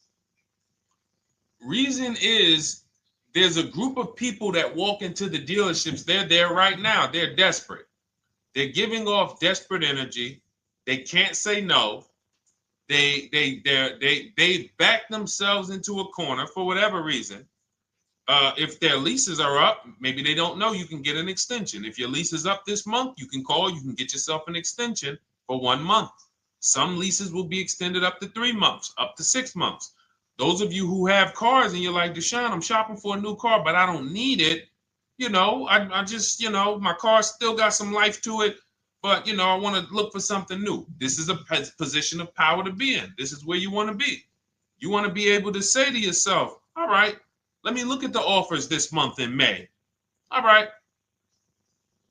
Reason is, there's a group of people that walk into the dealerships. They're there right now. They're desperate. They're giving off desperate energy. They can't say no. They back themselves into a corner for whatever reason. If their leases are up, maybe they don't know you can get an extension. If your lease is up this month, you can call. You can get yourself an extension for 1 month. Some leases will be extended up to 3 months, up to 6 months. Those of you who have cars and you're like, Deshone, I'm shopping for a new car, but I don't need it. I just, my car still got some life to it, but, I want to look for something new. This is a position of power to be in. This is where you want to be. You want to be able to say to yourself, all right, let me look at the offers this month in May. All right,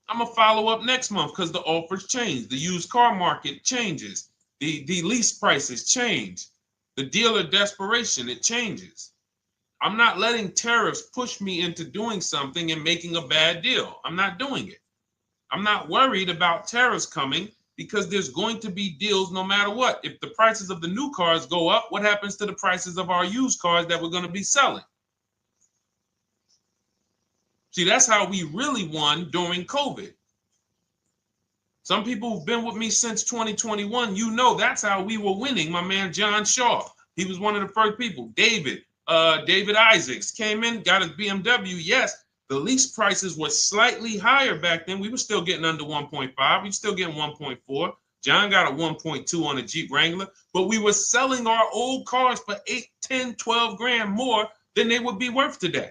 I'm going to follow up next month because the offers change. The used car market changes. The lease prices change. The dealer desperation, it changes. I'm not letting tariffs push me into doing something and making a bad deal. I'm not doing it. I'm not worried about tariffs coming, because there's going to be deals no matter what. If the prices of the new cars go up, what happens to the prices of our used cars that we're going to be selling? See, that's how we really won during COVID. Some people who've been with me since 2021, that's how we were winning. My man John Shaw, he was one of the first people. David Isaacs came in, got his BMW. Yes, the lease prices were slightly higher back then. We were still getting under 1.5. We were still getting 1.4. John got a 1.2 on a Jeep Wrangler, but we were selling our old cars for 8, 10, 12 grand more than they would be worth today.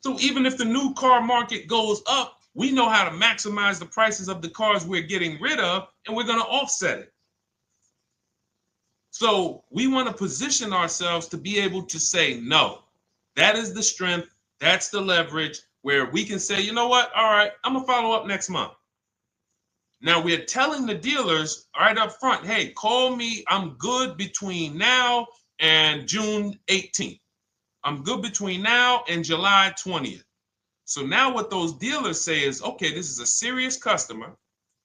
So even if the new car market goes up, we know how to maximize the prices of the cars we're getting rid of, and we're going to offset it. So we want to position ourselves to be able to say no. That is the strength. That's the leverage where we can say, you know what? All right, I'm going to follow up next month. Now we're telling the dealers right up front, hey, call me. I'm good between now and June 18th. I'm good between now and July 20th. So now what those dealers say is, okay, this is a serious customer.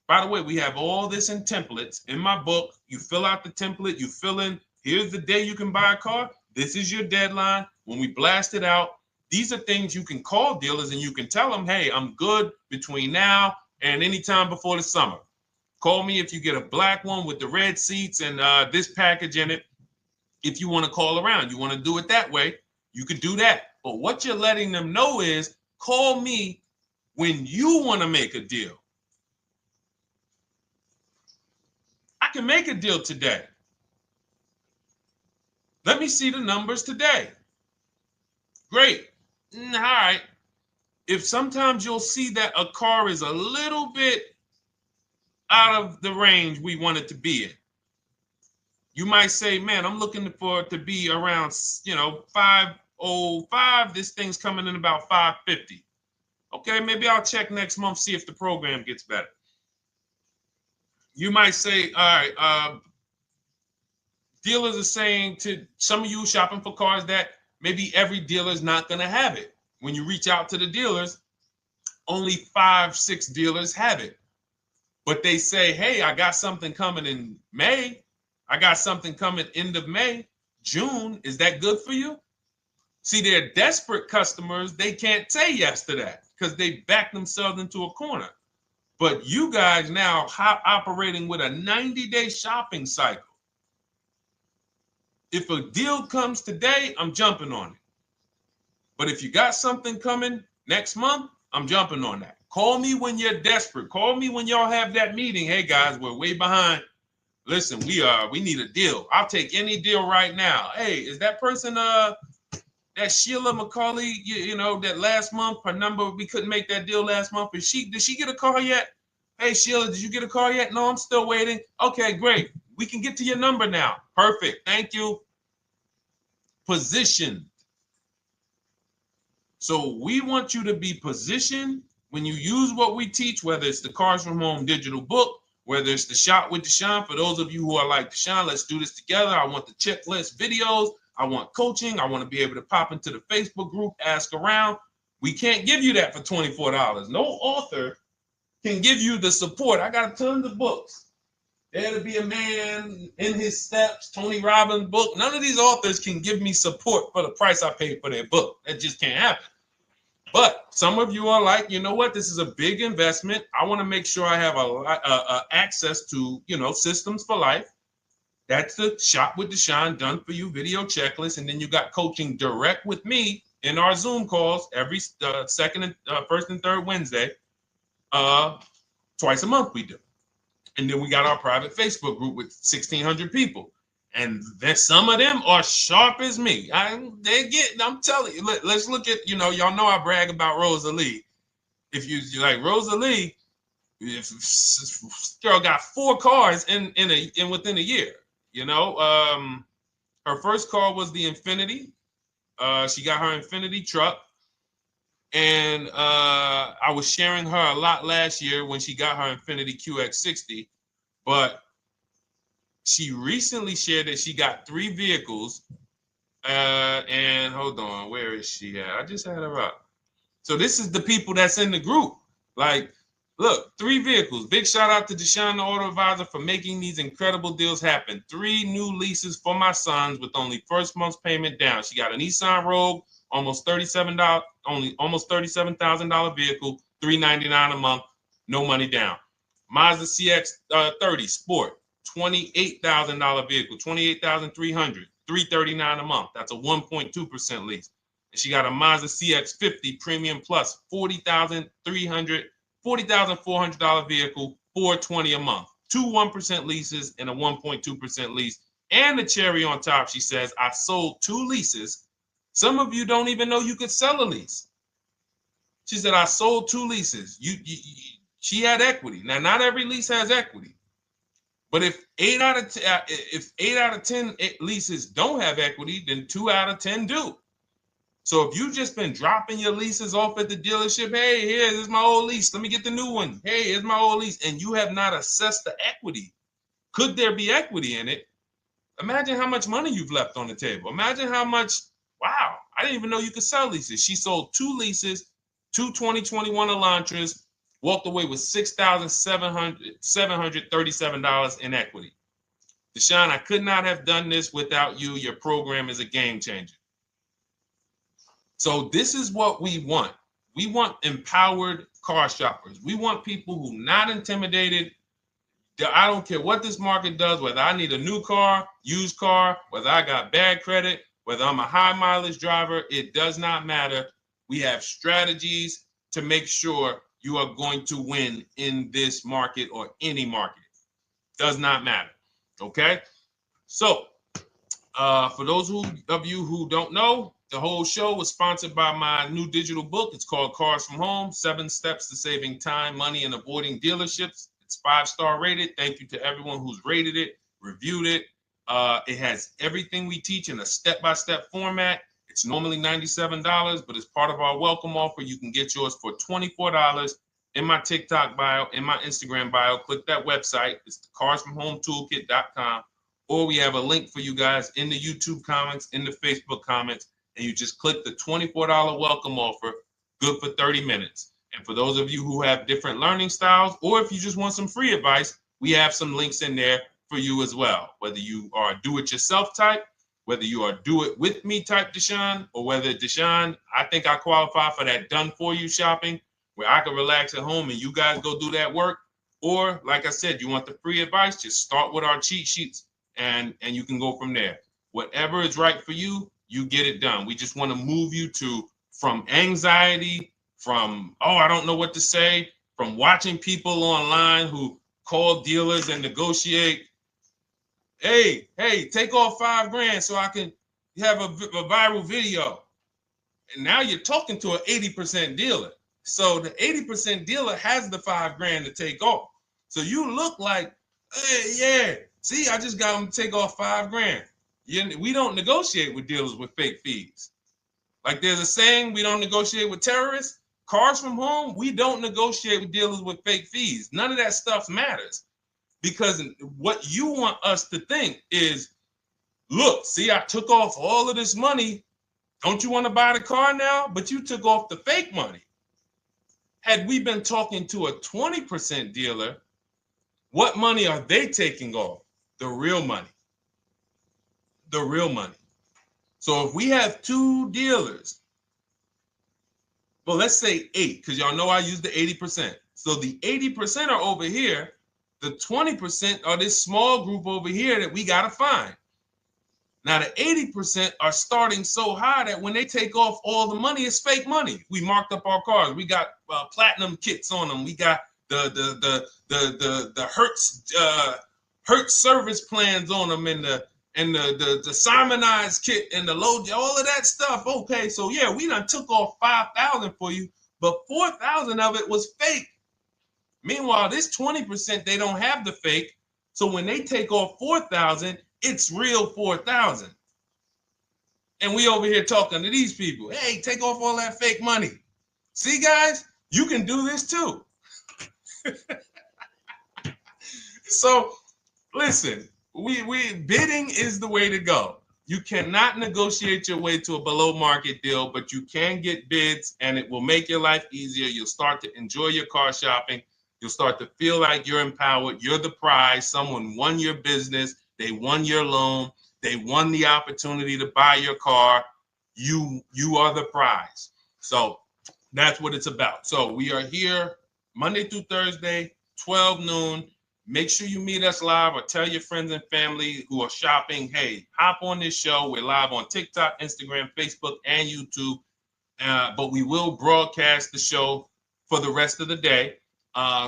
By the way, we have all this in templates in my book. You fill out the template, you fill in, here's the day you can buy a car. This is your deadline. When we blast it out, these are things you can call dealers and you can tell them, hey, I'm good between now and anytime before the summer. Call me if you get a black one with the red seats and this package in it. If you want to call around, you want to do it that way, you could do that. But what you're letting them know is, call me when you want to make a deal. I can make a deal today. Let me see the numbers today. Great. All right. If sometimes you'll see that a car is a little bit out of the range we want it to be in, you might say, man, I'm looking for it to be around, 505. This thing's coming in about 550. Okay, maybe I'll check next month, see if the program gets better. You might say, all right, dealers are saying to some of you shopping for cars that maybe every dealer is not going to have it. When you reach out to the dealers, only 5, 6 dealers have it. But they say, hey, I got something coming in May. I got something coming end of May, June. Is that good for you? See, they're desperate customers. They can't say yes to that because they back themselves into a corner. But you guys now operating with a 90-day shopping cycle. If a deal comes today, I'm jumping on it. But if you got something coming next month, I'm jumping on that. Call me when you're desperate. Call me when y'all have that meeting. Hey guys, we're way behind. Listen, we need a deal. I'll take any deal right now. Hey, is that person that Sheila McCauley, you know, that last month, her number, we couldn't make that deal last month. Did she get a call yet? Hey Sheila, did you get a call yet? No, I'm still waiting. Okay, great. We can get to your number now. Perfect. Thank you. Positioned. So we want you to be positioned when you use what we teach, whether it's the Cars from Home digital book, whether it's the Shop with Deshone. For those of you who are like, Deshone, let's do this together. I want the checklist videos. I want coaching. I want to be able to pop into the Facebook group, ask around. We can't give you that for $24. No author can give you the support. I got tons of books. There to Be a Man, In His Steps, Tony Robbins' book. None of these authors can give me support for the price I paid for their book. That just can't happen. But some of you are like, you know what? This is a big investment. I want to make sure I have access to, you know, systems for life. That's the Shop with Deshone done for you video checklist. And then you got coaching direct with me in our Zoom calls every first and third Wednesday. Twice a month we do. And then we got our private Facebook group with 1,600 people. And then some of them are sharp as me. I'm telling you, let's look at, you know, y'all know I brag about Rosalie. If you like Rosalie, if girl got 4 cars in within a year, you know. Her first car was the Infinity. She got her Infinity truck. And I was sharing her a lot last year when she got her Infinity QX60, but she recently shared that she got 3 vehicles. And hold on, where is she at? I just had her up. So this is the people that's in the group. Like, look, 3 vehicles. Big shout out to Deshone the Auto Advisor for making these incredible deals happen. 3 new leases for my sons with only first month's payment down. She got a Nissan Rogue, almost $37,000 vehicle, $399 a month, no money down. Mazda CX-30 Sport, $28,000 vehicle, $28,300, $339 a month. That's a 1.2% lease. And she got a Mazda CX-50 Premium Plus, $40,400 vehicle, $420 a month. 2 1% leases and a 1.2% lease. And the cherry on top, she says, I sold 2 leases. Some of you don't even know you could sell a lease. She said, I sold 2 leases. She had equity. Now, not every lease has equity. But if 8 out of 10 leases don't have equity, then 2 out of 10 do. So if you've just been dropping your leases off at the dealership, hey, here's my old lease. Let me get the new one. Hey, here's my old lease. And you have not assessed the equity. Could there be equity in it? Imagine how much money you've left on the table. Imagine how much, wow, I didn't even know you could sell leases. She sold 2 leases, 2 2021 Elantras, walked away with $6,737 in equity. Deshone, I could not have done this without you. Your program is a game changer. So this is what we want. We want empowered car shoppers. We want people who are not intimidated. I don't care what this market does, whether I need a new car, used car, whether I got bad credit, whether I'm a high mileage driver, it does not matter. We have strategies to make sure you are going to win in this market or any market. Does not matter. Okay? So, for those of you who don't know, the whole show was sponsored by my new digital book. It's called Cars from Home, 7 Steps to Saving Time, Money, and Avoiding Dealerships. It's 5-star rated. Thank you to everyone who's rated it, reviewed it. It has everything we teach in a step-by-step format. It's normally $97, but as part of our welcome offer, you can get yours for $24 in my TikTok bio, in my Instagram bio. Click that website. It's the carsfromhometoolkit.com. Or we have a link for you guys in the YouTube comments, in the Facebook comments, and you just click the $24 welcome offer, good for 30 minutes. And for those of you who have different learning styles, or if you just want some free advice, we have some links in there for you as well. Whether you are a do-it-yourself type, whether you are do-it-with-me type Deshone, or whether Deshone, I think I qualify for that done-for-you shopping, where I can relax at home and you guys go do that work. Or like I said, you want the free advice, just start with our cheat sheets and you can go from there. Whatever is right for you, you get it done. We just want to move you from anxiety, from, oh, I don't know what to say, from watching people online who call dealers and negotiate. Hey, take off $5,000 so I can have a viral video. And now you're talking to an 80% dealer. So the 80% dealer has the $5,000 to take off. So you look like, hey, yeah, see, I just got them to take off $5,000. We don't negotiate with dealers with fake fees. Like there's a saying, we don't negotiate with terrorists. Cars from home, we don't negotiate with dealers with fake fees. None of that stuff matters. Because what you want us to think is, look, see, I took off all of this money. Don't you want to buy the car now? But you took off the fake money. Had we been talking to a 20% dealer, what money are they taking off? The real money. The real money. So if we have two dealers, well, let's say 8, because y'all know I use the 80%. So the 80% are over here. The 20% are this small group over here that we got to find. Now, the 80% are starting so high that when they take off all the money, it's fake money. We marked up our cars. We got platinum kits on them. We got the Hertz service plans on them, and the Simonized kit and the low, all of that stuff. Okay, so yeah, we done took off 5,000 for you, but 4,000 of it was fake. Meanwhile, this 20%, they don't have the fake. So when they take off 4,000, it's real 4,000. And we over here talking to these people. Hey, take off all that fake money. See, guys, you can do this too. So listen, we bidding is the way to go. You cannot negotiate your way to a below market deal, but you can get bids and it will make your life easier. You'll start to enjoy your car shopping. You'll start to feel like you're empowered. You're the prize. Someone won your business. They won your loan. They won the opportunity to buy your car. You are the prize. So that's what it's about. So we are here Monday through Thursday, 12 noon. Make sure you meet us live or tell your friends and family who are shopping, hey, hop on this show. We're live on TikTok, Instagram, Facebook, and YouTube. But we will broadcast the show for the rest of the day.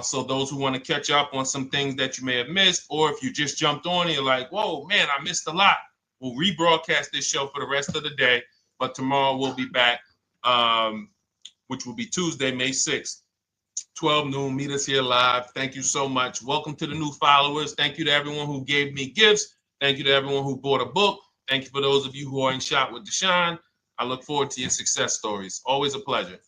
So those who want to catch up on some things that you may have missed, or if you just jumped on and you're like, whoa, man, I missed a lot. We'll rebroadcast this show for the rest of the day. But tomorrow we'll be back, which will be Tuesday, May 6th, 12 noon. Meet us here live. Thank you so much. Welcome to the new followers. Thank you to everyone who gave me gifts. Thank you to everyone who bought a book. Thank you for those of you who are in Shop with Deshone. I look forward to your success stories. Always a pleasure.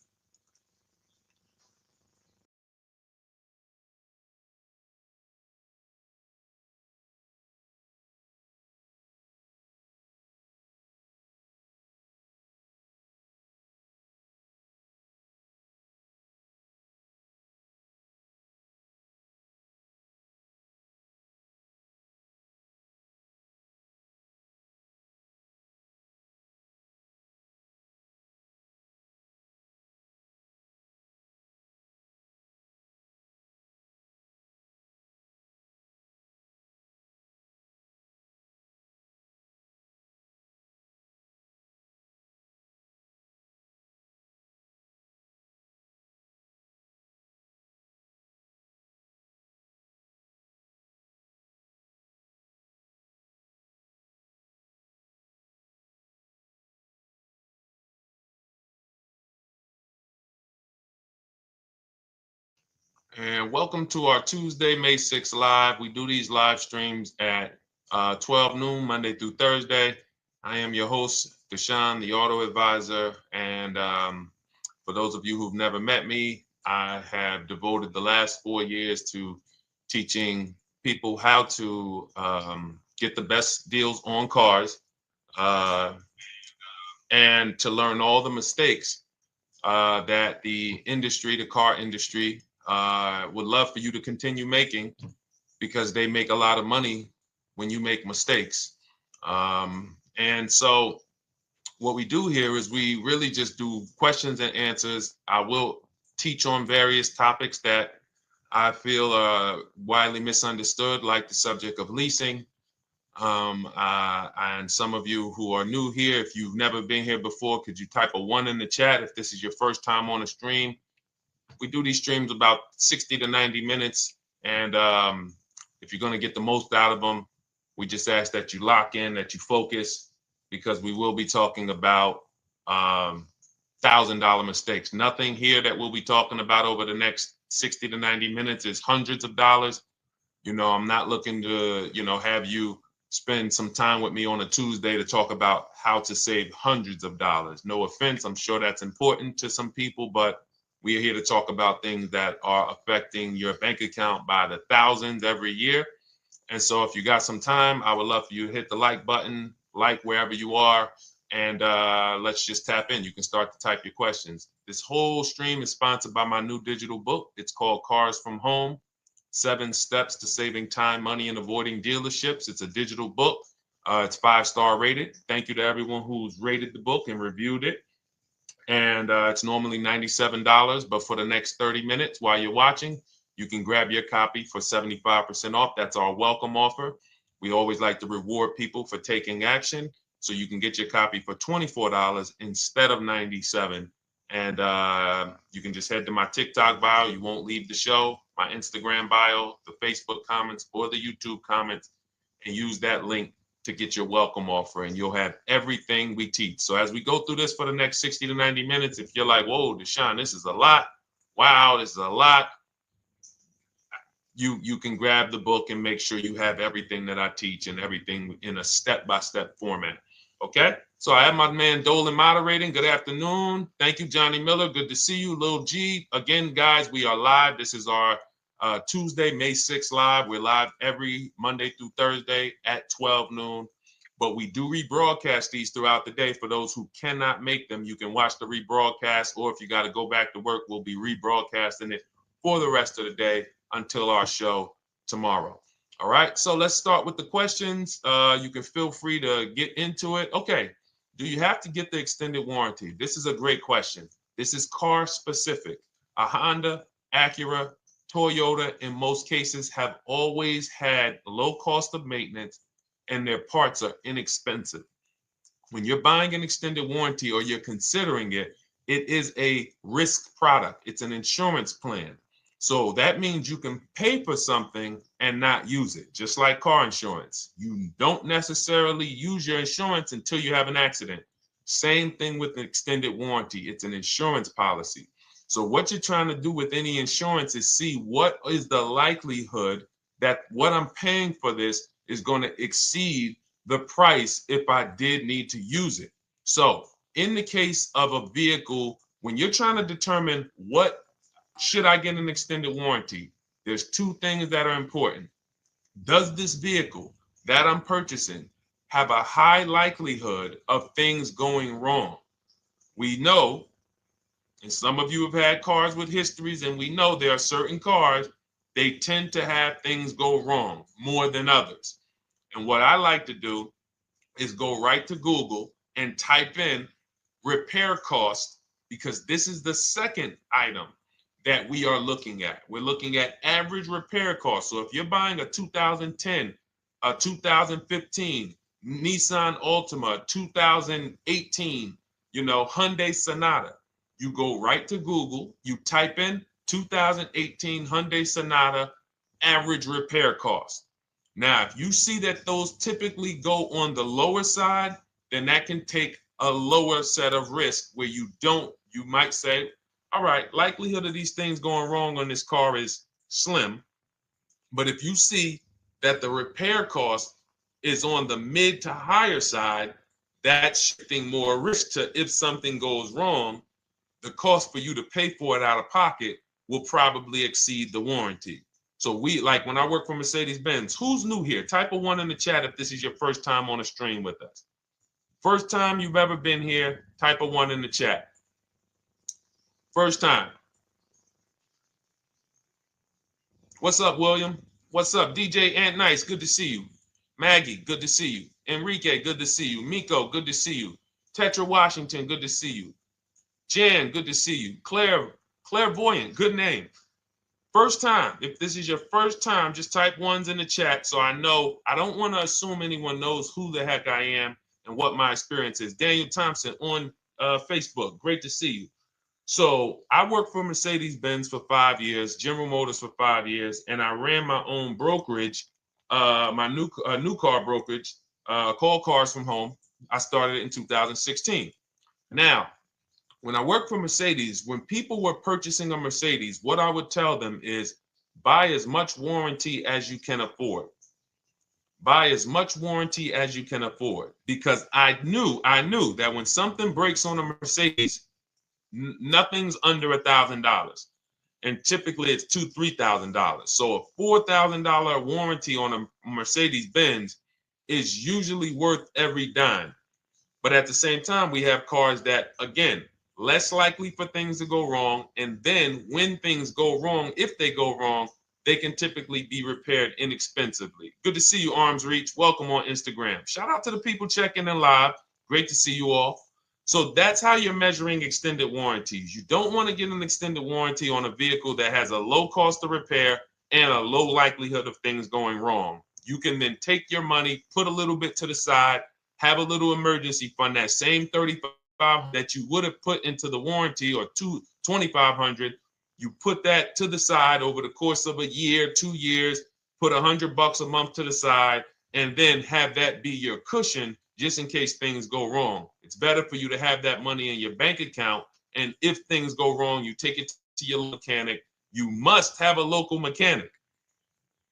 And welcome to our Tuesday, May 6th live. We do these live streams at 12 noon, Monday through Thursday. I am your host, Deshone the Auto Advisor. And for those of you who've never met me, I have devoted the last 4 years to teaching people how to get the best deals on cars and to learn all the mistakes that the industry, the car industry, would love for you to continue making, because they make a lot of money when you make mistakes. And so what we do here is we really just do questions and answers. I will teach on various topics that I feel are widely misunderstood, like the subject of leasing. And some of you who are new here, if you've never been here before, could you type a 1 in the chat if this is your first time on a stream? We do these streams about 60 to 90 minutes. And if you're going to get the most out of them, we just ask that you lock in, that you focus, because we will be talking about $1,000 mistakes. Nothing here that we'll be talking about over the next 60 to 90 minutes is hundreds of dollars. You know, I'm not looking to, have you spend some time with me on a Tuesday to talk about how to save hundreds of dollars. No offense, I'm sure that's important to some people, but we are here to talk about things that are affecting your bank account by the thousands every year. And so if you got some time, I would love for you to hit the like button, like wherever you are, and let's just tap in. You can start to type your questions. This whole stream is sponsored by my new digital book. It's called Cars from Home, 7 Steps to Saving Time, Money, and Avoiding Dealerships. It's a digital book. It's 5-star rated. Thank you to everyone who's rated the book and reviewed it. And it's normally $97, but for the next 30 minutes while you're watching, you can grab your copy for 75% off. That's our welcome offer. We always like to reward people for taking action. So you can get your copy for $24 instead of $97. And you can just head to my TikTok bio. You won't leave the show, my Instagram bio, the Facebook comments, or the YouTube comments, and use that link to get your welcome offer, and you'll have everything we teach. So as we go through this for the next 60 to 90 minutes, if you're like, whoa, Deshone, this is a lot. Wow, this is a lot. You can grab the book and make sure you have everything that I teach and everything in a step-by-step format. Okay? So I have my man Dolan moderating. Good afternoon. Thank you, Johnny Miller. Good to see you, Lil G. Again, guys, we are live. This is our Tuesday, May 6th live. We're live every Monday through Thursday at 12 noon. But we do rebroadcast these throughout the day. For those who cannot make them, you can watch the rebroadcast, or if you got to go back to work, we'll be rebroadcasting it for the rest of the day until our show tomorrow. All right, so let's start with the questions. You can feel free to get into it. Okay, do you have to get the extended warranty? This is a great question. This is car specific. A Honda, Acura, Toyota, in most cases, have always had low cost of maintenance and their parts are inexpensive. When you're buying an extended warranty or you're considering it, it is a risk product. It's an insurance plan. So that means you can pay for something and not use it, just like car insurance. You don't necessarily use your insurance until you have an accident. Same thing with an extended warranty. It's an insurance policy. So what you're trying to do with any insurance is see what is the likelihood that what I'm paying for this is going to exceed the price if I did need to use it. So in the case of a vehicle, when you're trying to determine what should I get an extended warranty, there's 2 things that are important. Does this vehicle that I'm purchasing have a high likelihood of things going wrong? We know, and some of you have had cars with histories, and we know there are certain cars, they tend to have things go wrong more than others. And what I like to do is go right to Google and type in repair cost, because this is the second item that we are looking at. We're looking at average repair cost. So if you're buying a 2010, a 2015 Nissan Altima, 2018, Hyundai Sonata, you go right to Google, you type in 2018 Hyundai Sonata average repair cost. Now, if you see that those typically go on the lower side, then that can take a lower set of risk where you might say, all right, likelihood of these things going wrong on this car is slim. But if you see that the repair cost is on the mid to higher side, that's shifting more risk to if something goes wrong, the cost for you to pay for it out of pocket will probably exceed the warranty. So when I work for Mercedes-Benz, who's new here? Type a 1 in the chat if this is your first time on a stream with us. First time you've ever been here, type a 1 in the chat. First time. What's up, William? What's up, DJ Ant Nice? Good to see you. Maggie, good to see you. Enrique, good to see you. Miko, good to see you. Tetra Washington, good to see you. Jan, good to see you. Claire Clairvoyant, good name. First time, if this is your first time, just type ones in the chat so I know. I don't want to assume anyone knows who the heck I am and what my experience is. Daniel Thompson on Facebook, great to see you. So I worked for Mercedes-Benz for 5 years, General Motors for 5 years, and I ran my own brokerage, my new car brokerage, called Cars from Home. I started it in 2016. Now, when I worked for Mercedes, when people were purchasing a Mercedes, what I would tell them is buy as much warranty as you can afford. Buy as much warranty as you can afford, because I knew that when something breaks on a Mercedes, nothing's under $1,000, and typically it's $2,000-$3,000. So a $4,000 warranty on a Mercedes Benz is usually worth every dime. But at the same time, we have cars that, again, less likely for things to go wrong. And then when things go wrong, if they go wrong, they can typically be repaired inexpensively. Good to see you, Arms Reach. Welcome on Instagram. Shout out to the people checking in live. Great to see you all. So that's how you're measuring extended warranties. You don't want to get an extended warranty on a vehicle that has a low cost of repair and a low likelihood of things going wrong. You can then take your money, put a little bit to the side, have a little emergency fund, that same $3,500 that you would have put into the warranty, or $2,500, you put that to the side over the course of a year, 2 years, put $100 a month to the side, and then have that be your cushion just in case things go wrong. It's better for you to have that money in your bank account, and if things go wrong, you take it to your mechanic. You must have a local mechanic.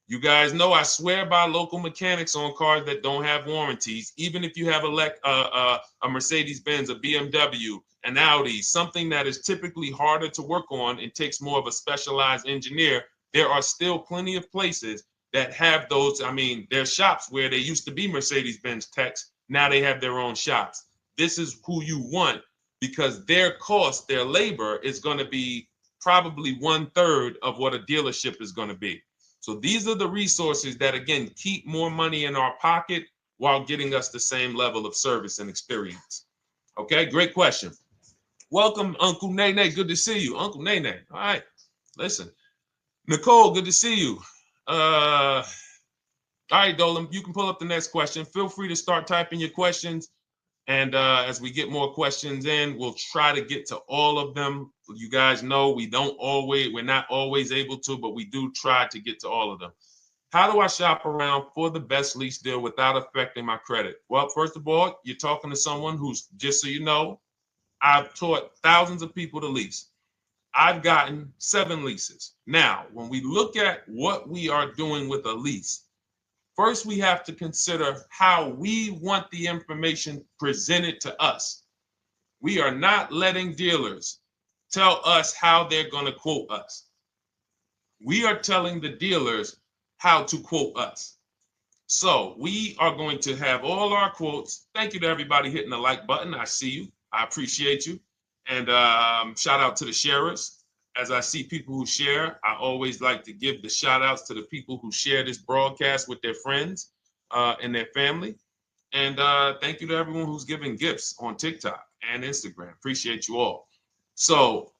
You guys know I swear by local mechanics on cars that don't have warranties. Even if you have a Mercedes-Benz, a BMW, an Audi, something that is typically harder to work on and takes more of a specialized engineer, there are still plenty of places that have those. I mean, there's shops where they used to be Mercedes-Benz techs. Now they have their own shops. This is who you want, because their cost, their labor is going to be probably 1/3 of what a dealership is going to be. So these are the resources that, again, keep more money in our pocket while getting us the same level of service and experience. Okay, great question. Welcome, Uncle Nene. Good to see you. Uncle Nene. All right, listen. Nicole, good to see you. All right, Dolan, you can pull up the next question. Feel free to start typing your questions. And as we get more questions in, we'll try to get to all of them. You guys know we're not always able to, but we do try to get to all of them. How do I shop around for the best lease deal without affecting my credit? Well, first of all, you're talking to someone who's, just so you know, I've taught thousands of people to lease. I've gotten 7 leases. Now, when we look at what we are doing with a lease, first, we have to consider how we want the information presented to us. We are not letting dealers tell us how they're going to quote us. We are telling the dealers how to quote us. So we are going to have all our quotes. Thank you to everybody hitting the like button. I see you. I appreciate you. And shout out to the sharers. As I see people who share, I always like to give the shout outs to the people who share this broadcast with their friends and their family. And thank you to everyone who's giving gifts on TikTok and Instagram. Appreciate you all. So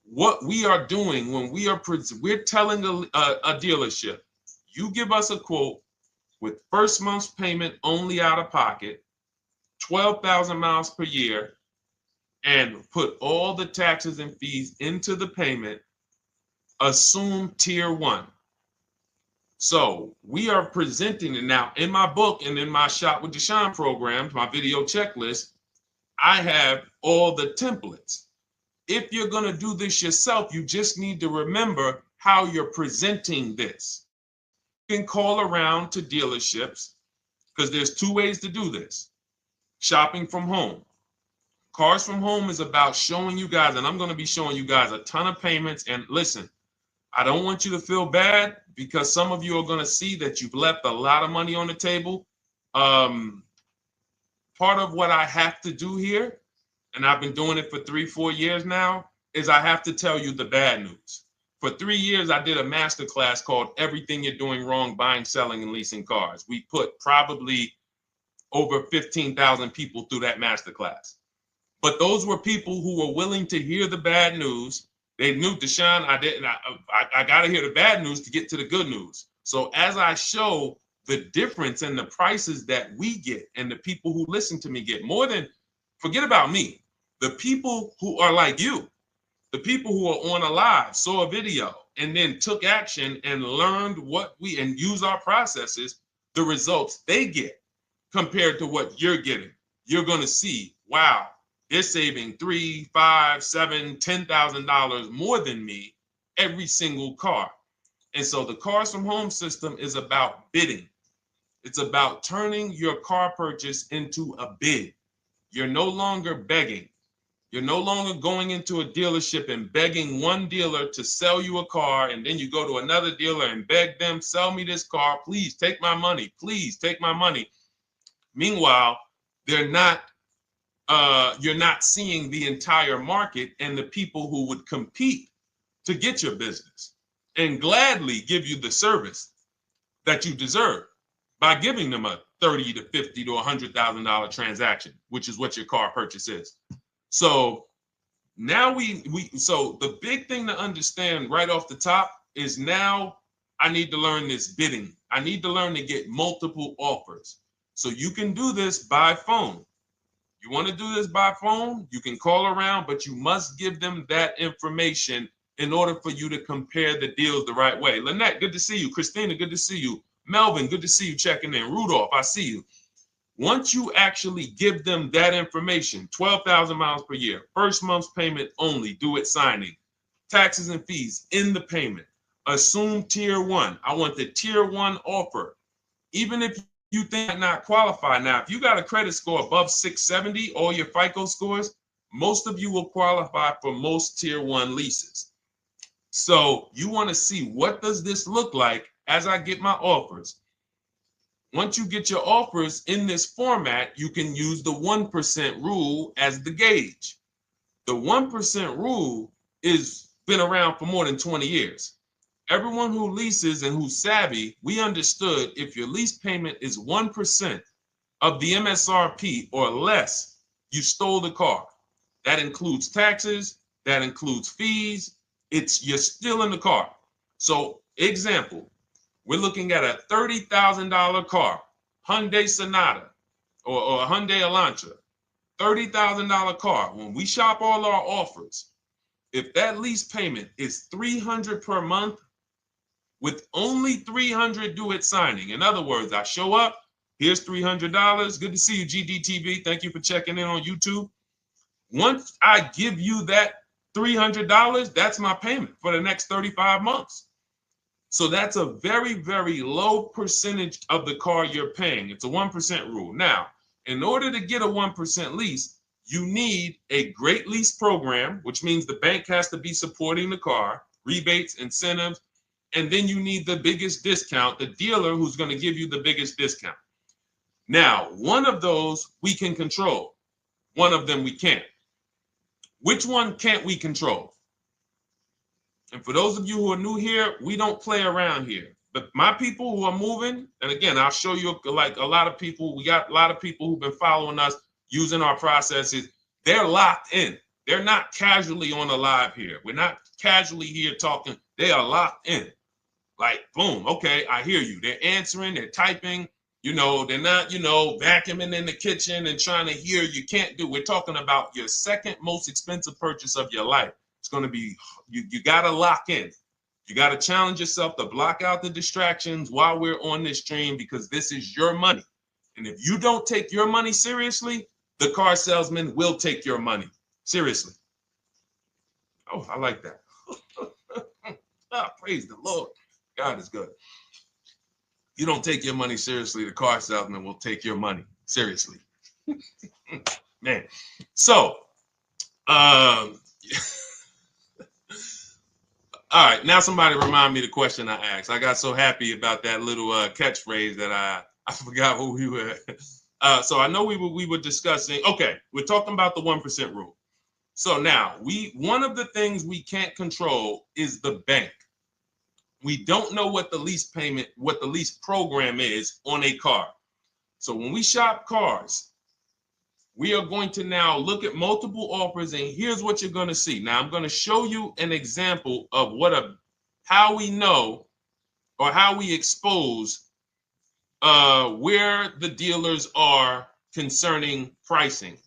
what we are doing when we're telling a dealership, you give us a quote with first month's payment only out of pocket, 12,000 miles per year, and put all the taxes and fees into the payment, assume tier 1. So we are presenting it now in my book and in my Shop with Deshone programs, my video checklist. I have all the templates. If you're going to do this yourself, you just need to remember how you're presenting this. You can call around to dealerships, because there's 2 ways to do this. Shopping from home. Cars from Home is about showing you guys, and I'm going to be showing you guys a ton of payments. And listen, I don't want you to feel bad, because some of you are going to see that you've left a lot of money on the table. Part of what I have to do here, and I've been doing it for 3-4 years now, is I have to tell you the bad news. For 3 years, I did a masterclass called Everything You're Doing Wrong Buying, Selling, and Leasing Cars. We put probably over 15,000 people through that masterclass. But those were people who were willing to hear the bad news They knew, Deshone, I got to hear the bad news to get to the good news. So as I show the difference in the prices that we get and the people who listen to me get, more than, forget about me, the people who are like you, the people who are on a live, saw a video, and then took action and learned and use our processes, the results they get compared to what you're getting. You're going to see, wow, they're saving $3, $5, $7, $10,000 more than me every single car. And so the Cars from Home system is about bidding. It's about turning your car purchase into a bid. You're no longer begging. You're no longer going into a dealership and begging one dealer to sell you a car, and then you go to another dealer and beg them, sell me this car, please take my money, please take my money. Meanwhile, you're not seeing the entire market and the people who would compete to get your business and gladly give you the service that you deserve by giving them a $30 to $50 to $100,000 transaction, which is what your car purchase is. So now so the big thing to understand right off the top is, now I need to learn this bidding. I need to learn to get multiple offers. So you can do this by phone. You want to do this by phone, you can call around, but you must give them that information in order for you to compare the deals the right way. Lynette, good to see you. Christina, good to see you. Melvin, good to see you checking in. Rudolph, I see you. Once you actually give them that information, 12,000 miles per year, first month's payment only, due at signing, taxes and fees in the payment, assume tier one. I want the tier one offer. Even if you think I not qualify. Now, if you got a credit score above 670, all your FICO scores, most of you will qualify for most tier one leases. So you want to see, what does this look like as I get my offers? Once you get your offers in this format, you can use the 1% rule as the gauge. The 1% rule is been around for more than 20 years. Everyone who leases and who's savvy, we understood if your lease payment is 1% of the MSRP or less, you stole the car. That includes taxes, that includes fees. You're still in the car. So example, we're looking at a $30,000 car, Hyundai Sonata or a Hyundai Elantra, $30,000 car. When we shop all our offers, if that lease payment is $300 per month, with only $300 due at signing. In other words, I show up, here's $300. Good to see you, GDTV. Thank you for checking in on YouTube. Once I give you that $300, that's my payment for the next 35 months. So that's a very, very low percentage of the car you're paying. It's a 1% rule. Now, in order to get a 1% lease, you need a great lease program, which means the bank has to be supporting the car, rebates, incentives, and then you need the biggest discount, the dealer who's going to give you the biggest discount. Now, one of those we can control. One of them we can't. Which one can't we control? And for those of you who are new here, we don't play around here. But my people who are moving, and again, I'll show you, like a lot of people, we got a lot of people who've been following us, using our processes. They're locked in. They're not casually on a live here. We're not casually here talking. They are locked in. Like, boom, okay, I hear you. They're answering, they're typing, they're not, vacuuming in the kitchen and trying to hear. You can't do. We're talking about your second most expensive purchase of your life. It's going to be, you got to lock in. You got to challenge yourself to block out the distractions while we're on this stream, because this is your money. And if you don't take your money seriously, the car salesman will take your money seriously. Oh, I like that. Praise the Lord. God is good. You don't take your money seriously, the car salesman will take your money seriously. Man. So, all right, now somebody remind me the question I asked. I got so happy about that little catchphrase that I forgot who we were. So I know we were discussing, okay, we're talking about the 1% rule. So now, one of the things we can't control is the bank. We don't know what the lease payment, what the lease program is on a car. So when we shop cars, we are going to now look at multiple offers, and here's what you're going to see. Now, I'm going to show you an example of how we know or how we expose where the dealers are concerning pricing.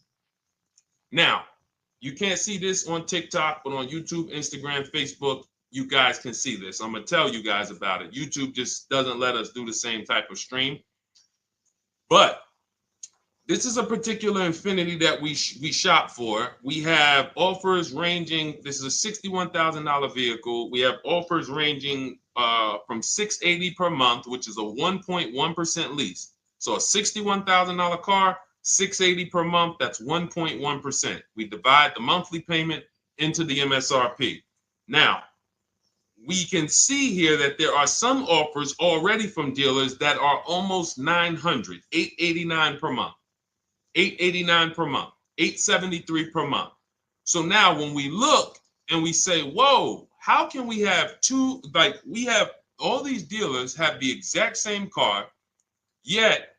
Now, you can't see this on TikTok, but on YouTube, Instagram, Facebook, you guys can see this. I'm going to tell you guys about it. YouTube just doesn't let us do the same type of stream. But this is a particular Infiniti that we shop for. We have offers ranging, this is a $61,000 vehicle. We have offers ranging from $680 per month, which is a 1.1% lease. So a $61,000 car, $680 per month, that's 1.1%. We divide the monthly payment into the MSRP. Now, we can see here that there are some offers already from dealers that are almost $900, $889 per month. $889 per month, $873 per month. So now when we look and we say, whoa, how can we have two, like we have all these dealers have the exact same car, yet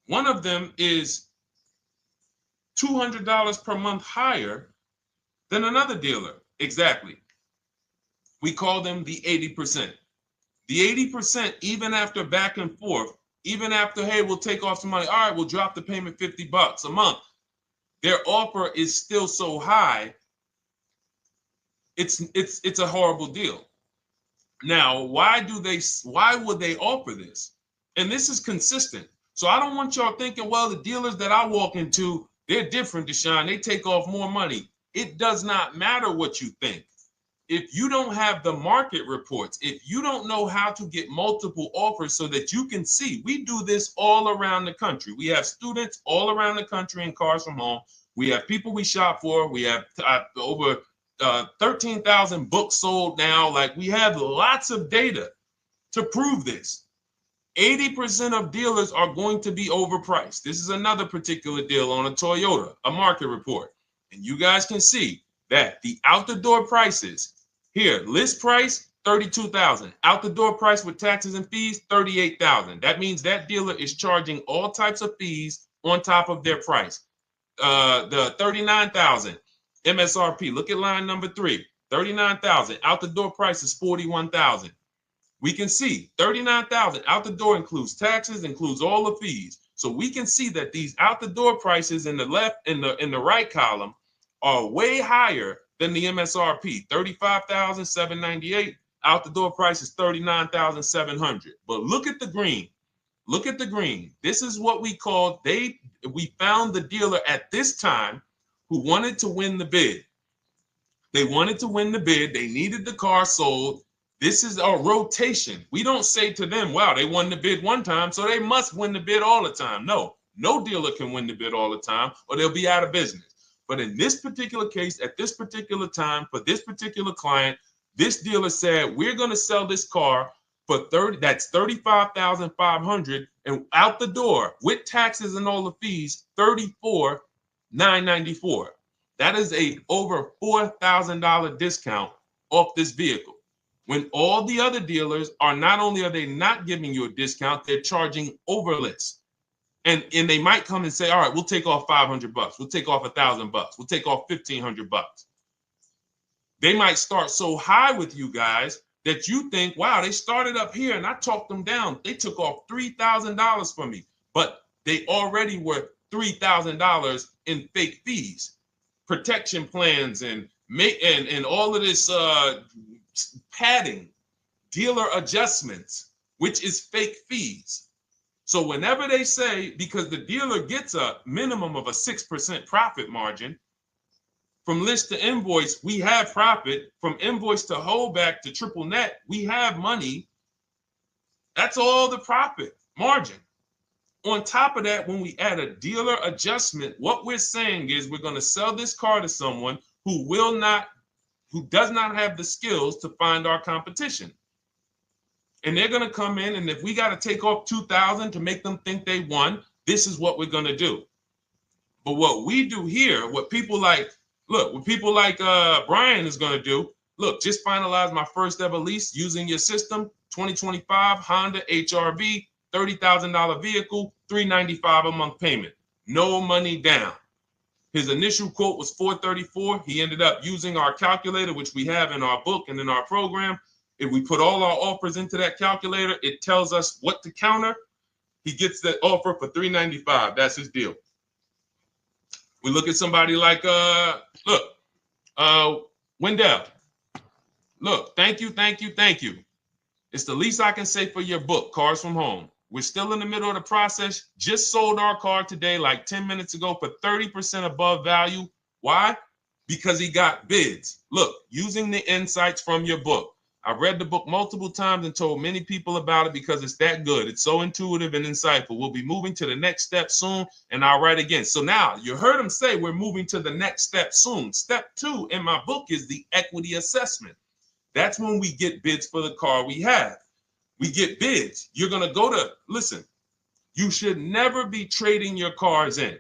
one of them is $200 per month higher than another dealer. Exactly. We call them the 80%. The 80%, even after back and forth, even after, hey, we'll take off some money. All right, we'll drop the payment $50 a month. Their offer is still so high. It's a horrible deal. Now, why would they offer this? And this is consistent. So I don't want y'all thinking, well, the dealers that I walk into, they're different, Deshone. They take off more money. It does not matter what you think. If you don't have the market reports, if you don't know how to get multiple offers so that you can see, we do this all around the country. We have students all around the country in Cars from Home. We have people we shop for. We have over 13,000 books sold now. Like, we have lots of data to prove this. 80% of dealers are going to be overpriced. This is another particular deal on a Toyota, a market report. And you guys can see that the out-the-door prices here, list price, $32,000. Out the door price with taxes and fees, $38,000. That means that dealer is charging all types of fees on top of their price. The $39,000 MSRP. Look at line number 3. $39,000. Out the door price is $41,000. We can see $39,000 out the door includes taxes, includes all the fees. So we can see that these out the door prices in the left, in the right column, are way higher than the MSRP, $35,798. Out the door price is $39,700. But look at the green. Look at the green. This is what we call, we found the dealer at this time who wanted to win the bid. They wanted to win the bid. They needed the car sold. This is a rotation. We don't say to them, wow, they won the bid one time, so they must win the bid all the time. No dealer can win the bid all the time, or they'll be out of business. But in this particular case, at this particular time, for this particular client, this dealer said, we're going to sell this car for that's $35,500, and out the door with taxes and all the fees, $34,994. That is a over $4,000 discount off this vehicle. When all the other dealers are, not only are they not giving you a discount, they're charging over list. And they might come and say, all right, we'll take off $500. We'll take off $1,000. We'll take off $1,500. They might start so high with you guys that you think, wow, they started up here and I talked them down. They took off $3,000 from me, but they already were $3,000 in fake fees, protection plans, and all of this padding, dealer adjustments, which is fake fees. So whenever they say, because the dealer gets a minimum of a 6% profit margin, from list to invoice, we have profit. From invoice to holdback to triple net, we have money. That's all the profit margin. On top of that, when we add a dealer adjustment, what we're saying is we're going to sell this car to someone who does not have the skills to find our competition. And they're going to come in, and if we got to take off $2,000 to make them think they won, this is what we're going to do. But what we do here, what people like Brian is going to do, look, just finalize my first ever lease using your system, 2025 Honda HRV, $30,000 vehicle, $395 a month payment. no money down. His initial quote was $434. He ended up using our calculator, which we have in our book and in our program. If we put all our offers into that calculator, it tells us what to counter. He gets that offer for $395. That's his deal. We look at somebody like Wendell. Look, thank you. It's the least I can say for your book, Cars from Home. We're still in the middle of the process. Just sold our car today, like 10 minutes ago, for 30% above value. Why? Because he got bids. Look, using the insights from your book. I've read the book multiple times and told many people about it because it's that good. It's so intuitive and insightful. We'll be moving to the next step soon, and I'll write again. So now you heard him say we're moving to the next step soon. Step 2 in my book is the equity assessment. That's when we get bids for the car we have. We get bids. You're going to go to, listen, you should never be trading your cars in.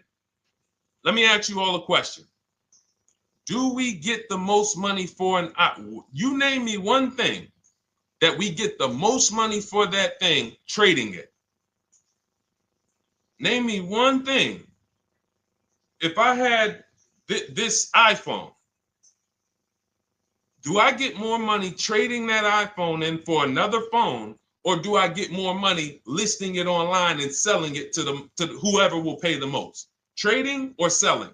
Let me ask you all a question. Do we get the most money for you name me one thing that we get the most money for that thing trading it. Name me one thing. If I had this iPhone, do I get more money trading that iPhone in for another phone, or do I get more money listing it online and selling it to whoever will pay the most? Trading or selling?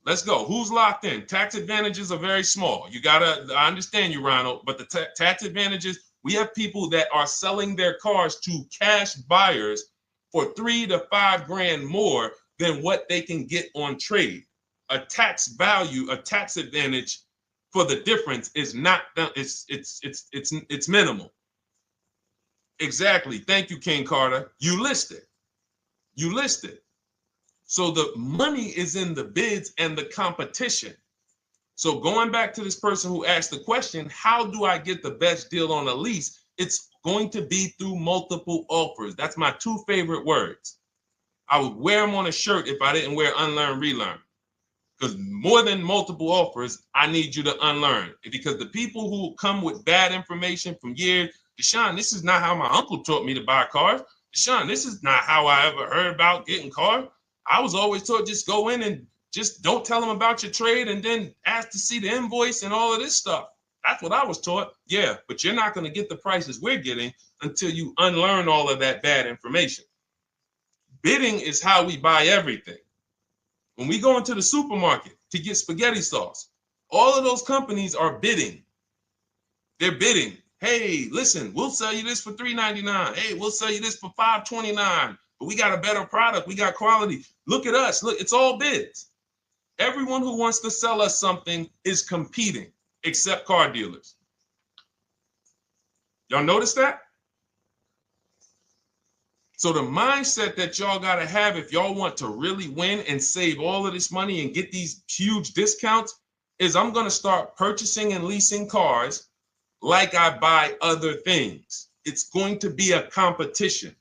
Let's go. Who's locked in? Tax advantages are very small. I understand you, Ronald, but the tax advantages, we have people that are selling their cars to cash buyers for $3 to $5 grand more than what they can get on trade. A tax value, a tax advantage for the difference is not, it's minimal. Exactly. Thank you, King Carter. You listed. So the money is in the bids and the competition. So going back to this person who asked the question, how do I get the best deal on a lease? It's going to be through multiple offers. That's my 2 favorite words. I would wear them on a shirt if I didn't wear unlearn, relearn. Because more than multiple offers, I need you to unlearn. Because the people who come with bad information from years, Deshone, this is not how my uncle taught me to buy cars. Deshone, this is not how I ever heard about getting cars. I was always taught just go in and just don't tell them about your trade and then ask to see the invoice and all of this stuff. That's what I was taught. Yeah, but you're not going to get the prices we're getting until you unlearn all of that bad information. Bidding is how we buy everything. When we go into the supermarket to get spaghetti sauce, all of those companies are bidding. They're bidding. Hey, listen, we'll sell you this for $3.99. Hey, we'll sell you this for $5.29. But we got a better product. We got quality. Look at us. Look, it's all bids. Everyone who wants to sell us something is competing, except car dealers. Y'all notice that? So the mindset that y'all got to have if y'all want to really win and save all of this money and get these huge discounts is I'm going to start purchasing and leasing cars like I buy other things. It's going to be a competition.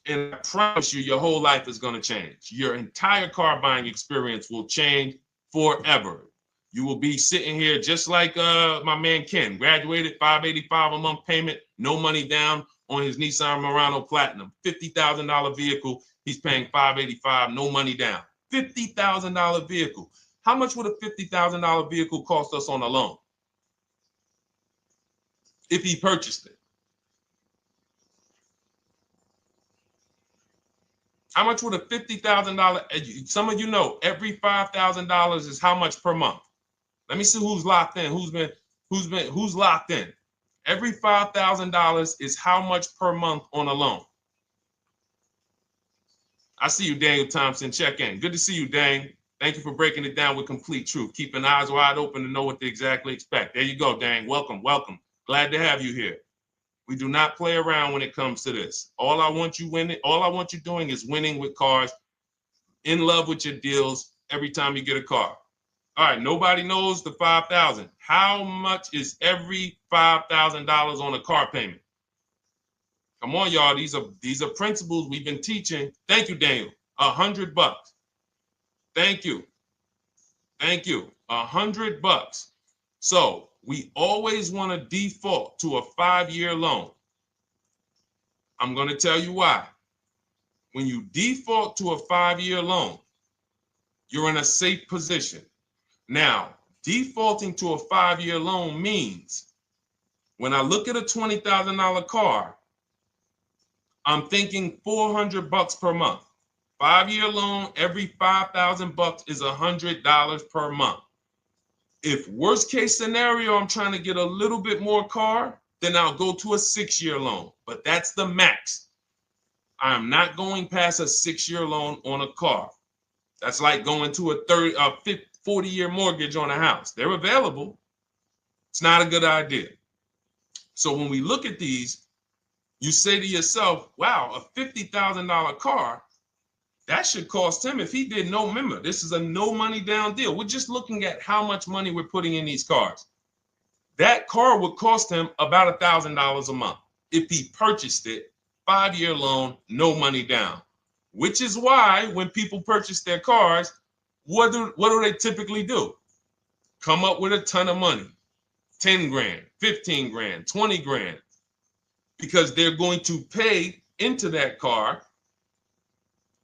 And I promise you, your whole life is going to change. Your entire car buying experience will change forever. You will be sitting here just like my man Ken, graduated, $585 a month payment, no money down on his Nissan Murano Platinum, $50,000 vehicle. He's paying $585, no money down. $50,000 vehicle. How much would a $50,000 vehicle cost us on a loan if he purchased it? How much would a $50,000? Some of you know every $5,000 is how much per month. Let me see who's locked in. Who's locked in? Every $5,000 is how much per month on a loan. I see you, Daniel Thompson. Check in. Good to see you, Dane. Thank you for breaking it down with complete truth. Keeping eyes wide open to know what to exactly expect. There you go, Dane. Welcome. Glad to have you here. We do not play around when it comes to this. All I want you doing is winning with cars, in love with your deals every time you get a car. All right, nobody knows the 5,000. How much is every $5,000 on a car payment? Come on, y'all. These are principles we've been teaching. Thank you, Daniel. $100. Thank you. $100. So we always want to default to a 5-year loan. I'm going to tell you why. when you default to a 5-year loan, you're in a safe position. Now, defaulting to a 5-year loan means when I look at a $20,000 car, I'm thinking $400 per month. 5-year loan, every $5,000 is $100 per month. If worst case scenario, I'm trying to get a little bit more car, then I'll go to a 6-year loan, but that's the max. I'm not going past a 6-year loan on a car. That's like going to a 40-year mortgage on a house. They're available. It's not a good idea. So when we look at these, you say to yourself, wow, a $50,000 car, that should cost him, if he did no, remember, this is a no money down deal. We're just looking at how much money we're putting in these cars. That car would cost him about $1,000 a month if he purchased it, 5-year loan, no money down. Which is why when people purchase their cars, what do they typically do? Come up with a ton of money, 10 grand, 15 grand, 20 grand, because they're going to pay into that car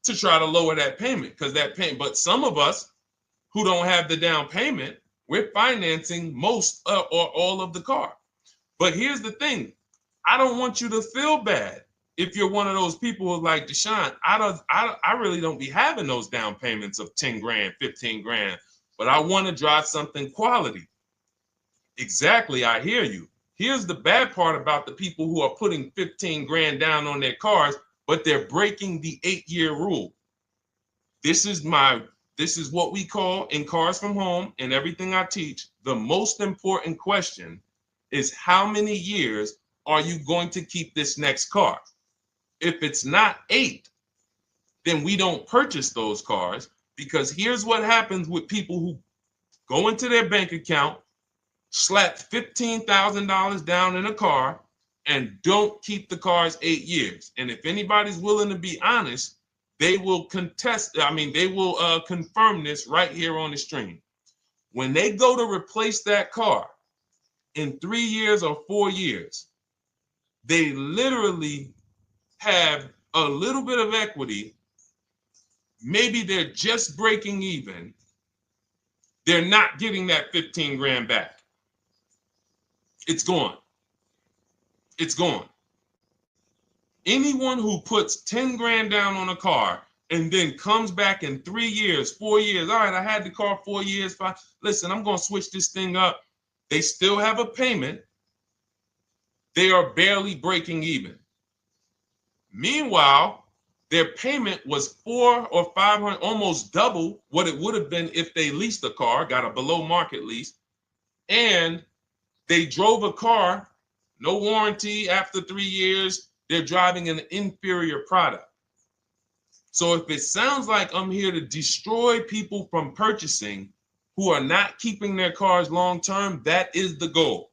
to try to lower that payment, because that payment. But some of us who don't have the down payment, we're financing most or all of the car. But here's the thing. I don't want you to feel bad if you're one of those people who's like, Deshone, I really don't be having those down payments of 10 grand, 15 grand, but I want to drive something quality. Exactly, I hear you. Here's the bad part about the people who are putting 15 grand down on their cars, but they're breaking the 8-year rule. This is what we call in Cars from Home and everything I teach, the most important question is how many years are you going to keep this next car? If it's not 8, then we don't purchase those cars, because here's what happens with people who go into their bank account, slap $15,000 down in a car, and don't keep the cars 8 years. And if anybody's willing to be honest, they will confirm this right here on the stream. When they go to replace that car in 3 years or 4 years, they literally have a little bit of equity. Maybe they're just breaking even. They're not getting that 15 grand back. It's gone. It's gone. Anyone who puts 10 grand down on a car and then comes back in 3 years, 4 years, all right, I had the car 4 years, 5, listen, I'm going to switch this thing up. They still have a payment. They are barely breaking even. Meanwhile, their payment was 400 or 500, almost double what it would have been if they leased a car, got a below market lease, and they drove a car, no warranty after 3 years. They're driving an inferior product. So if it sounds like I'm here to destroy people from purchasing who are not keeping their cars long term, that is the goal.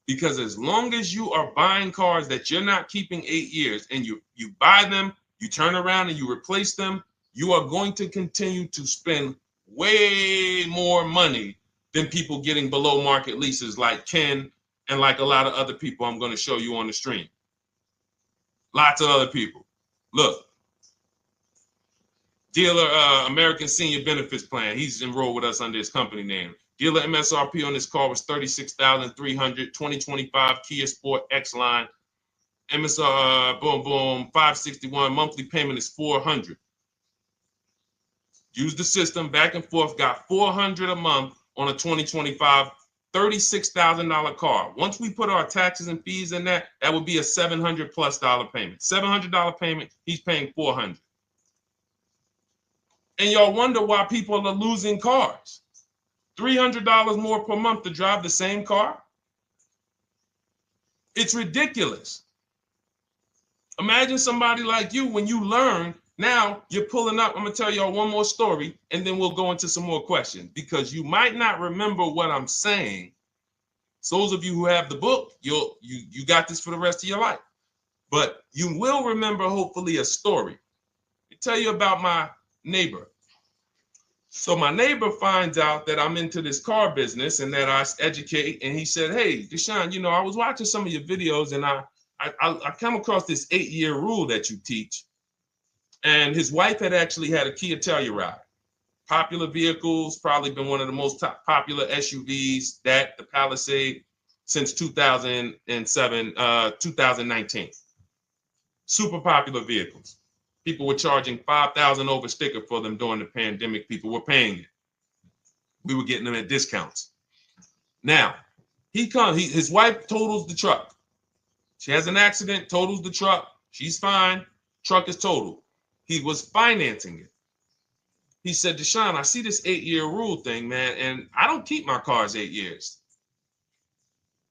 Because as long as you are buying cars that you're not keeping 8 years and you buy them, you turn around and you replace them, you are going to continue to spend way more money than people getting below market leases like Ken and like a lot of other people I'm going to show you on the stream. Lots of other people. Look, dealer American Senior Benefits Plan. He's enrolled with us under his company name. Dealer MSRP on this car was $36,300. 2025 Kia Sport X line. MSR boom 561. Monthly payment is $400. Use the system back and forth. Got $400 a month on a 2025 $36,000 car. Once we put our taxes and fees in that would be a $700+ payment. $700 payment. He's paying $400. And y'all wonder why people are losing cars. $300 more per month to drive the same car? It's ridiculous. Imagine somebody like you, when you learn, now you're pulling up. I'm going to tell y'all one more story, and then we'll go into some more questions, because you might not remember what I'm saying. So those of you who have the book, you got this for the rest of your life. But you will remember, hopefully, a story. I'll tell you about my neighbor. So my neighbor finds out that I'm into this car business and that I educate. And he said, hey, Deshone, I was watching some of your videos and I come across this 8-year rule that you teach. And his wife had actually had a Kia Telluride. Popular vehicles, probably been one of the most popular SUVs, that the Palisade, since 2007, 2019. Super popular vehicles. People were charging $5,000 over sticker for them during the pandemic. People were paying it. We were getting them at discounts. Now, his wife totals the truck. She has an accident, totals the truck. She's fine. Truck is totaled. He was financing it. He said, Deshone, I see this 8-year rule thing, man, and I don't keep my cars 8 years.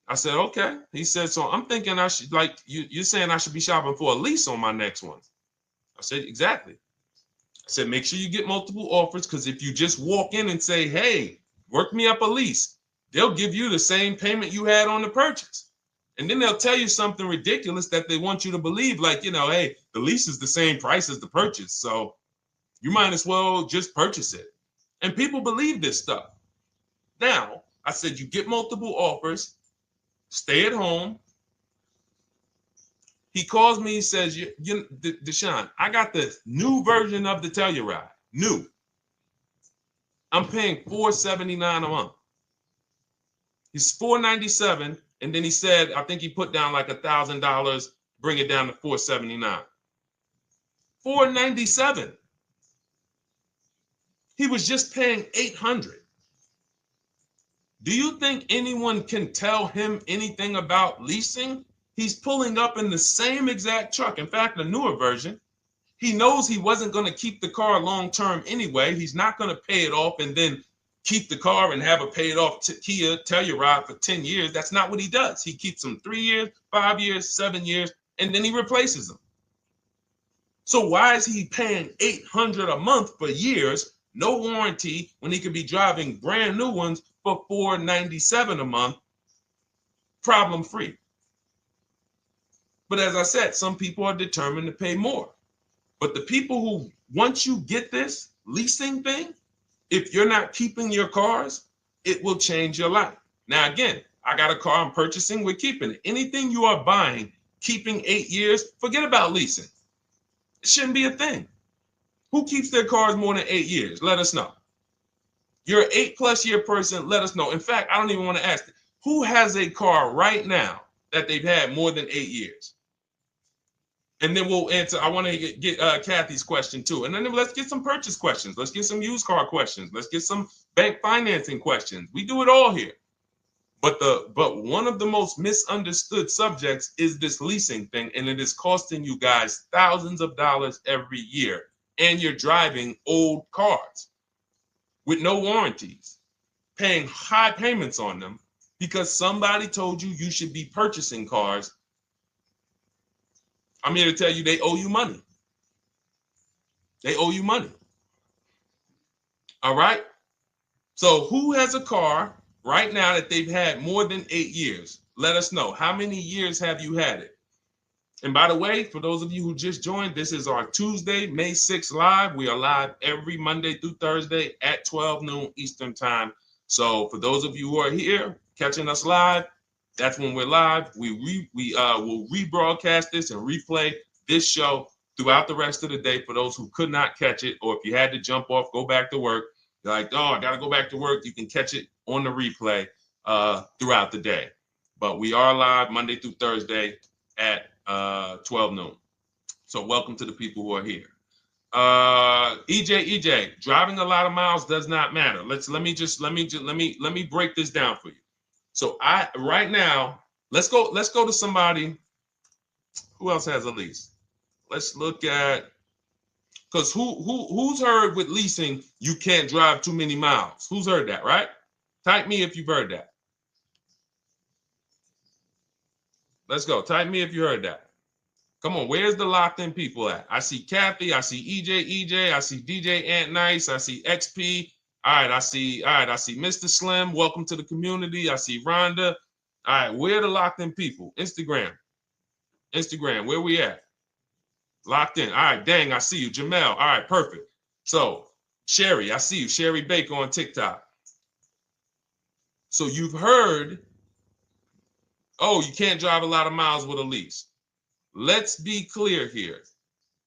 I said, okay. He said, so I'm thinking I should, like, you're saying I should be shopping for a lease on my next one. I said, exactly. I said, make sure you get multiple offers, because if you just walk in and say, hey, work me up a lease, they'll give you the same payment you had on the purchase. And then they'll tell you something ridiculous that they want you to believe, like, hey, the lease is the same price as the purchase, so you might as well just purchase it. And people believe this stuff. Now, I said, you get multiple offers, stay at home. He calls me, he says, Deshone, I got the new version of the Telluride, new. I'm paying $479 a month. He's $497, and then he said, I think he put down like $1,000, bring it down to $479. $497. He was just paying $800. Do you think anyone can tell him anything about leasing? He's pulling up in the same exact truck. In fact, the newer version. He knows he wasn't going to keep the car long term anyway. He's not going to pay it off and then keep the car and have a paid off Kia Telluride for 10 years. That's not what he does. He keeps them 3 years, 5 years, 7 years, and then he replaces them. So why is he paying $800 a month for years, no warranty, when he could be driving brand new ones for $497 a month, problem free? But as I said, some people are determined to pay more. But the people who, once you get this leasing thing, if you're not keeping your cars, it will change your life. Now, again, I got a car I'm purchasing, we're keeping it. Anything you are buying, keeping 8 years, forget about leasing. It shouldn't be a thing. Who keeps their cars more than 8 years? Let us know. You're an 8+ year person, let us know. In fact, I don't even want to ask, who has a car right now that they've had more than 8 years? And then we'll answer. I want to get Kathy's question too. And then let's get some purchase questions. Let's get some used car questions. Let's get some bank financing questions. We do it all here. But one of the most misunderstood subjects is this leasing thing, and it is costing you guys thousands of dollars every year. And you're driving old cars with no warranties, paying high payments on them because somebody told you you should be purchasing cars. I'm here to tell you they owe you money. They owe you money. All right? So who has a car right now that they've had more than 8 years? Let us know. How many years have you had it? And by the way, for those of you who just joined, this is our Tuesday, May 6th live. We are live every Monday through Thursday at 12 noon Eastern time. So for those of you who are here catching us live, that's when we're live. We will rebroadcast this and replay this show throughout the rest of the day for those who could not catch it, or if you had to jump off, go back to work. You're like, oh, I got to go back to work. You can catch it on the replay throughout the day. But we are live Monday through Thursday at 12 noon. So welcome to the people who are here. EJ, driving a lot of miles does not matter. Let me break this down for you. So right now, let's go to somebody who else has a lease. Let's look at, because who's heard with leasing you can't drive too many miles? Who's heard that, right? Type me if you've heard that. Let's go. Type me if you heard that. Come on, where's the locked in people at? I see Kathy, I see EJ, I see DJ Ant Nice, I see XP. All right, I see Mr. Slim. Welcome to the community. I see Rhonda. All right, where are the locked in people? Instagram, where we at? Locked in. All right, dang, I see you. Jamel. All right, perfect. So, Sherry, I see you. Sherry Baker on TikTok. So you've heard, oh, you can't drive a lot of miles with a lease. Let's be clear here.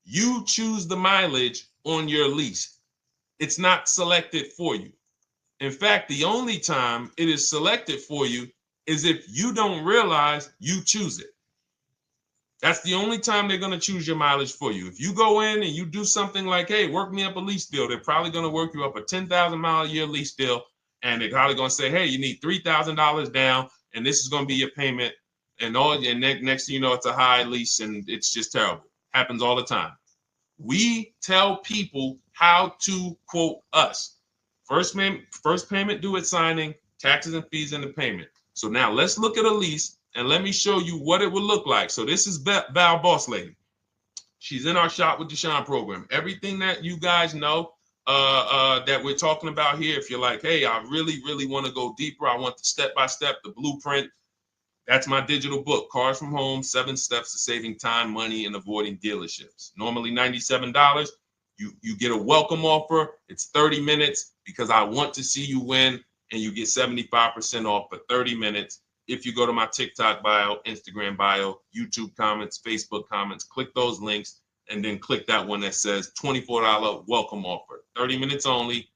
You choose the mileage on your lease. It's not selected for you. In fact, the only time it is selected for you is if you don't realize you choose it. That's the only time they're going to choose your mileage for you. If you go in and you do something like, hey, work me up a lease deal, they're probably going to work you up a 10,000 mile a year lease deal. And they're probably going to say, hey, you need $3,000 down, and this is going to be your payment. And next thing you know, it's a high lease, and it's just terrible. Happens all the time. We tell people how to quote us. First payment due at signing, taxes and fees in the payment. So now let's look at a lease, and let me show you what it would look like. So this is Val Boss Lady. She's in our Shop with Deshone program. Everything that you guys know that we're talking about here, if you're like, hey, I really, really want to go deeper, I want the step-by-step, the blueprint, that's my digital book, Cars from Home, 7 Steps to Saving Time, Money, and Avoiding Dealerships. Normally $97. You get a welcome offer. It's 30 minutes because I want to see you win, and you get 75% off for 30 minutes. If you go to my TikTok bio, Instagram bio, YouTube comments, Facebook comments, click those links, and then click that one that says $24 welcome offer. 30 minutes only,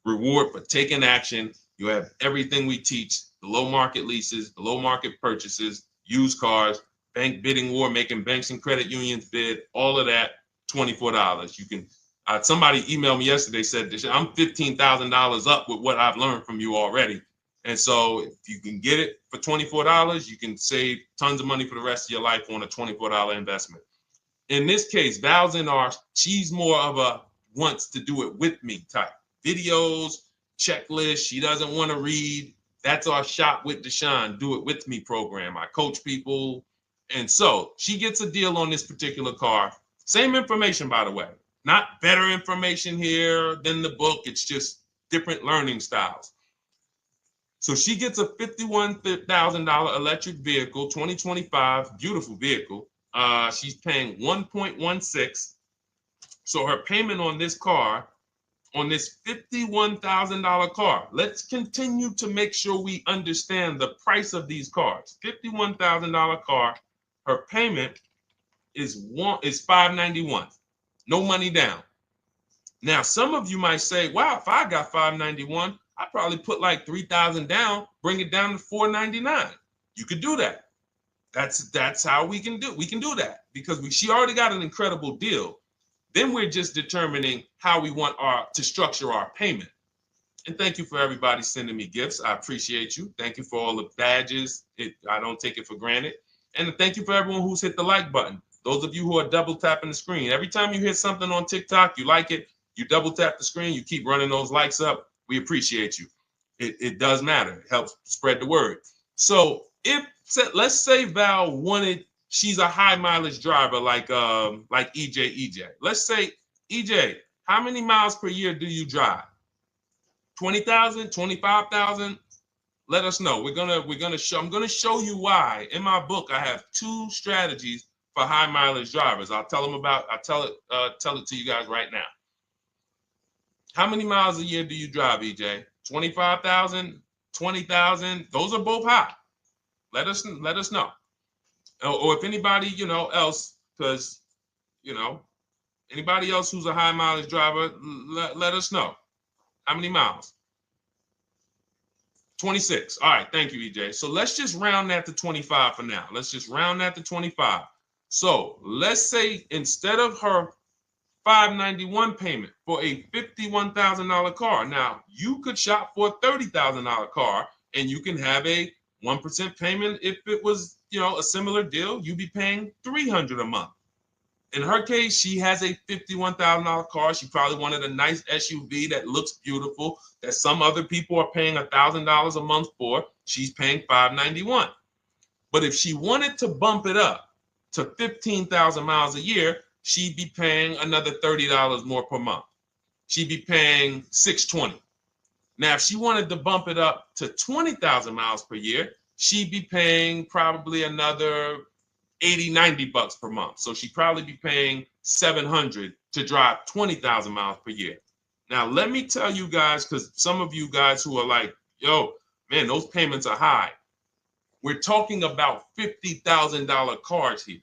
reward for taking action. You have everything we teach, the low market leases, the low market purchases, used cars, bank bidding war, making banks and credit unions bid, all of that, $24. You can, somebody emailed me yesterday, said, I'm $15,000 up with what I've learned from you already. And so if you can get it for $24, you can save tons of money for the rest of your life on a $24 investment. In this case, Val's in our, she's more of a wants to do it with me type. Videos, checklist, she doesn't want to read. That's our Shop with Deshone, do it with me program. I coach people. And so she gets a deal on this particular car. Same information, by the way. Not better information here than the book. It's just different learning styles. So she gets a $51,000 electric vehicle, 2025, beautiful vehicle. She's paying 1.16. So her payment on this car, on this $51,000 car, let's continue to make sure we understand the price of these cars. $51,000 car, her payment is $591. No money down. Now, some of you might say, wow, if I got $591, I'd probably put like $3,000 down, bring it down to $499. You could do that. That's how we can do. We can do that because she already got an incredible deal. Then we're just determining how we want to structure our payment. And thank you for everybody sending me gifts. I appreciate you. Thank you for all the badges. I don't take it for granted. And thank you for everyone who's hit the like button. Those of you who are double tapping the screen. Every time you hit something on TikTok, you like it, you double tap the screen, you keep running those likes up. We appreciate you. It does matter. It helps spread the word. So let's say Val wanted, she's a high mileage driver like EJ. Let's say, EJ, how many miles per year do you drive? 20,000, 25,000? Let us know. I'm gonna show you why. In my book, I have 2 strategies for high mileage drivers. I'll tell it to you guys right now. How many miles a year do you drive, EJ? 25,000, 20,000? Those are both high. Let us know. Or if anybody, else, because, anybody else who's a high mileage driver, let us know. How many miles? 26. All right. Thank you, EJ. So let's just round that to 25 for now. Let's just round that to 25. So let's say instead of her $591 payment for a $51,000 car, now you could shop for a $30,000 car and you can have a 1% payment. If it was, a similar deal, you'd be paying $300 a month. In her case, she has a $51,000 car. She probably wanted a nice SUV that looks beautiful, that some other people are paying $1,000 a month for. She's paying $591. But if she wanted to bump it up to 15,000 miles a year, she'd be paying another $30 more per month. She'd be paying $620. Now, if she wanted to bump it up to 20,000 miles per year, she'd be paying probably another $80-90 per month. So she'd probably be paying $700 to drive 20,000 miles per year. Now, let me tell you guys, because some of you guys who are like, yo, man, those payments are high. We're talking about $50,000 cars here.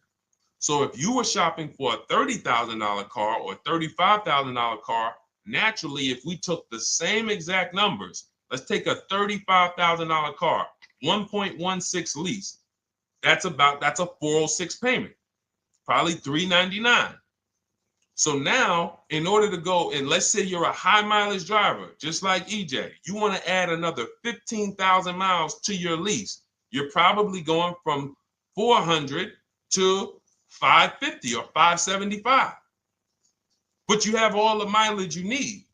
So if you were shopping for a $30,000 car or $35,000 car, naturally, if we took the same exact numbers, let's take a $35,000 car, 1.16 lease. That's a 406 payment, probably $399. So now, in order to go, and let's say you're a high mileage driver, just like EJ, you want to add another 15,000 miles to your lease. You're probably going from 400 to 550 or 575. But you have all the mileage you need.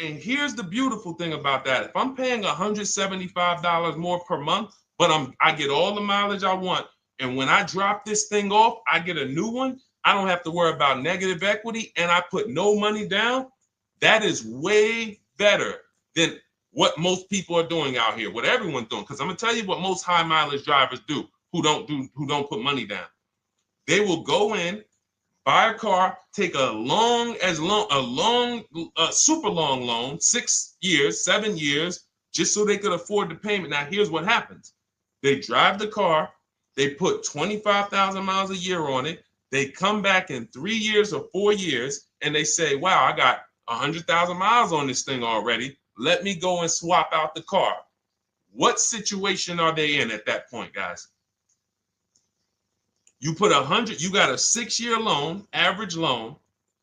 And here's the beautiful thing about that. If I'm paying $175 more per month, but I get all the mileage I want, and when I drop this thing off, I get a new one, I don't have to worry about negative equity, and I put no money down. That is way better than what most people are doing out here, what everyone's doing. Because I'm gonna tell you what most high mileage drivers do who don't put money down. They will go in, buy a car, take a super long loan, 6 years, 7 years, just so they could afford the payment. Now, here's what happens. They drive the car, they put 25,000 miles a year on it. They come back in 3 years or 4 years, and they say, wow, I got 100,000 miles on this thing already. Let me go and swap out the car. What situation are they in at that point, guys? You put 100, you got a 6-year loan, average loan.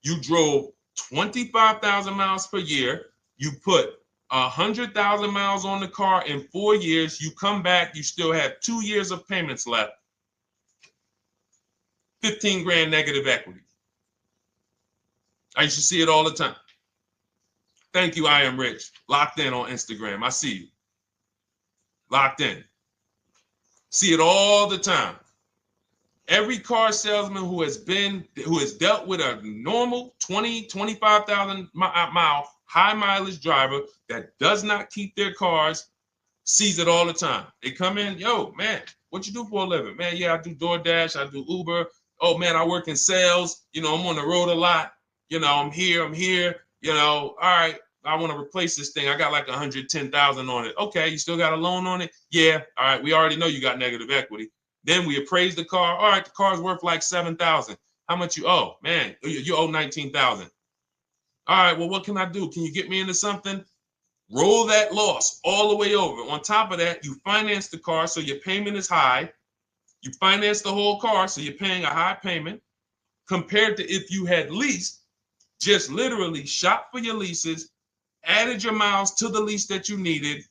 You drove 25,000 miles per year. You put 100,000 miles on the car in 4 years. You come back, you still have 2 years of payments left. 15 grand negative equity. I used to see it all the time. Thank you, I am rich. Locked in on Instagram. I see you. Locked in. See it all the time. Every car salesman who has dealt with a normal 25,000 mile high mileage driver that does not keep their cars sees it all the time. They come in, yo, man, what you do for a living? Man, yeah, I do DoorDash, I do Uber. Oh man, I work in sales. You know, I'm on the road a lot. You know, I'm here. You know, all right, I want to replace this thing. I got like 110,000 on it. Okay, you still got a loan on it? Yeah. All right, we already know you got negative equity. Then we appraise the car. All right, the car's worth like 7,000. How much you owe? Man, you owe 19,000. All right, well, what can I do? Can you get me into something? Roll that loss all the way over. On top of that, you finance the car, so your payment is high. You finance the whole car, so you're paying a high payment compared to if you had leased, just literally shop for your leases, added your miles to the lease that you needed.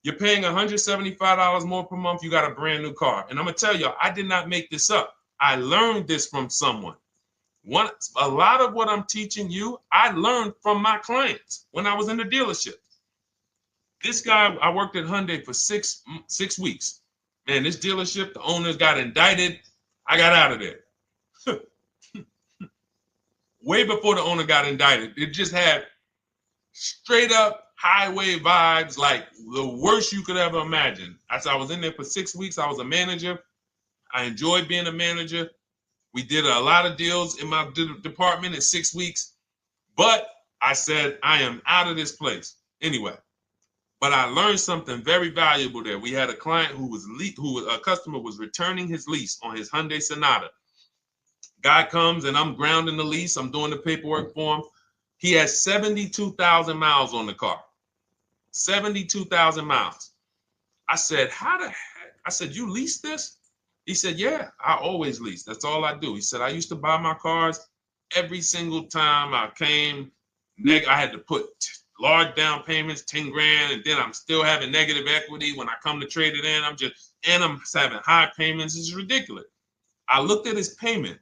You're paying $175 more per month. You got a brand new car. And I'm going to tell you, I did not make this up. I learned this from someone. A lot of what I'm teaching you, I learned from my clients when I was in the dealership. This guy, I worked at Hyundai for six weeks. Man, this dealership, the owners got indicted. I got out of there. Way before the owner got indicted. It just had straight up highway vibes, like the worst you could ever imagine. As I was in there for 6 weeks, I was a manager. I enjoyed being a manager. We did a lot of deals in my department in 6 weeks. But I said, I am out of this place. Anyway. But I learned something very valuable there. We had a client a customer was returning his lease on his Hyundai Sonata. Guy comes and I'm grounding the lease. I'm doing the paperwork for him. He has 72,000 miles on the car. 72,000 miles. I said, how the heck? I said, you lease this? He said, yeah, I always lease. That's all I do. He said, I used to buy my cars every single time I came. I had to put large down payments, 10 grand, and then I'm still having negative equity when I come to trade it in. I'm having high payments. It's ridiculous. I looked at his payment,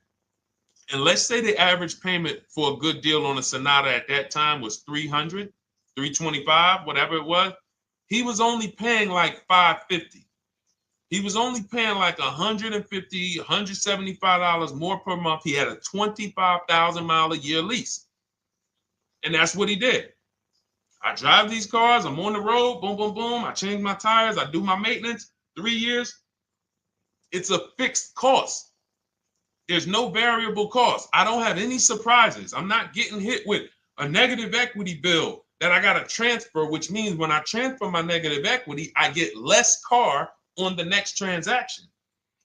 and let's say the average payment for a good deal on a Sonata at that time was $300, $325, whatever it was. He was only paying like $550. He was only paying like $150, $175 more per month. He had a 25,000 mile a year lease. And that's what he did. I drive these cars. I'm on the road. Boom, boom, boom. I change my tires. I do my maintenance. 3 years. It's a fixed cost. There's no variable cost. I don't have any surprises. I'm not getting hit with a negative equity bill that I got to transfer, which means when I transfer my negative equity, I get less car on the next transaction.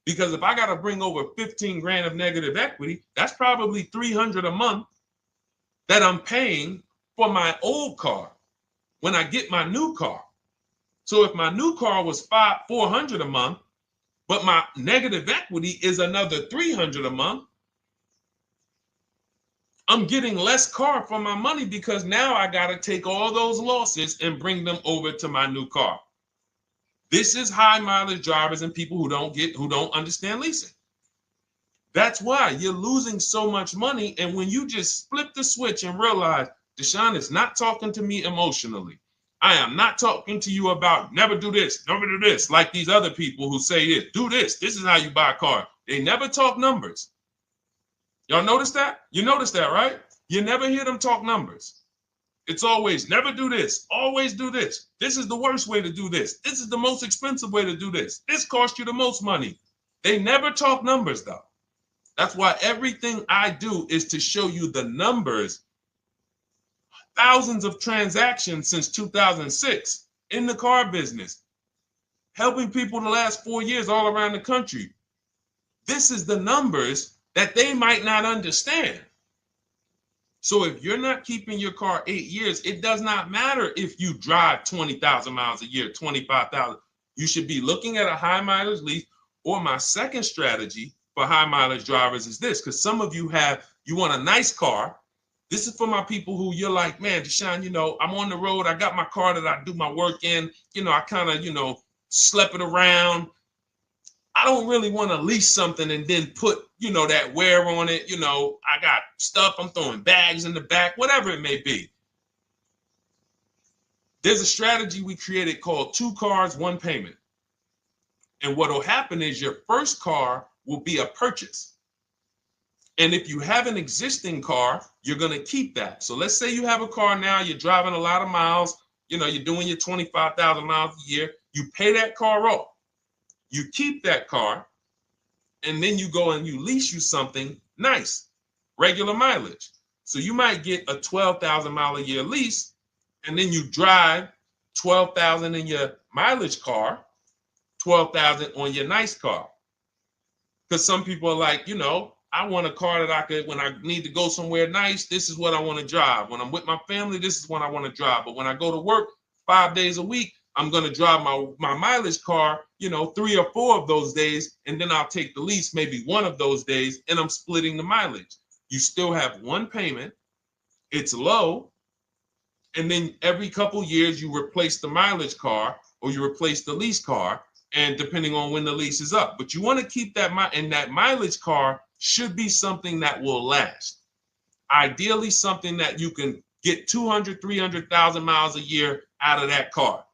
Because if I got to bring over 15 grand of negative equity, that's probably 300 a month that I'm paying for my old car when I get my new car. So if my new car was 400 a month, but my negative equity is another 300 a month, I'm getting less car for my money because now I got to take all those losses and bring them over to my new car. This is high mileage drivers and people who don't understand leasing. That's why you're losing so much money. And when you just flip the switch and realize Deshone is not talking to me emotionally, I am not talking to you about never do this, never do this, like these other people who say this, do this. This is how you buy a car. They never talk numbers. Y'all notice that? You notice that, right? You never hear them talk numbers. It's always never do this, always do this. This is the worst way to do this. This is the most expensive way to do this. This costs you the most money. They never talk numbers, though. That's why everything I do is to show you the numbers. Thousands of transactions since 2006 in the car business, helping people the last 4 years all around the country. This is the numbers that they might not understand. So if you're not keeping your car 8 years, it does not matter if you drive 20,000 miles a year, 25,000. You should be looking at a high mileage lease. Or my second strategy for high mileage drivers is this, because some of you want a nice car. This is for my people who you're like, man, Deshone, I'm on the road. I got my car that I do my work in. I kind of, slep it around. I don't really want to lease something and then put, that wear on it. I got stuff. I'm throwing bags in the back, whatever it may be. There's a strategy we created called 2 cars, 1 payment. And what will happen is your first car will be a purchase. And if you have an existing car, you're going to keep that. So let's say you have a car now, you're driving a lot of miles, you're doing your 25,000 miles a year. You pay that car off. You keep that car, and then you go and you lease you something nice, regular mileage. So you might get a 12,000 mile a year lease, and then you drive 12,000 in your mileage car, 12,000 on your nice car. Because some people are like, I want a car that I could, when I need to go somewhere nice, this is what I want to drive. When I'm with my family, this is what I want to drive. But when I go to work 5 days a week, I'm going to drive my mileage car, 3 or 4 of those days, and then I'll take the lease maybe 1 of those days, and I'm splitting the mileage. You still have 1 payment. It's low. And then every couple years, you replace the mileage car or you replace the lease car, and depending on when the lease is up. But you want to keep that, and that mileage car should be something that will last. Ideally, something that you can get 200, 300,000 miles a year out of that car.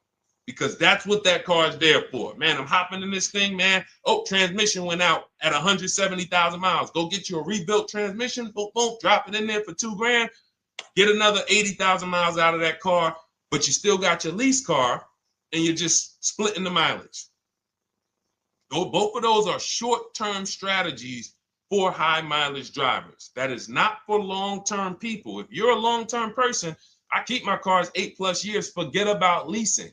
Because that's what that car is there for. Man, I'm hopping in this thing, man. Oh, transmission went out at 170,000 miles. Go get you a rebuilt transmission. Boom, boom, drop it in there for $2 grand. Get another 80,000 miles out of that car, but you still got your lease car, and you're just splitting the mileage. Both of those are short-term strategies for high mileage drivers. That is not for long-term people. If you're a long-term person, I keep my cars 8+ years. Forget about leasing.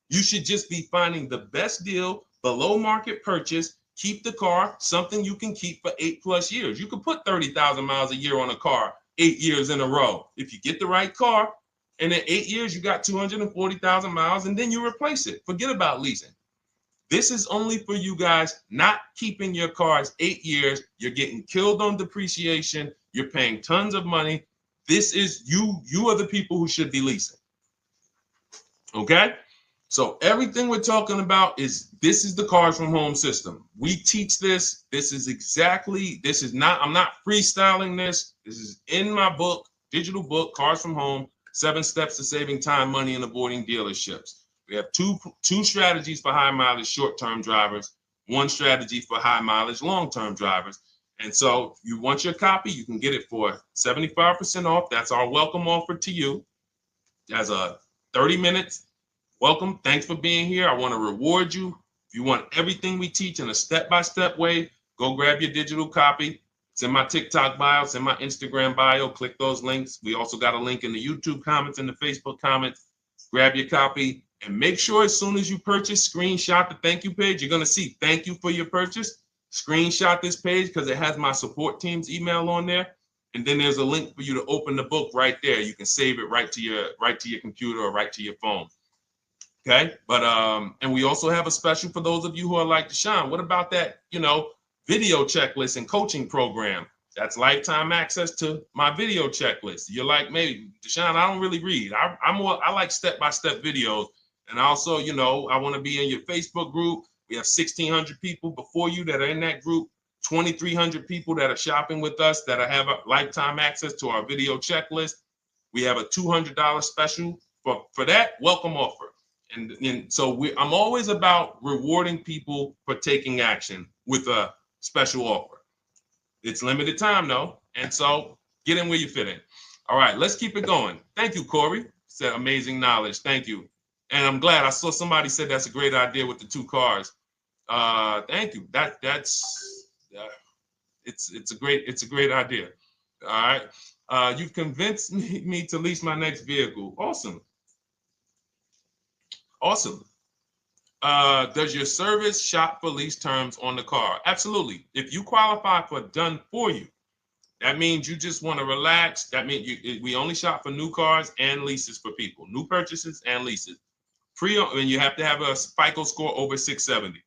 You should just be finding the best deal, below market purchase, keep the car, something you can keep for 8+ years. You can put 30,000 miles a year on a car 8 years in a row. If you get the right car, and in 8 years, you got 240,000 miles, and then you replace it. Forget about leasing. This is only for you guys not keeping your cars 8 years. You're getting killed on depreciation. You're paying tons of money. This is you are the people who should be leasing. Okay? So everything we're talking about this is the Cars from Home system. We teach this. I'm not freestyling this. This is in my book, digital book, Cars from Home, 7 Steps to Saving Time, Money, and Avoiding Dealerships. We have two strategies for high mileage short-term drivers, 1 strategy for high mileage long-term drivers. And so if you want your copy, you can get it for 75% off. That's our welcome offer to you. As a 30 minutes. Welcome. Thanks for being here. I want to reward you. If you want everything we teach in a step-by-step way, go grab your digital copy. It's in my TikTok bio. It's in my Instagram bio. Click those links. We also got a link in the YouTube comments and the Facebook comments. Grab your copy and make sure as soon as you purchase, screenshot the thank you page. You're going to see thank you for your purchase. screenshot this page because it has my support team's email on there. And then there's a link for you to open the book right there. You can save it right to your computer or right to your phone. Okay, but and we also have a special for those of you who are like Deshone. What about that, video checklist and coaching program? That's lifetime access to my video checklist. You're like, maybe Deshone, I don't really read. I like step-by-step videos. And also, I want to be in your Facebook group. We have 1,600 people before you that are in that group, 2,300 people that are shopping with us that have a lifetime access to our video checklist. We have a $200 special for that welcome offer. And so I'm always about rewarding people for taking action with a special offer. It's limited time though, and so get in where you fit in. All right, let's keep it going. Thank you, Corey. Said amazing knowledge. Thank you. And I'm glad I saw somebody said that's a great idea with the 2 cars. Thank you. It's a great idea. All right. You've convinced me to lease my next vehicle. Awesome. Awesome. Does your service shop for lease terms on the car? Absolutely. If you qualify for done for you, that means you just want to relax. That means we only shop for new cars and leases for people, new purchases and leases. And you have to have a FICO score over 670.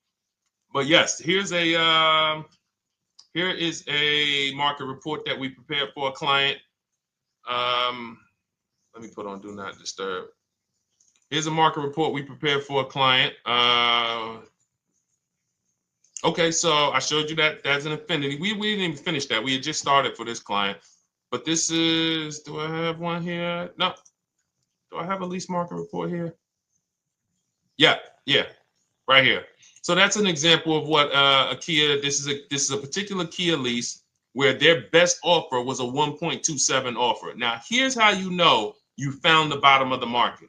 But yes, here is a market report that we prepared for a client. Let me put on do not disturb. Here's a market report we prepared for a client. Okay, so I showed you that that's an affinity. We didn't even finish that. We had just started for this client. But this is, do I have one here? No. Do I have a lease market report here? Yeah, right here. So that's an example of what a Kia, this is a particular Kia lease where their best offer was a 1.27 offer. Now, here's how you know you found the bottom of the market.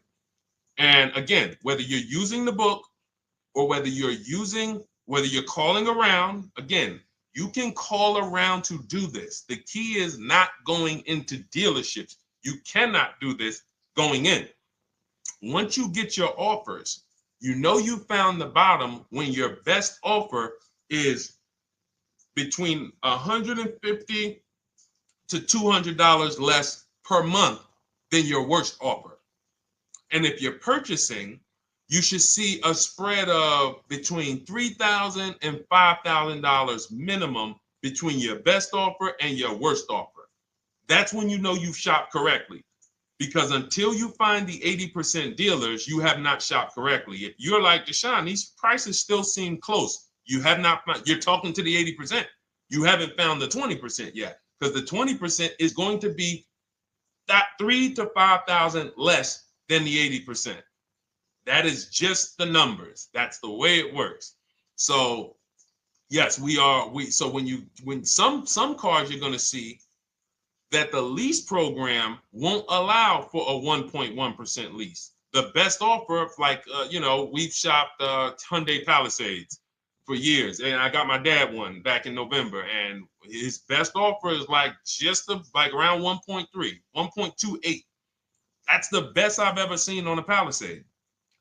And again, whether you're using the book or whether you're calling around, again, you can call around to do this. The key is not going into dealerships. You cannot do this going in. Once you get your offers, you know you found the bottom when your best offer is between $150 to $200 less per month than your worst offer. And if you're purchasing, you should see a spread of between $3,000 and $5,000 minimum between your best offer and your worst offer. That's when you know you've shopped correctly. Because until you find the 80% dealers, you have not shopped correctly. If you're like Deshone, these prices still seem close. You have not found, you're talking to the 80%. You haven't found the 20% yet. Because the 20% is going to be that $3,000 to $5,000 less than the 80%. That is just the numbers. That's the way it works. So yes, so when some cars you're going to see that the lease program won't allow for a 1.1% lease. The best offer, like we've shopped Hyundai Palisades for years, and I got my dad one back in November, and his best offer is like around 1.3, 1.28. That's the best I've ever seen on a Palisade.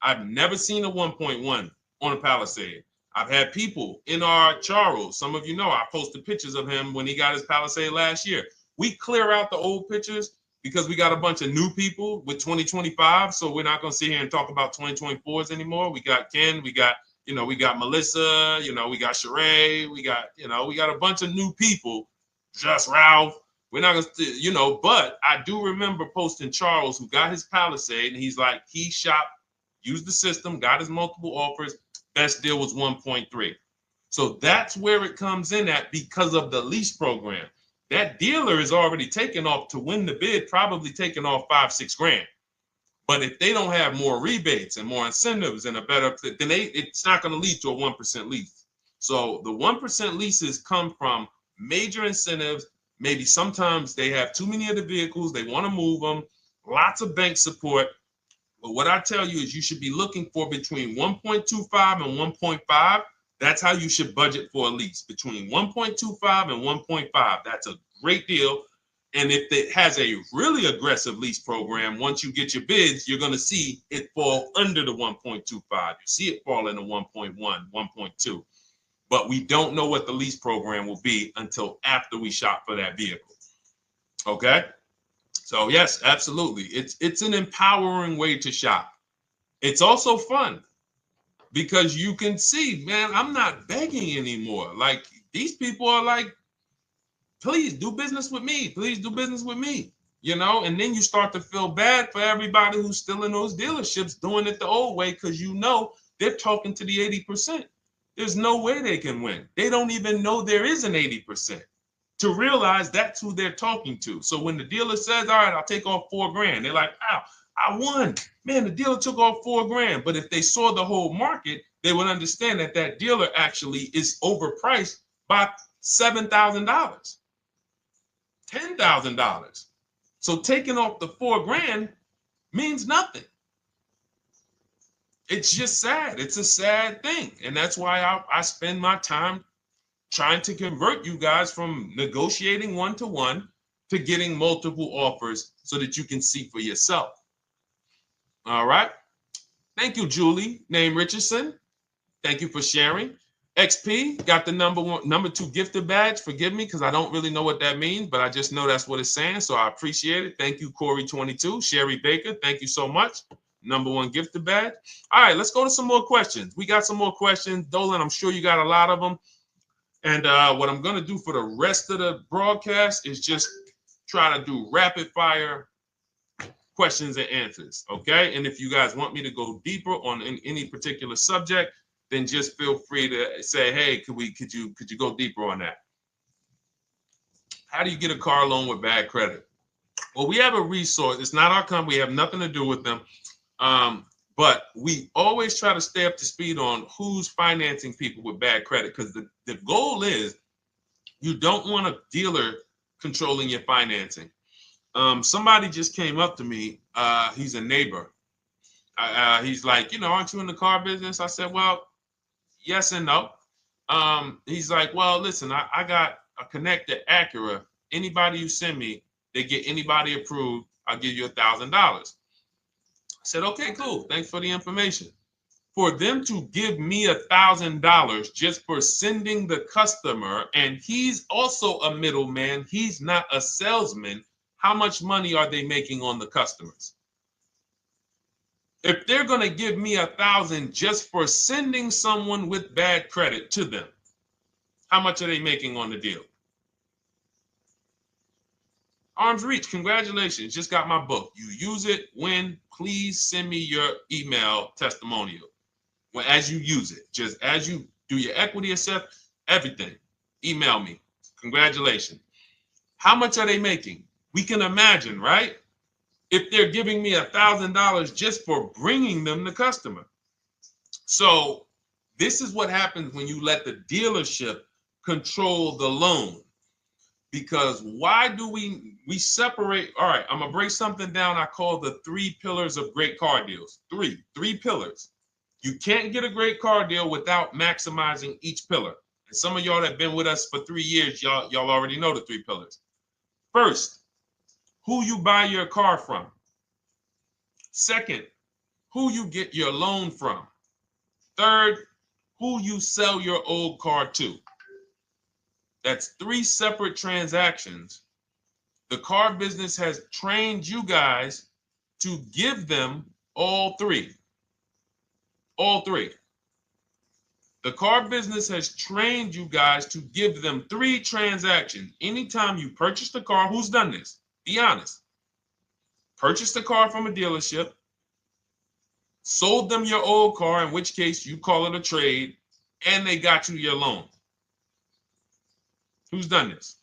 I've never seen a 1.1 on a Palisade. I've had people in our Charles, some of you know, I posted pictures of him when he got his Palisade last year. We clear out the old pictures because we got a bunch of new people with 2025. So we're not going to sit here and talk about 2024s anymore. We got Ken, we got Melissa, we got Sheree, we got a bunch of new people, just Ralph. We're not going to, but I do remember posting Charles who got his Palisade and he's like, he shopped, used the system, got his multiple offers. Best deal was 1.3. So that's where it comes in at because of the lease program. That dealer is already taken off to win the bid, probably taking off $5-6 grand. But if they don't have more rebates and more incentives and a better, then it's not going to lead to a 1% lease. So the 1% leases come from major incentives. Maybe sometimes they have too many of the vehicles. They want to move them. Lots of bank support. But what I tell you is you should be looking for between 1.25 and 1.5. That's how you should budget for a lease, between 1.25 and 1.5. That's a great deal. And if it has a really aggressive lease program, once you get your bids, you're going to see it fall under the 1.25. You see it fall into 1.1, 1.2. but we don't know what the lease program will be until after we shop for that vehicle. Okay? So yes, absolutely. It's an empowering way to shop. It's also fun because you can see, man, I'm not begging anymore. Like these people are like, please do business with me. Please do business with me. And then you start to feel bad for everybody who's still in those dealerships doing it the old way because they're talking to the 80%. There's no way they can win. They don't even know there is an 80% to realize that's who they're talking to. So when the dealer says, all right, I'll take off $4,000, they're like, wow, I won. Man, the dealer took off $4,000. But if they saw the whole market, they would understand that that dealer actually is overpriced by $7,000, $10,000. So taking off the $4,000 means nothing. It's just sad. It's a sad thing. And that's why I spend my time trying to convert you guys from negotiating one-to-one to getting multiple offers so that you can see for yourself. All right. Thank you, Julie, name Richardson. Thank you for sharing. XP got the number 2 gifted badge. Forgive me because I don't really know what that means, but I just know that's what it's saying. So I appreciate it. Thank you, Corey22. Sherry Baker, thank you so much. Number 1 gifted badge. All right, let's go to some more questions. We got some more questions. Dolan, I'm sure you got a lot of them. And what I'm going to do for the rest of the broadcast is just try to do rapid fire questions and answers. Okay. And if you guys want me to go deeper on any particular subject, then just feel free to say, hey, could you go deeper on that? How do you get a car loan with bad credit? Well, we have a resource. It's not our company. We have nothing to do with them. But we always try to stay up to speed on who's financing people with bad credit, because the goal is you don't want a dealer controlling your financing. Somebody just came up to me. He's a neighbor. He's like, aren't you in the car business? I said, well, yes and no. He's like, well, listen, I got a connected Acura. Anybody you send me, they get anybody approved, I'll give you $1,000. I said, okay, cool. Thanks for the information. For them to give me $1,000 just for sending the customer, and he's also a middleman, he's not a salesman, how much money are they making on the customers? If they're going to give me $1,000 just for sending someone with bad credit to them, how much are they making on the deal? Arms Reach, congratulations. Just got my book. You use it when, please send me your email testimonial. Well, as you use it, just as you do your equity assess, everything, email me. Congratulations. How much are they making? We can imagine, right? If they're giving me $1,000 just for bringing them the customer. So this is what happens when you let the dealership control the loan. Because why do we separate? All right, I'm gonna break something down I call the 3 pillars of great car deals. Three pillars. You can't get a great car deal without maximizing each pillar. And some of y'all that have been with us for 3 years, y'all already know the 3 pillars. First, who you buy your car from. Second, who you get your loan from. Third, who you sell your old car to. That's 3 separate transactions. The car business has trained you guys to give them all 3. All 3. The car business has trained you guys to give them 3 transactions. Anytime you purchase the car, who's done this? Be honest. Purchased the car from a dealership, sold them your old car, in which case you call it a trade, and they got you your loan. Who's done this?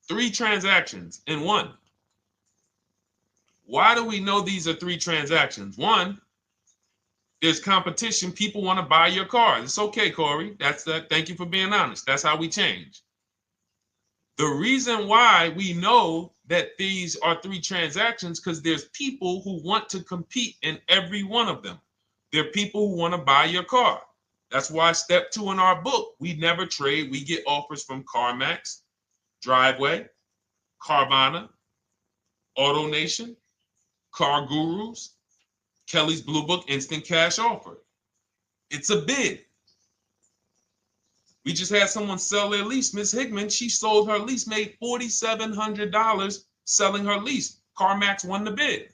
3 transactions in one. Why do we know these are 3 transactions? One, there's competition. People want to buy your car. It's okay, Corey. That's that. Thank you for being honest. That's how we change. The reason why we know that these are 3 transactions because there's people who want to compete in every one of them. There are people who want to buy your car. That's why step 2 in our book, we never trade. We get offers from CarMax, Driveway, Carvana, AutoNation, Car Gurus, Kelly's Blue Book Instant Cash Offer. It's a bid. We just had someone sell their lease. Miss Hickman, she sold her lease, made $4,700 selling her lease. CarMax won the bid.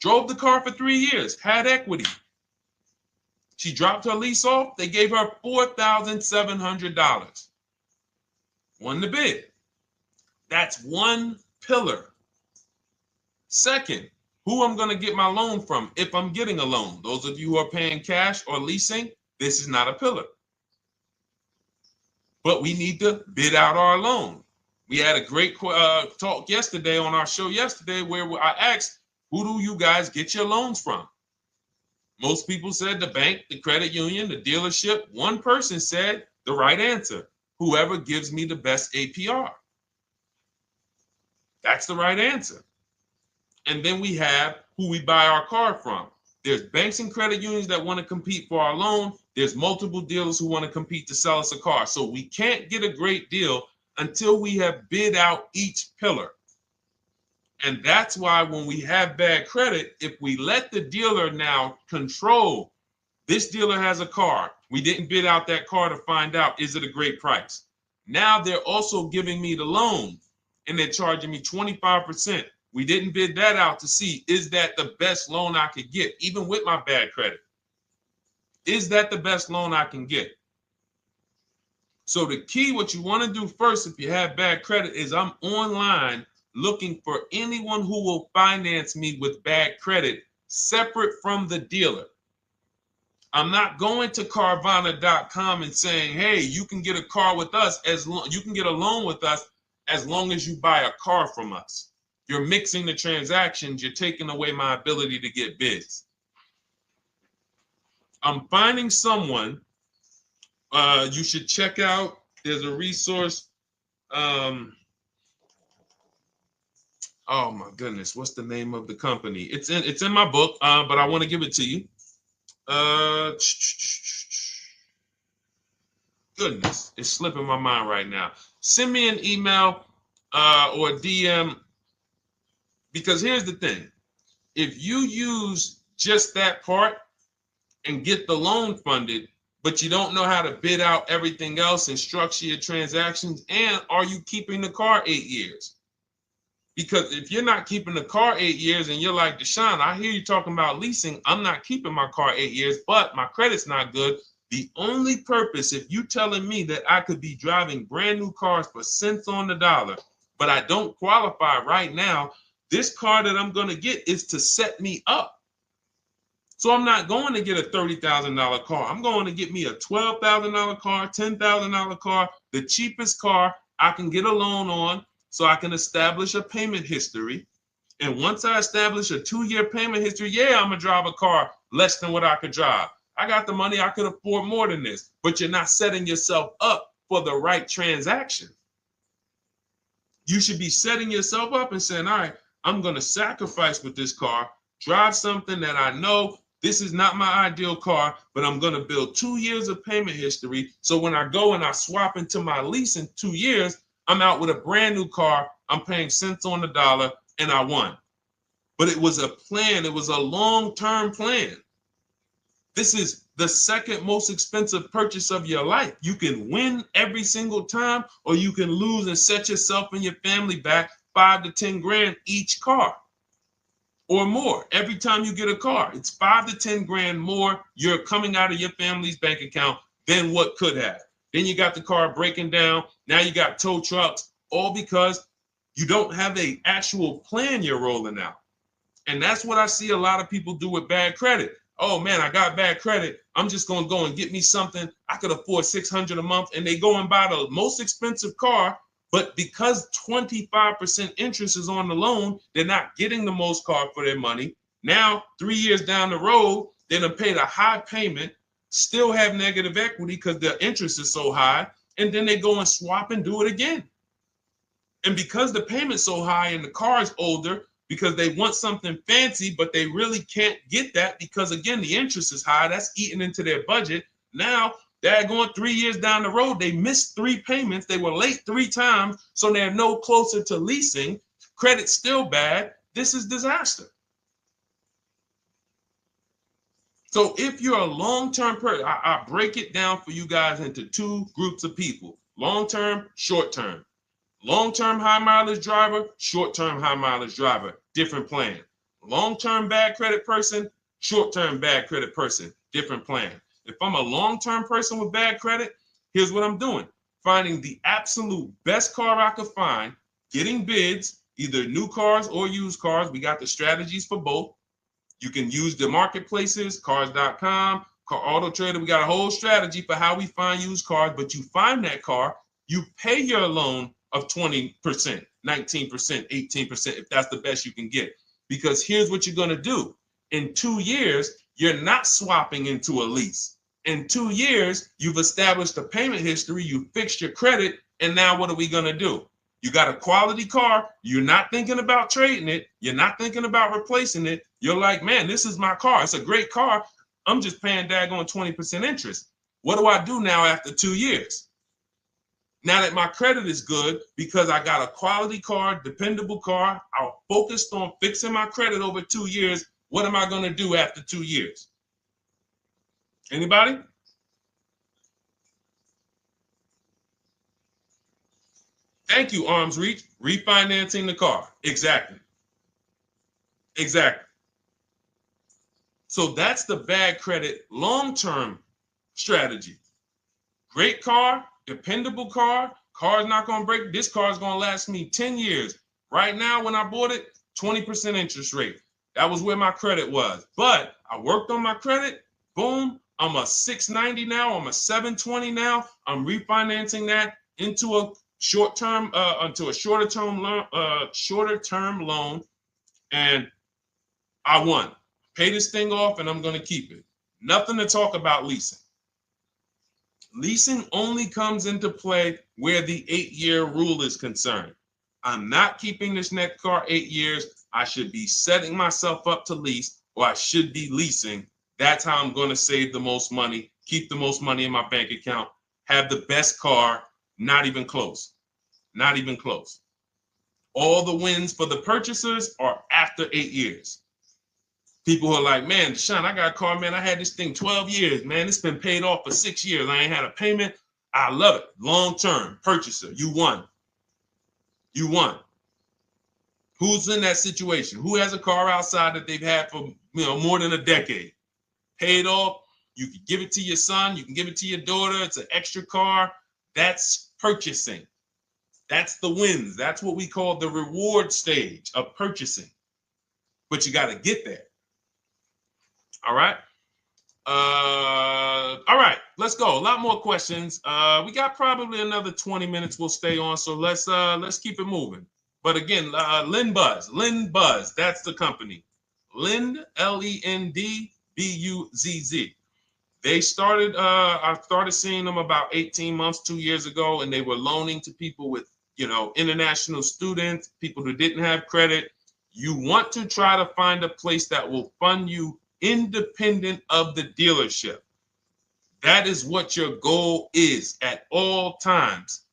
Drove the car for 3 years, had equity. She dropped her lease off. They gave her $4,700. Won the bid. That's one pillar. Second, who I'm going to get my loan from if I'm getting a loan. Those of you who are paying cash or leasing, this is not a pillar. But we need to bid out our loan. We had a great talk yesterday on our show yesterday where I asked, who do you guys get your loans from? Most people said the bank, the credit union, the dealership. One person said the right answer, whoever gives me the best APR. That's the right answer. And then we have who we buy our car from. There's banks and credit unions that want to compete for our loan. There's multiple dealers who want to compete to sell us a car. So we can't get a great deal until we have bid out each pillar. And that's why when we have bad credit, if we let the dealer now control, this dealer has a car. We didn't bid out that car to find out, is it a great price? Now they're also giving me the loan and they're charging me 25%. We didn't bid that out to see, is that the best loan I could get, even with my bad credit? Is that the best loan I can get? So the key, what you want to do first, if you have bad credit, is I'm online looking for anyone who will finance me with bad credit separate from the dealer. I'm not going to Carvana.com and saying, hey, you can get a car with us you can get a loan with us as long as you buy a car from us. You're mixing the transactions. You're taking away my ability to get bids. I'm finding someone you should check out. There's a resource. Oh my goodness, what's the name of the company? It's in my book, but I want to give it to you. Goodness, it's slipping my mind right now. Send me an email or a DM, because here's the thing. If you use just that part and get the loan funded, but you don't know how to bid out everything else and structure your transactions, and are you keeping the car 8 years? Because if you're not keeping the car 8 years and you're like, Deshone, I hear you talking about leasing. I'm not keeping my car 8 years, but my credit's not good. The only purpose, if you telling me that I could be driving brand new cars for cents on the dollar, but I don't qualify right now, this car that I'm going to get is to set me up. So I'm not going to get a $30,000 car. I'm going to get me a $12,000 car, $10,000 car, the cheapest car I can get a loan on, so I can establish a payment history. And once I establish a 2-year payment history, yeah, I'm going to drive a car less than what I could drive. I got the money. I could afford more than this. But you're not setting yourself up for the right transaction. You should be setting yourself up and saying, all right, I'm going to sacrifice with this car, drive something that I know this is not my ideal car, but I'm going to build 2 years of payment history. So when I go and I swap into my lease in 2 years, I'm out with a brand new car. I'm paying cents on the dollar, and I won. But it was a plan. It was a long-term plan. This is the second most expensive purchase of your life. You can win every single time, or you can lose and set yourself and your family back 5 to 10 grand each car or more. Every time you get a car, it's 5 to 10 grand more you're coming out of your family's bank account than what could have. Then you got the car breaking down. Now you got tow trucks, all because you don't have an actual plan you're rolling out. And that's what I see a lot of people do with bad credit. Oh man, I got bad credit. I'm just going to go and get me something. I could afford $600 a month. And they go and buy the most expensive car. But because 25% interest is on the loan, they're not getting the most car for their money. Now, 3 years down the road, they're going to pay the high payment, still have negative equity because the interest is so high, and then they go and swap and do it again. And because the payment's so high and the car is older, because they want something fancy, but they really can't get that because, again, the interest is high. That's eating into their budget. Now they're going 3 years down the road. They missed 3 payments. They were late 3 times, so they're no closer to leasing. Credit's still bad. This is disaster. So if you're a long-term person, I break it down for you guys into two groups of people: long-term, short-term. Long-term high mileage driver, short-term high mileage driver, different plan. Long-term bad credit person, short-term bad credit person, different plan. If I'm a long-term person with bad credit, here's what I'm doing: finding the absolute best car I could find, getting bids, either new cars or used cars. We got the strategies for both. You can use the marketplaces, cars.com, Car Auto Trader. We got a whole strategy for how we find used cars, but you find that car, you pay your loan of 20%, 19%, 18%, if that's the best you can get. Because here's what you're going to do. In 2 years, you're not swapping into a lease. In 2 years, you've established a payment history, you fixed your credit, and now what are we going to do? You got a quality car. You're not thinking about trading it. You're not thinking about replacing it. You're like, man, this is my car. It's a great car. I'm just paying daggone 20% interest. What do I do now after 2 years? Now that my credit is good because I got a quality car, dependable car, I'm focused on fixing my credit over 2 years. What am I going to do after 2 years? Anybody? Thank you, Arms Reach. Refinancing the car. Exactly. Exactly. So that's the bad credit long-term strategy. Great car, dependable car, car's not going to break. This car is going to last me 10 years. Right now, when I bought it, 20% interest rate. That was where my credit was. But I worked on my credit. Boom. I'm a 690 now. I'm a 720 now. I'm refinancing that into a short-term, into a shorter-term loan, and I won. Pay this thing off, and I'm going to keep it. Nothing to talk about leasing. Leasing only comes into play where the 8-year rule is concerned. I'm not keeping this next car 8 years. I should be setting myself up to lease, or I should be leasing. That's how I'm going to save the most money, keep the most money in my bank account, have the best car. Not even close. Not even close. All the wins for the purchasers are after 8 years. People who are like, man, Deshone, I got a car, man. I had this thing 12 years, man. It's been paid off for 6 years. I ain't had a payment. I love it. Long-term purchaser. You won. You won. Who's in that situation? Who has a car outside that they've had for more than a decade? Paid off. You can give it to your son. You can give it to your daughter. It's an extra car. That's purchasing. That's the wins. That's what we call the reward stage of purchasing. But you got to get there. All right. All right, let's go. A lot more questions. We got probably another 20 minutes we'll stay on, so let's keep it moving. But again, Lend Buzz, that's the company. Lend, Lendbuzz. They started, I started seeing them about 18 months, 2 years ago, and they were loaning to people with, international students, people who didn't have credit. You want to try to find a place that will fund you independent of the dealership. That is what your goal is at all times.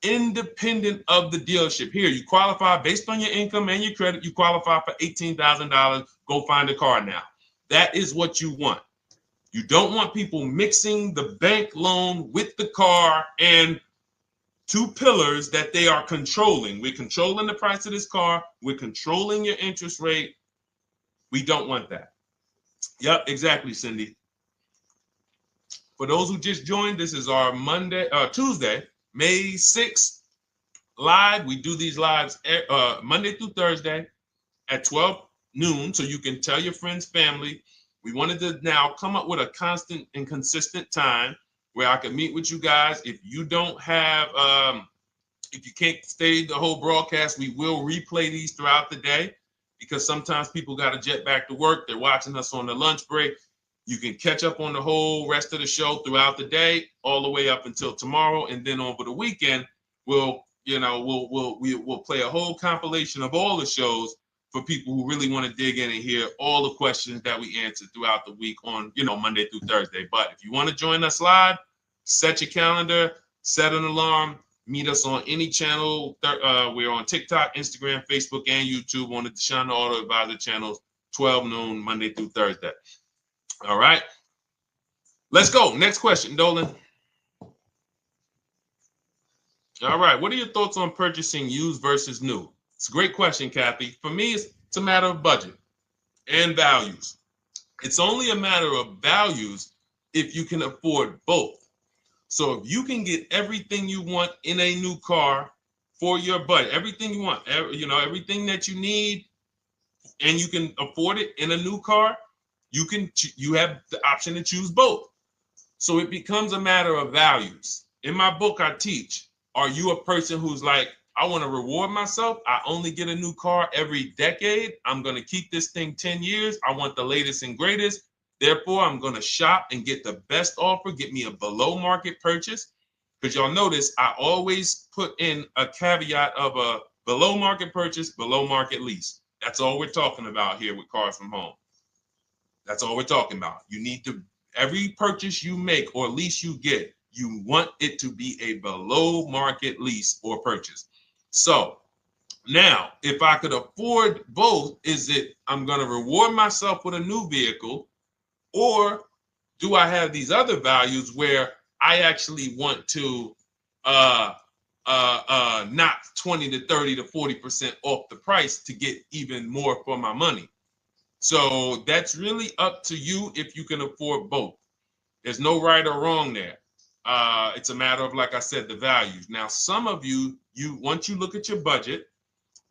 Independent of the dealership. Here, you qualify based on your income and your credit. You qualify for $18,000. Go find a car now. That is what you want. You don't want people mixing the bank loan with the car and two pillars that they are controlling. We're controlling the price of this car. We're controlling your interest rate. We don't want that. Yep, exactly, Cindy. For those who just joined, this is our Tuesday, May 6th live. We do these lives Monday through Thursday at 12 noon, so you can tell your friends, family. We wanted to now come up with a constant and consistent time where I can meet with you guys. If you don't have, if you can't stay the whole broadcast, we will replay these throughout the day because sometimes people got to jet back to work. They're watching us on the lunch break. You can catch up on the whole rest of the show throughout the day, all the way up until tomorrow, and then over the weekend, we'll play a whole compilation of all the shows for people who really want to dig in and hear all the questions that we answered throughout the week on, Monday through Thursday. But if you want to join us live, set your calendar, set an alarm, meet us on any channel. We're on TikTok, Instagram, Facebook, and YouTube on the Deshone the Auto Advisor channels, 12 noon, Monday through Thursday. All right. Let's go. Next question, Dolan. All right. What are your thoughts on purchasing used versus new? It's a great question, Kathy. For me, it's a matter of budget and values. It's only a matter of values if you can afford both. So if you can get everything you want in a new car for your budget, everything you want, everything that you need, and you can afford it in a new car, you have the option to choose both. So it becomes a matter of values. In my book, I teach, are you a person who's like, I want to reward myself. I only get a new car every decade. I'm going to keep this thing 10 years. I want the latest and greatest. Therefore, I'm going to shop and get the best offer, get me a below market purchase. Because y'all notice I always put in a caveat of a below market purchase, below market lease. That's all we're talking about here with Cars from Home. That's all we're talking about. You need to, every purchase you make or lease you get, you want it to be a below market lease or purchase. So now, if I could afford both, is it I'm going to reward myself with a new vehicle, or do I have these other values where I actually want to knock 20 to 30 to 40% off the price to get even more for my money? So that's really up to you if you can afford both. There's no right or wrong there. It's a matter of, like I said, the values. Now, some of you once you look at your budget,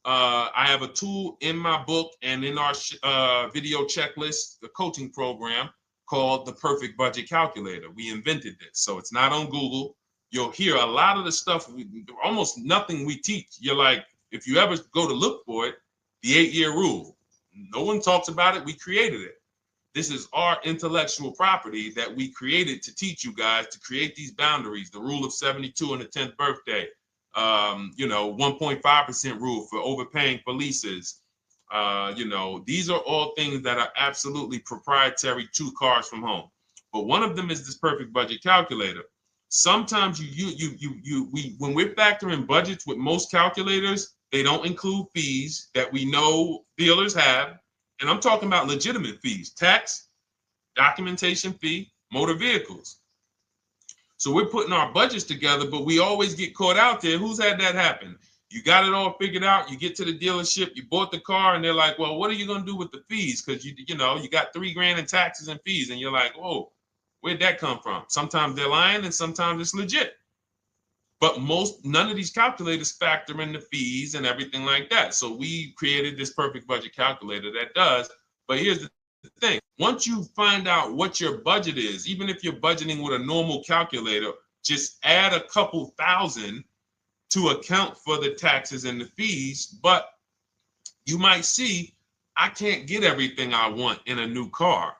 I have a tool in my book and in our video checklist, the coaching program called the Perfect Budget Calculator. We invented this. So it's not on Google. You'll hear a lot of the stuff, almost nothing we teach. You're like, if you ever go to look for it, the 8-year rule. No one talks about it. We created it. This is our intellectual property that we created to teach you guys to create these boundaries, the rule of 72 and the 10th birthday, 1.5% rule for overpaying for leases. These are all things that are absolutely proprietary to Cars from Home. But one of them is this Perfect Budget Calculator. Sometimes when we're factoring budgets with most calculators, they don't include fees that we know dealers have. And I'm talking about legitimate fees, tax, documentation fee, motor vehicles. So we're putting our budgets together, but we always get caught out there. Who's had that happen? You got it all figured out. You get to the dealership, you bought the car, and they're like, well, what are you going to do with the fees? Because you got $3,000 in taxes and fees. And you're like, whoa, where'd that come from? Sometimes they're lying and sometimes it's legit. But none of these calculators factor in the fees and everything like that. So we created this Perfect Budget Calculator that does. But here's the thing. Once you find out what your budget is, even if you're budgeting with a normal calculator, just add a couple thousand to account for the taxes and the fees. But you might see, I can't get everything I want in a new car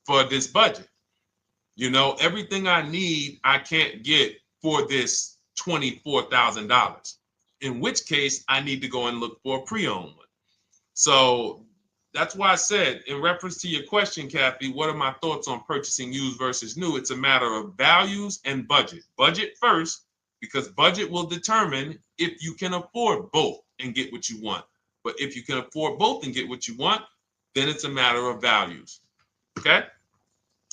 for this budget. Everything I need, I can't get for this $24,000, in which case I need to go and look for a pre-owned one. So that's why I said, in reference to your question, Kathy, what are my thoughts on purchasing used versus new? It's a matter of values and budget. Budget first, because budget will determine if you can afford both and get what you want. But if you can afford both and get what you want, then it's a matter of values. Okay?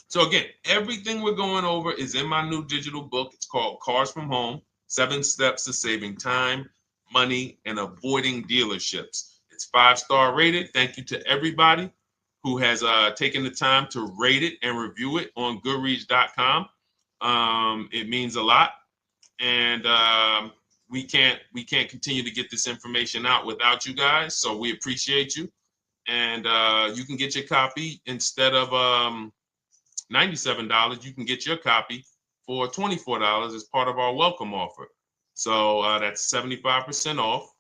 So again, everything we're going over is in my new digital book. It's called Cars from Home, 7 Steps to Saving Time, Money, and Avoiding Dealerships. It's 5-star rated. Thank you to everybody who has taken the time to rate it and review it on Goodreads.com. It means a lot. And we can't continue to get this information out without you guys. So we appreciate you. And you can get your copy instead of $97, you can get your copy for $24 as part of our welcome offer. So that's 75% off.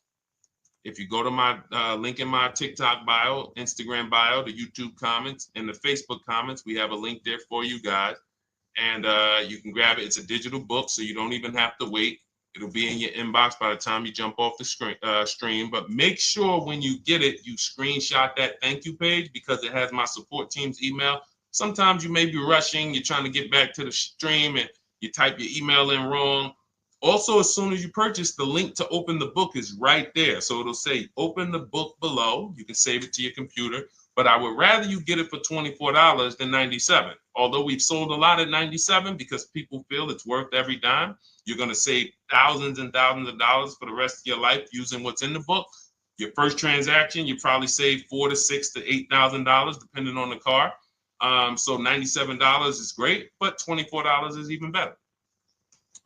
If you go to my link in my TikTok bio, Instagram bio, the YouTube comments, and the Facebook comments, we have a link there for you guys. And you can grab it. It's a digital book, so you don't even have to wait. It'll be in your inbox by the time you jump off the stream. But make sure when you get it, you screenshot that thank you page, because it has my support team's email. Sometimes you may be rushing, you're trying to get back to the stream and you type your email in wrong. Also, as soon as you purchase, the link to open the book is right there. So it'll say open the book below. You can save it to your computer. but I would rather you get it for $24 than $97. Although we've sold a lot at $97 because people feel it's worth every dime. You're going to save thousands and thousands of dollars for the rest of your life using what's in the book. Your first transaction, you probably save $4,000 to $6,000 to $8,000 depending on the car. So $97 is great, but $24 is even better.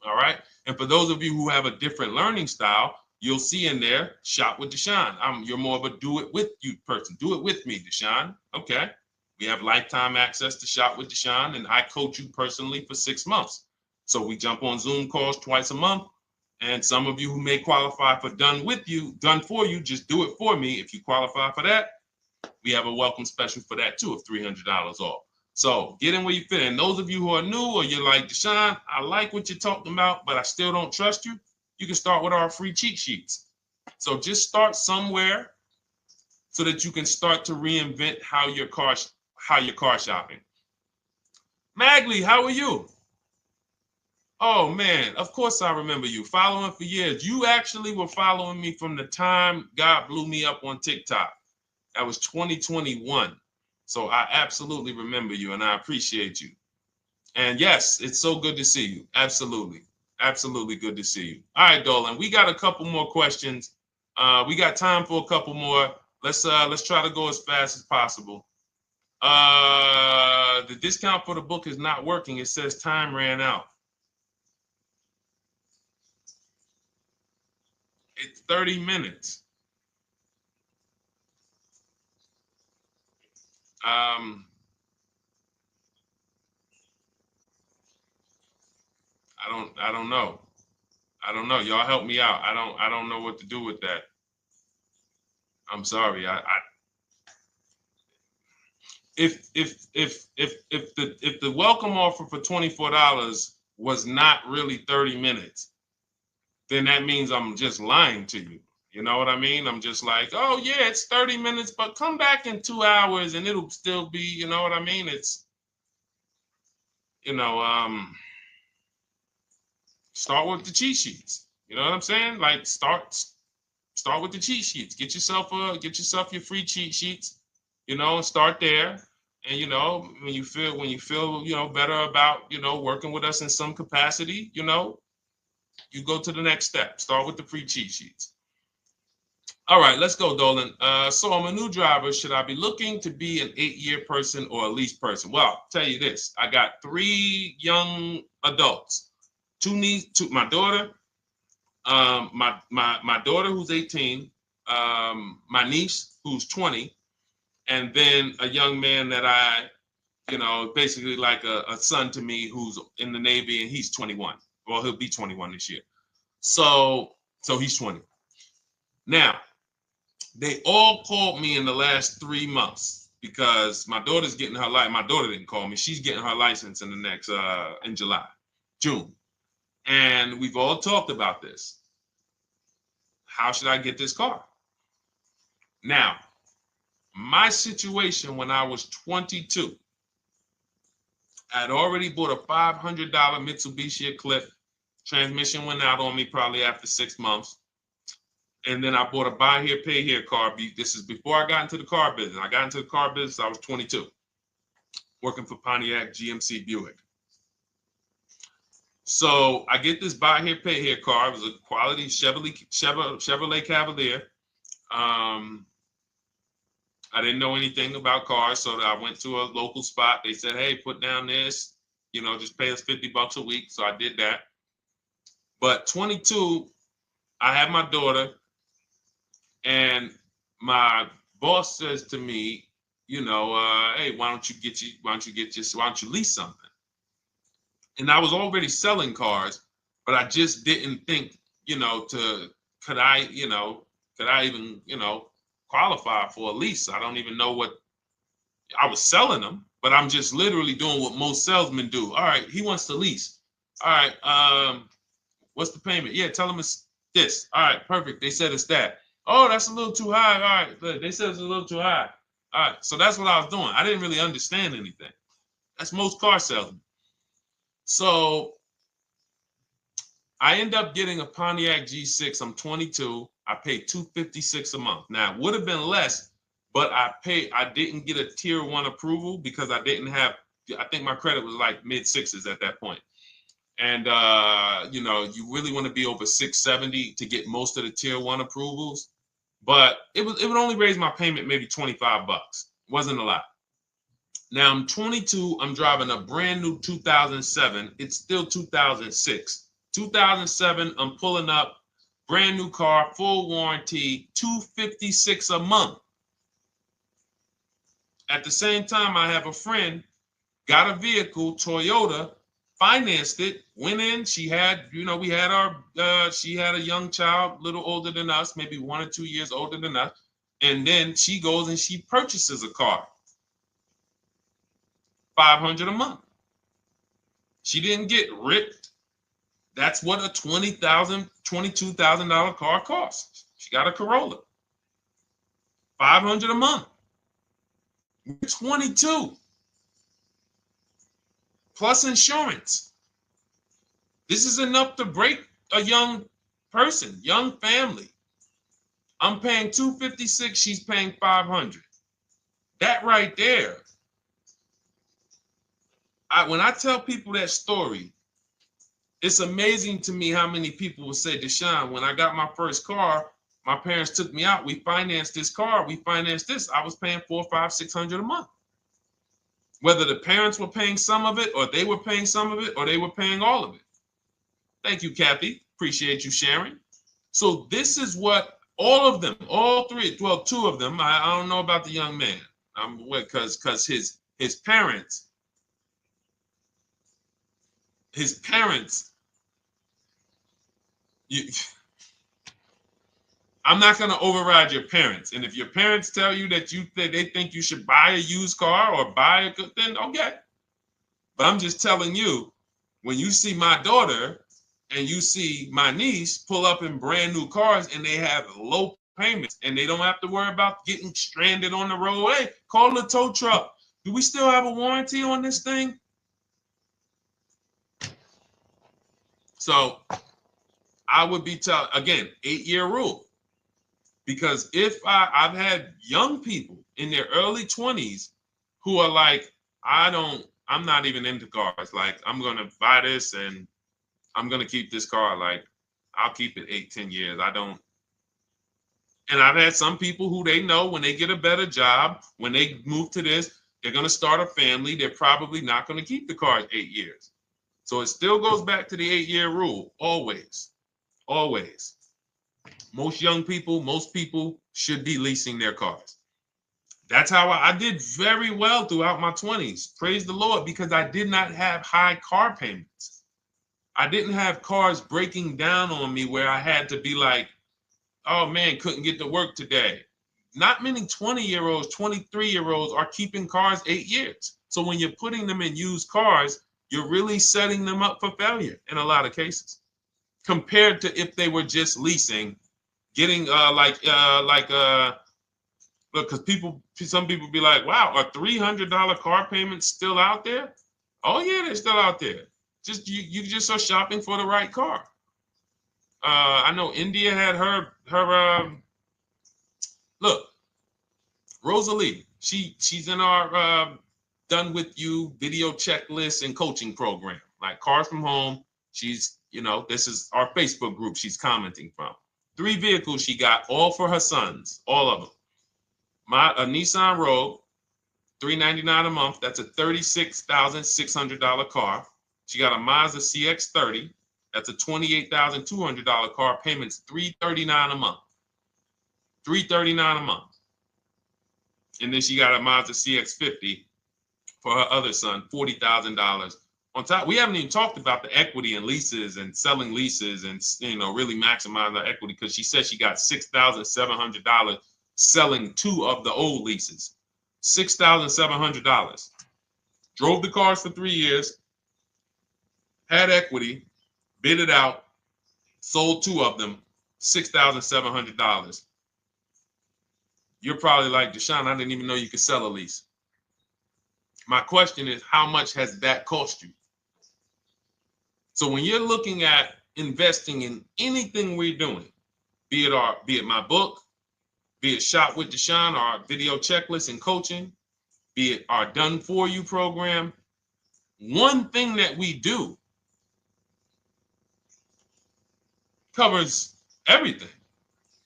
All right. And for those of you who have a different learning style, you'll see in there, shop with Deshone. You're more of a do it with you person. Do it with me, Deshone. Okay. We have lifetime access to shop with Deshone, and I coach you personally for 6 months. So we jump on Zoom calls twice a month. And some of you who may qualify for done for you, just do it for me. If you qualify for that, we have a welcome special for that too of $300 off. So get in where you fit. And those of you who are new or you're like, Deshone, I like what you're talking about, but I still don't trust you. You can start with our free cheat sheets. So just start somewhere so that you can start to reinvent how you're car shopping. Magley, how are you? Oh man, of course I remember you. Following for years. You actually were following me from the time God blew me up on TikTok. That was 2021. So I absolutely remember you and I appreciate you. And yes, it's so good to see you. Absolutely. Absolutely good to see you. All right, Dolan, we got a couple more questions. We got time for a couple more. Let's try to go as fast as possible. The discount for the book is not working. It says time ran out. It's 30 minutes. I don't know. I don't know. Y'all help me out. I don't know what to do with that. I'm sorry. If the welcome offer for $24 was not really 30 minutes, then that means I'm just lying to you. You know what I mean? I'm just like, oh yeah, it's 30 minutes, but come back in 2 hours and it'll still be, you know what I mean? It's, start with the cheat sheets. You know what I'm saying? Like start with the cheat sheets. Get yourself your free cheat sheets, and start there. And when you feel better about working with us in some capacity, you go to the next step. Start with the free cheat sheets. All right, let's go, Dolan. So I'm a new driver. Should I be looking to be an 8-year person or a lease person? Well, I'll tell you this. I got 3 young adults. 2 my daughter, my daughter who's 18, my niece who's 20, and then a young man that I, basically like a son to me who's in the Navy and he's 21. Well, he'll be 21 this year. So he's 20. Now, they all called me in the last 3 months because my daughter's getting her license. My daughter didn't call me. She's getting her license in the next, in June. And we've all talked about this. How should I get this car? Now, my situation when I was 22, I'd already bought a $500 Mitsubishi Eclipse. Transmission went out on me probably after 6 months. And then I bought a buy here, pay here car. This is before I got into the car business. I got into the car business, I was 22, working for Pontiac GMC Buick. So I get this buy here, pay here car. It was a quality Chevrolet Cavalier. I didn't know anything about cars, so I went to a local spot. They said, hey, put down this, just pay us $50 a week. So I did that. But 22, I had my daughter, and my boss says to me, hey, why don't you lease something? And I was already selling cars, but I just didn't think, could I even, qualify for a lease? I don't even know what I was selling them, but I'm just literally doing what most salesmen do. All right, he wants to lease. All right, what's the payment? Yeah, tell him it's this. All right, perfect. They said it's that. Oh, that's a little too high. All right, they said it's a little too high. All right, so that's what I was doing. I didn't really understand anything. That's most car salesmen. So I end up getting a Pontiac G6. I'm 22. I paid $256 a month. Now, it would have been less, but I didn't get a tier 1 approval because I didn't have, I think my credit was like mid sixes at that point. And you know, you really want to be over 670 to get most of the tier 1 approvals. But it would only raise my payment maybe 25 bucks. Wasn't a lot. Now I'm 22. I'm driving a brand new 2007. It's still 2006. 2007. I'm pulling up, brand new car, full warranty, $256 a month. At the same time, I have a friend, got a vehicle, Toyota, financed it, went in. She had, you know, we had our, she had a young child, a little older than us, maybe 1 or 2 years older than us. And then she goes and she purchases a car. $500 a month. She didn't get ripped. That's what a $20,000, $22,000 car costs. She got a Corolla. $500 a month. We're 22. Plus insurance. This is enough to break a young person, young family. I'm paying $256. She's paying $500. That right there. When I tell people that story, it's amazing to me how many people will say, Deshone, when I got my first car, my parents took me out. We financed this car. We financed this. I was paying $400, $500, $600 a month. Whether the parents were paying some of it, or they were paying some of it, or they were paying all of it. Thank you, Kathy. Appreciate you sharing. So this is what all of them, all three, well, 2 of them. I don't know about the young man. Because his parents. I'm not going to override your parents. And if your parents tell you that they think you should buy a used car or buy a good, then okay. But I'm just telling you, when you see my daughter and you see my niece pull up in brand new cars and they have low payments and they don't have to worry about getting stranded on the road, hey, call the tow truck. Do we still have a warranty on this thing? So I would be telling, again, 8-year rule. Because if I've had young people in their early 20s who are like, I'm not even into cars. Like, I'm going to buy this and I'm going to keep this car. Like, I'll keep it 8, 10 years. I don't. And I've had some people who they know when they get a better job, when they move to this, they're going to start a family. They're probably not going to keep the car 8 years. So it still goes back to the 8-year rule. Always. Always. Most young people, most people should be leasing their cars. That's how I did very well throughout my 20s. Praise the Lord, because I did not have high car payments. I didn't have cars breaking down on me where I had to be like, oh man, couldn't get to work today. Not many 20-year-olds, 23-year-olds are keeping cars 8 years. So when you're putting them in used cars, you're really setting them up for failure in a lot of cases, compared to if they were just leasing, getting look, because some people be like, wow, are $300 car payments still out there? Oh yeah, they're still out there. Just you just are shopping for the right car. I know India had her look, Rosalie, she's in our Done With You video checklist and coaching program, like Cars from Home. She's, you know, this is our Facebook group she's commenting from. 3 vehicles she got, all for her sons, all of them. A Nissan Rogue, $399 a month. That's a $36,600 car. She got a Mazda CX-30. That's a $28,200 car. Payments $339 a month. $339 a month. And then she got a Mazda CX-50 for her other son, $40,000. On top, we haven't even talked about the equity and leases and selling leases and, you know, really maximizing the equity, because she said she got $6,700 selling 2 of the old leases. $6,700. Drove the cars for 3 years, had equity, bid it out, sold 2 of them, $6,700. You're probably like, Deshone, I didn't even know you could sell a lease. My question is, how much has that cost you? So when you're looking at investing in anything we're doing, be it my book, be it Shop with Deshone, our video checklist and coaching, be it our Done For You program. One thing that we do covers everything.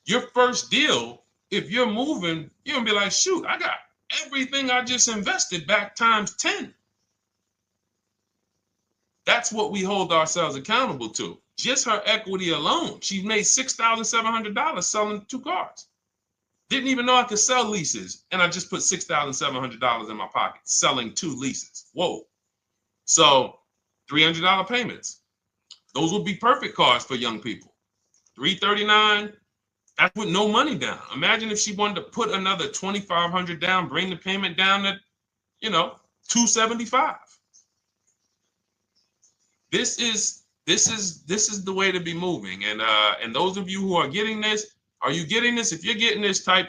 Your first deal, if you're moving, you're gonna be like, shoot, I got everything I just invested back times 10. That's what we hold ourselves accountable to. Just her equity alone, she made $6,700 selling 2 cars. Didn't even know I could sell leases, and I just put $6,700 in my pocket selling 2 leases. Whoa. So $300 payments. Those would be perfect cars for young people. $339, that's with no money down. Imagine if she wanted to put another $2,500 down, bring the payment down to, $275. This is the way to be moving. And those of you who are getting this, are you getting this? If you're getting this, type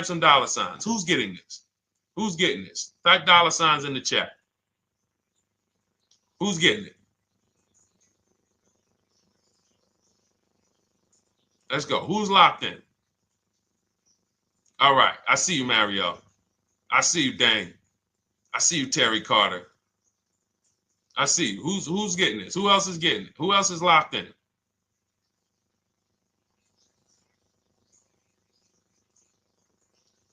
some dollar signs. Who's getting this? Who's getting this? Type dollar signs in the chat. Who's getting it? Let's go. Who's locked in? All right. I see you, Mario. I see you, Dane. I see you, Terry Carter. I see you. Who's getting this? Who else is getting it? Who else is locked in?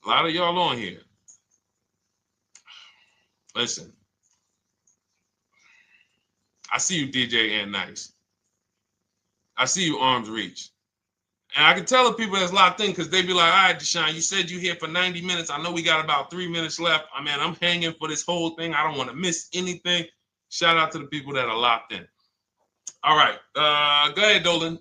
A lot of y'all on here. Listen. I see you, DJ and Nice. I see you, Arms Reach. And I can tell the people that's locked in because they be like, all right, Deshone, you said you're here for 90 minutes. I know we got about 3 minutes left. I mean, I'm hanging for this whole thing. I don't want to miss anything. Shout out to the people that are locked in. All right. Go ahead, Dolan.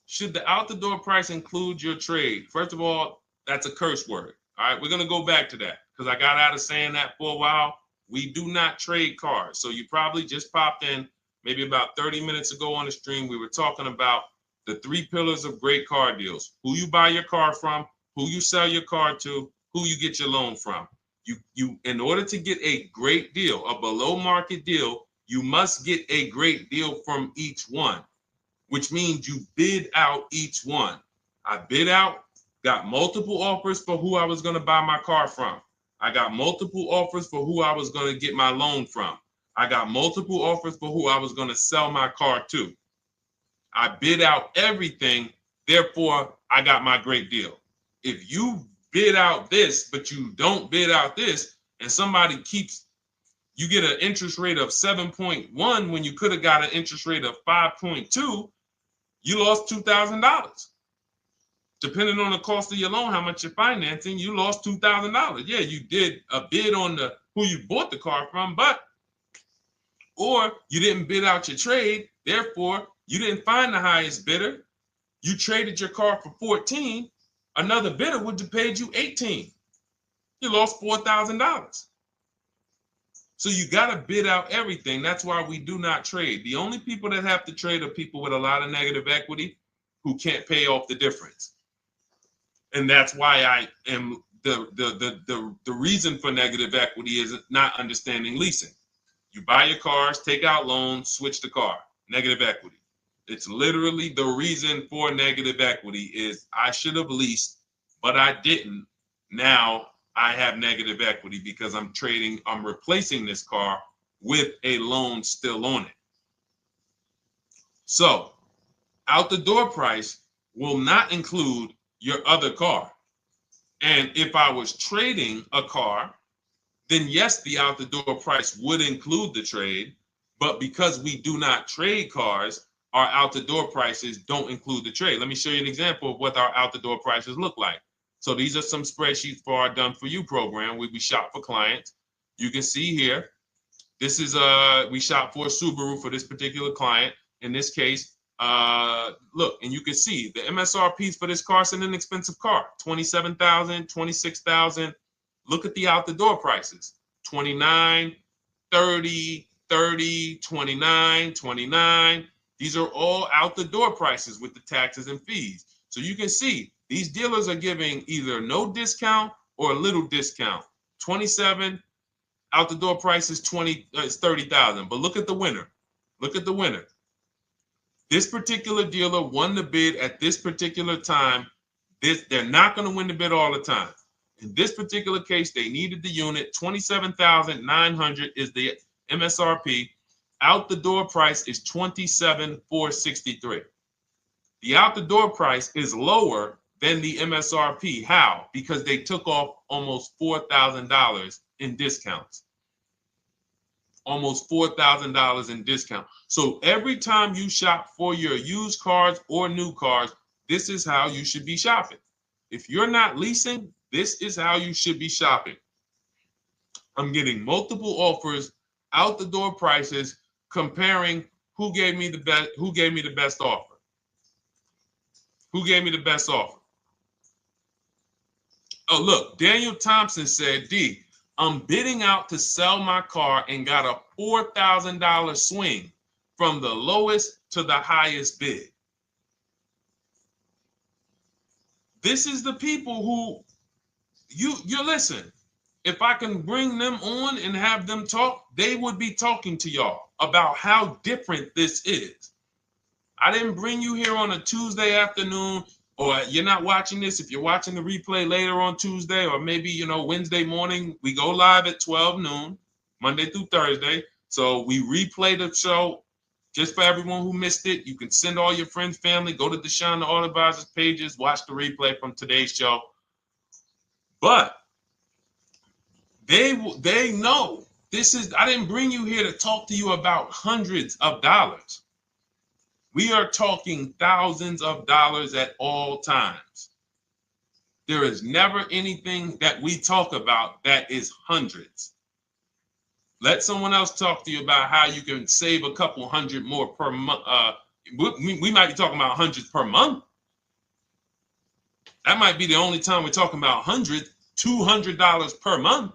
Should the out-the-door price include your trade? First of all, that's a curse word. All right, we're going to go back to that because I got out of saying that for a while. We do not trade cars. So you probably just popped in maybe about 30 minutes ago on the stream. We were talking about the 3 pillars of great car deals: who you buy your car from, who you sell your car to, who you get your loan from. You in order to get a great deal, a below market deal, you must get a great deal from each one, which means you bid out each one. I bid out, got multiple offers for who I was going to buy my car from. I got multiple offers for who I was going to get my loan from. I got multiple offers for who I was going to sell my car to. I bid out everything, therefore I got my great deal. If you bid out this, but you don't bid out this, and somebody you get an interest rate of 7.1 when you could have got an interest rate of 5.2, you lost $2,000. Depending on the cost of your loan, how much you're financing, you lost $2,000. Yeah, you did a bid on who you bought the car from, or you didn't bid out your trade, therefore you didn't find the highest bidder. You traded your car for 14. Another bidder would have paid you 18. You lost $4,000. So you got to bid out everything. That's why we do not trade. The only people that have to trade are people with a lot of negative equity who can't pay off the difference. And that's why I am the reason for negative equity is not understanding leasing. You buy your cars, take out loans, switch the car. Negative equity. It's literally the reason for negative equity is I should have leased, but I didn't. Now I have negative equity because I'm replacing this car with a loan still on it. So out the door price will not include your other car. And if I was trading a car, then yes, the out the door price would include the trade. But because we do not trade cars, our out the door prices don't include the trade. Let me show you an example of what our out the door prices look like. So these are some spreadsheets for our Done For You program where we shop for clients. You can see here, this is we shop for a Subaru for this particular client. In this case, look, and you can see the MSRPs for this car is an inexpensive car, $27,000, $26,000. Look at the out the door prices, 29, 30, 30, 29, 29. These are all out the door prices with the taxes and fees. So you can see these dealers are giving either no discount or a little discount. 27 out the door price is 30,000. But look at the winner. Look at the winner. This particular dealer won the bid at this particular time They're not going to win the bid all the time. In this particular case, they needed the unit. $27,900 is the MSRP. Out the door price is $27,463. The out the door price is lower than the MSRP. How? Because they took off almost $4,000 in discounts. Almost $4,000 in discount. So every time you shop for your used cars or new cars, this is how you should be shopping. If you're not leasing, this is how you should be shopping. I'm getting multiple offers, out the door prices, comparing who gave me the best offer. Who gave me the best offer? Oh, look, Daniel Thompson said, D, I'm bidding out to sell my car and got a $4,000 swing from the lowest to the highest bid. This is the people who you listen. If I can bring them on and have them talk, they would be talking to y'all about how different this is. I didn't bring you here on a Tuesday afternoon, or you're not watching this. If you're watching the replay later on Tuesday, or maybe, Wednesday morning, we go live at 12 noon, Monday through Thursday. So we replay the show just for everyone who missed it. You can send all your friends, family, go to Deshone the Auto Advisor's pages, watch the replay from today's show. But they know this is, I didn't bring you here to talk to you about hundreds of dollars. We are talking thousands of dollars at all times. There is never anything that we talk about that is hundreds. Let someone else talk to you about how you can save a couple hundred more per month. We might be talking about hundreds per month. That might be the only time we're talking about hundreds, $200 per month.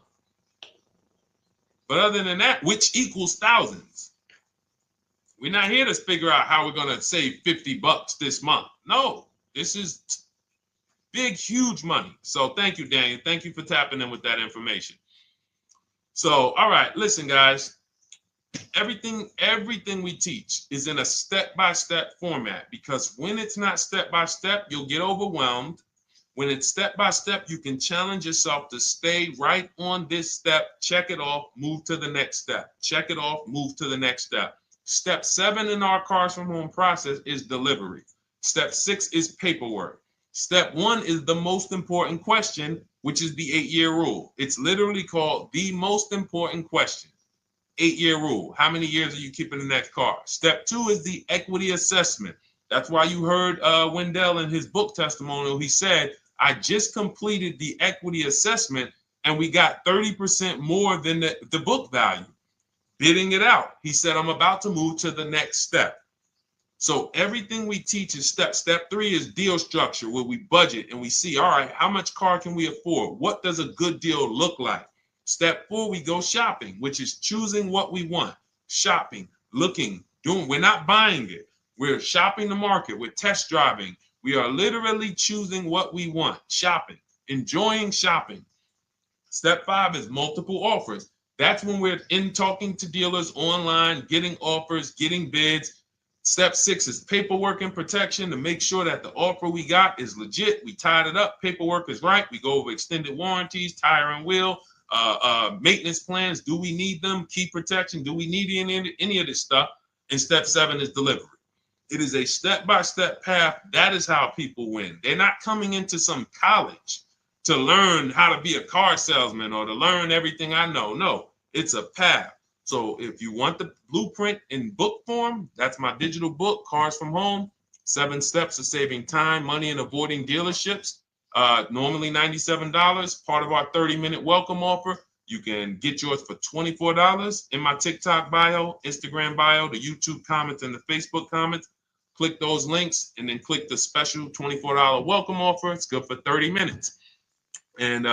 But other than that, which equals thousands. We're not here to figure out how we're going to save $50 this month. No, this is big, huge money. So thank you, Daniel. Thank you for tapping in with that information. So, all right, listen, guys. Everything we teach is in a step-by-step format, because when it's not step-by-step, you'll get overwhelmed. When it's step-by-step, you can challenge yourself to stay right on this step, check it off, move to the next step. Check it off, move to the next step. Step 7 in our Cars from Home process is delivery. Step 6 is paperwork. Step 1 is the most important question, which is the 8-year rule. It's literally called the most important question. 8-year rule. How many years are you keeping the next car? Step 2 is the equity assessment. That's why you heard Wendell in his book testimonial. He said, I just completed the equity assessment and we got 30% more than the book value. Bidding it out. He said, I'm about to move to the next step. So everything we teach is step. Step 3 is deal structure, where we budget and we see, all right, how much car can we afford? What does a good deal look like? Step 4, we go shopping, which is choosing what we want. Shopping, looking, doing. We're not buying it. We're shopping the market. We're test driving. We are literally choosing what we want. Shopping, enjoying shopping. Step 5 is multiple offers. That's when we're in talking to dealers online, getting offers, getting bids. Step 6 is paperwork and protection to make sure that the offer we got is legit. We tied it up. Paperwork is right. We go over extended warranties, tire and wheel, maintenance plans. Do we need them? Key protection. Do we need any of this stuff? And step 7 is delivery. It is a step-by-step path. That is how people win. They're not coming into some college to learn how to be a car salesman or to learn everything I know. No, it's a path. So if you want the blueprint in book form, that's my digital book, Cars from Home, 7 Steps of Saving Time, Money, and Avoiding Dealerships. Normally $97, part of our 30-minute welcome offer. You can get yours for $24 in my TikTok bio, Instagram bio, the YouTube comments, and the Facebook comments. Click those links and then click the special $24 welcome offer. It's good for 30 minutes. And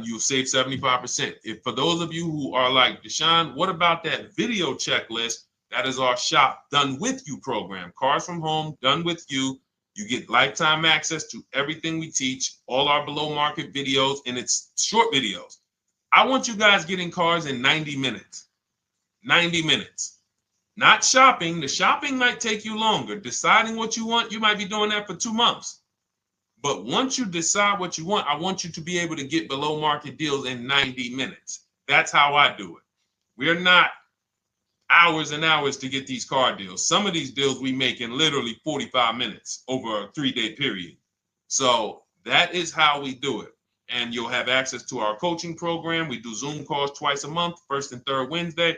you'll save 75%. If for those of you who are like, Deshone, what about that video checklist? That is our Shop Done With You program. Cars from Home, done with you. You get lifetime access to everything we teach, all our below market videos, and it's short videos. I want you guys getting cars in 90 minutes. 90 minutes. Not shopping. The shopping might take you longer. Deciding what you want, you might be doing that for 2 months. But once you decide what you want, I want you to be able to get below market deals in 90 minutes. That's how I do it. We're not hours and hours to get these car deals. Some of these deals we make in literally 45 minutes over a 3-day period. So that is how we do it. And you'll have access to our coaching program. We do Zoom calls twice a month, first and third Wednesday.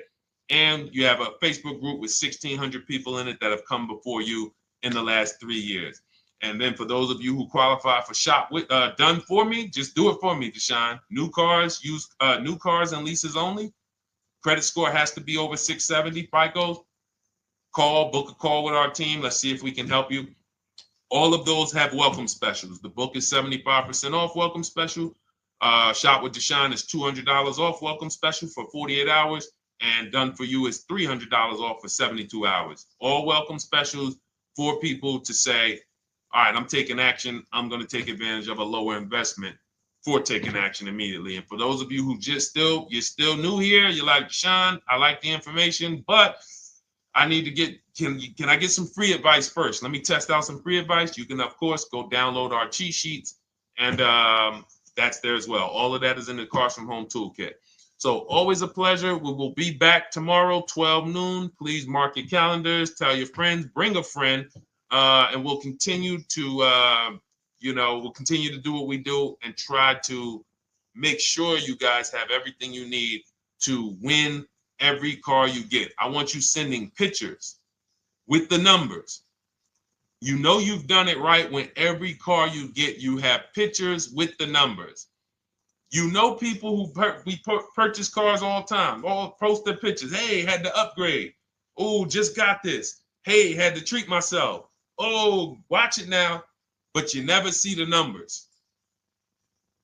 And you have a Facebook group with 1,600 people in it that have come before you in the last 3 years. And then for those of you who qualify for shop with done for me, just do it for me, Deshone. New cars, new cars and leases only. Credit score has to be over 670 FICO. Book a call with our team. Let's see if we can help you. All of those have welcome specials. The book is 75% off welcome special. Shop with Deshone is $200 off welcome special for 48 hours. And done for you is $300 off for 72 hours. All welcome specials for people to say, all right, I'm taking action. I'm going to take advantage of a lower investment for taking action immediately. And for those of you who you're still new here, you're like, Deshone, I like the information, but I need to get, can I get some free advice first? Let me test out some free advice. You can, of course, go download our cheat sheets, and that's there as well. All of that is in the Cars from Home Toolkit. So always a pleasure. We will be back tomorrow, 12 noon. Please mark your calendars, tell your friends, bring a friend, and we'll continue to, we'll continue to do what we do and try to make sure you guys have everything you need to win every car you get. I want you sending pictures with the numbers. You know you've done it right when every car you get, you have pictures with the numbers. You know people who purchase cars all the time, all post their pictures. Hey, had to upgrade. Oh, just got this. Hey, had to treat myself. Oh, watch it now. But you never see the numbers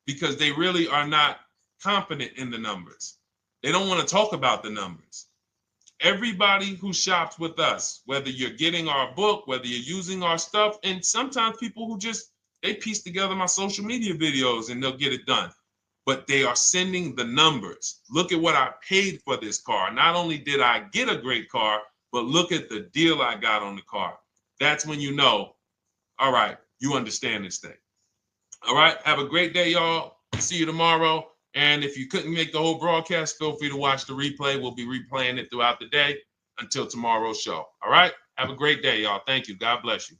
because they really are not confident in the numbers. They don't want to talk about the numbers. Everybody who shops with us, whether you're getting our book, whether you're using our stuff, and sometimes people who they piece together my social media videos and they'll get it done. But they are sending the numbers. Look at what I paid for this car. Not only did I get a great car, but look at the deal I got on the car. That's when you know, all right, you understand this thing. All right, have a great day, y'all. See you tomorrow. And if you couldn't make the whole broadcast, feel free to watch the replay. We'll be replaying it throughout the day until tomorrow's show. All right, have a great day, y'all. Thank you. God bless you.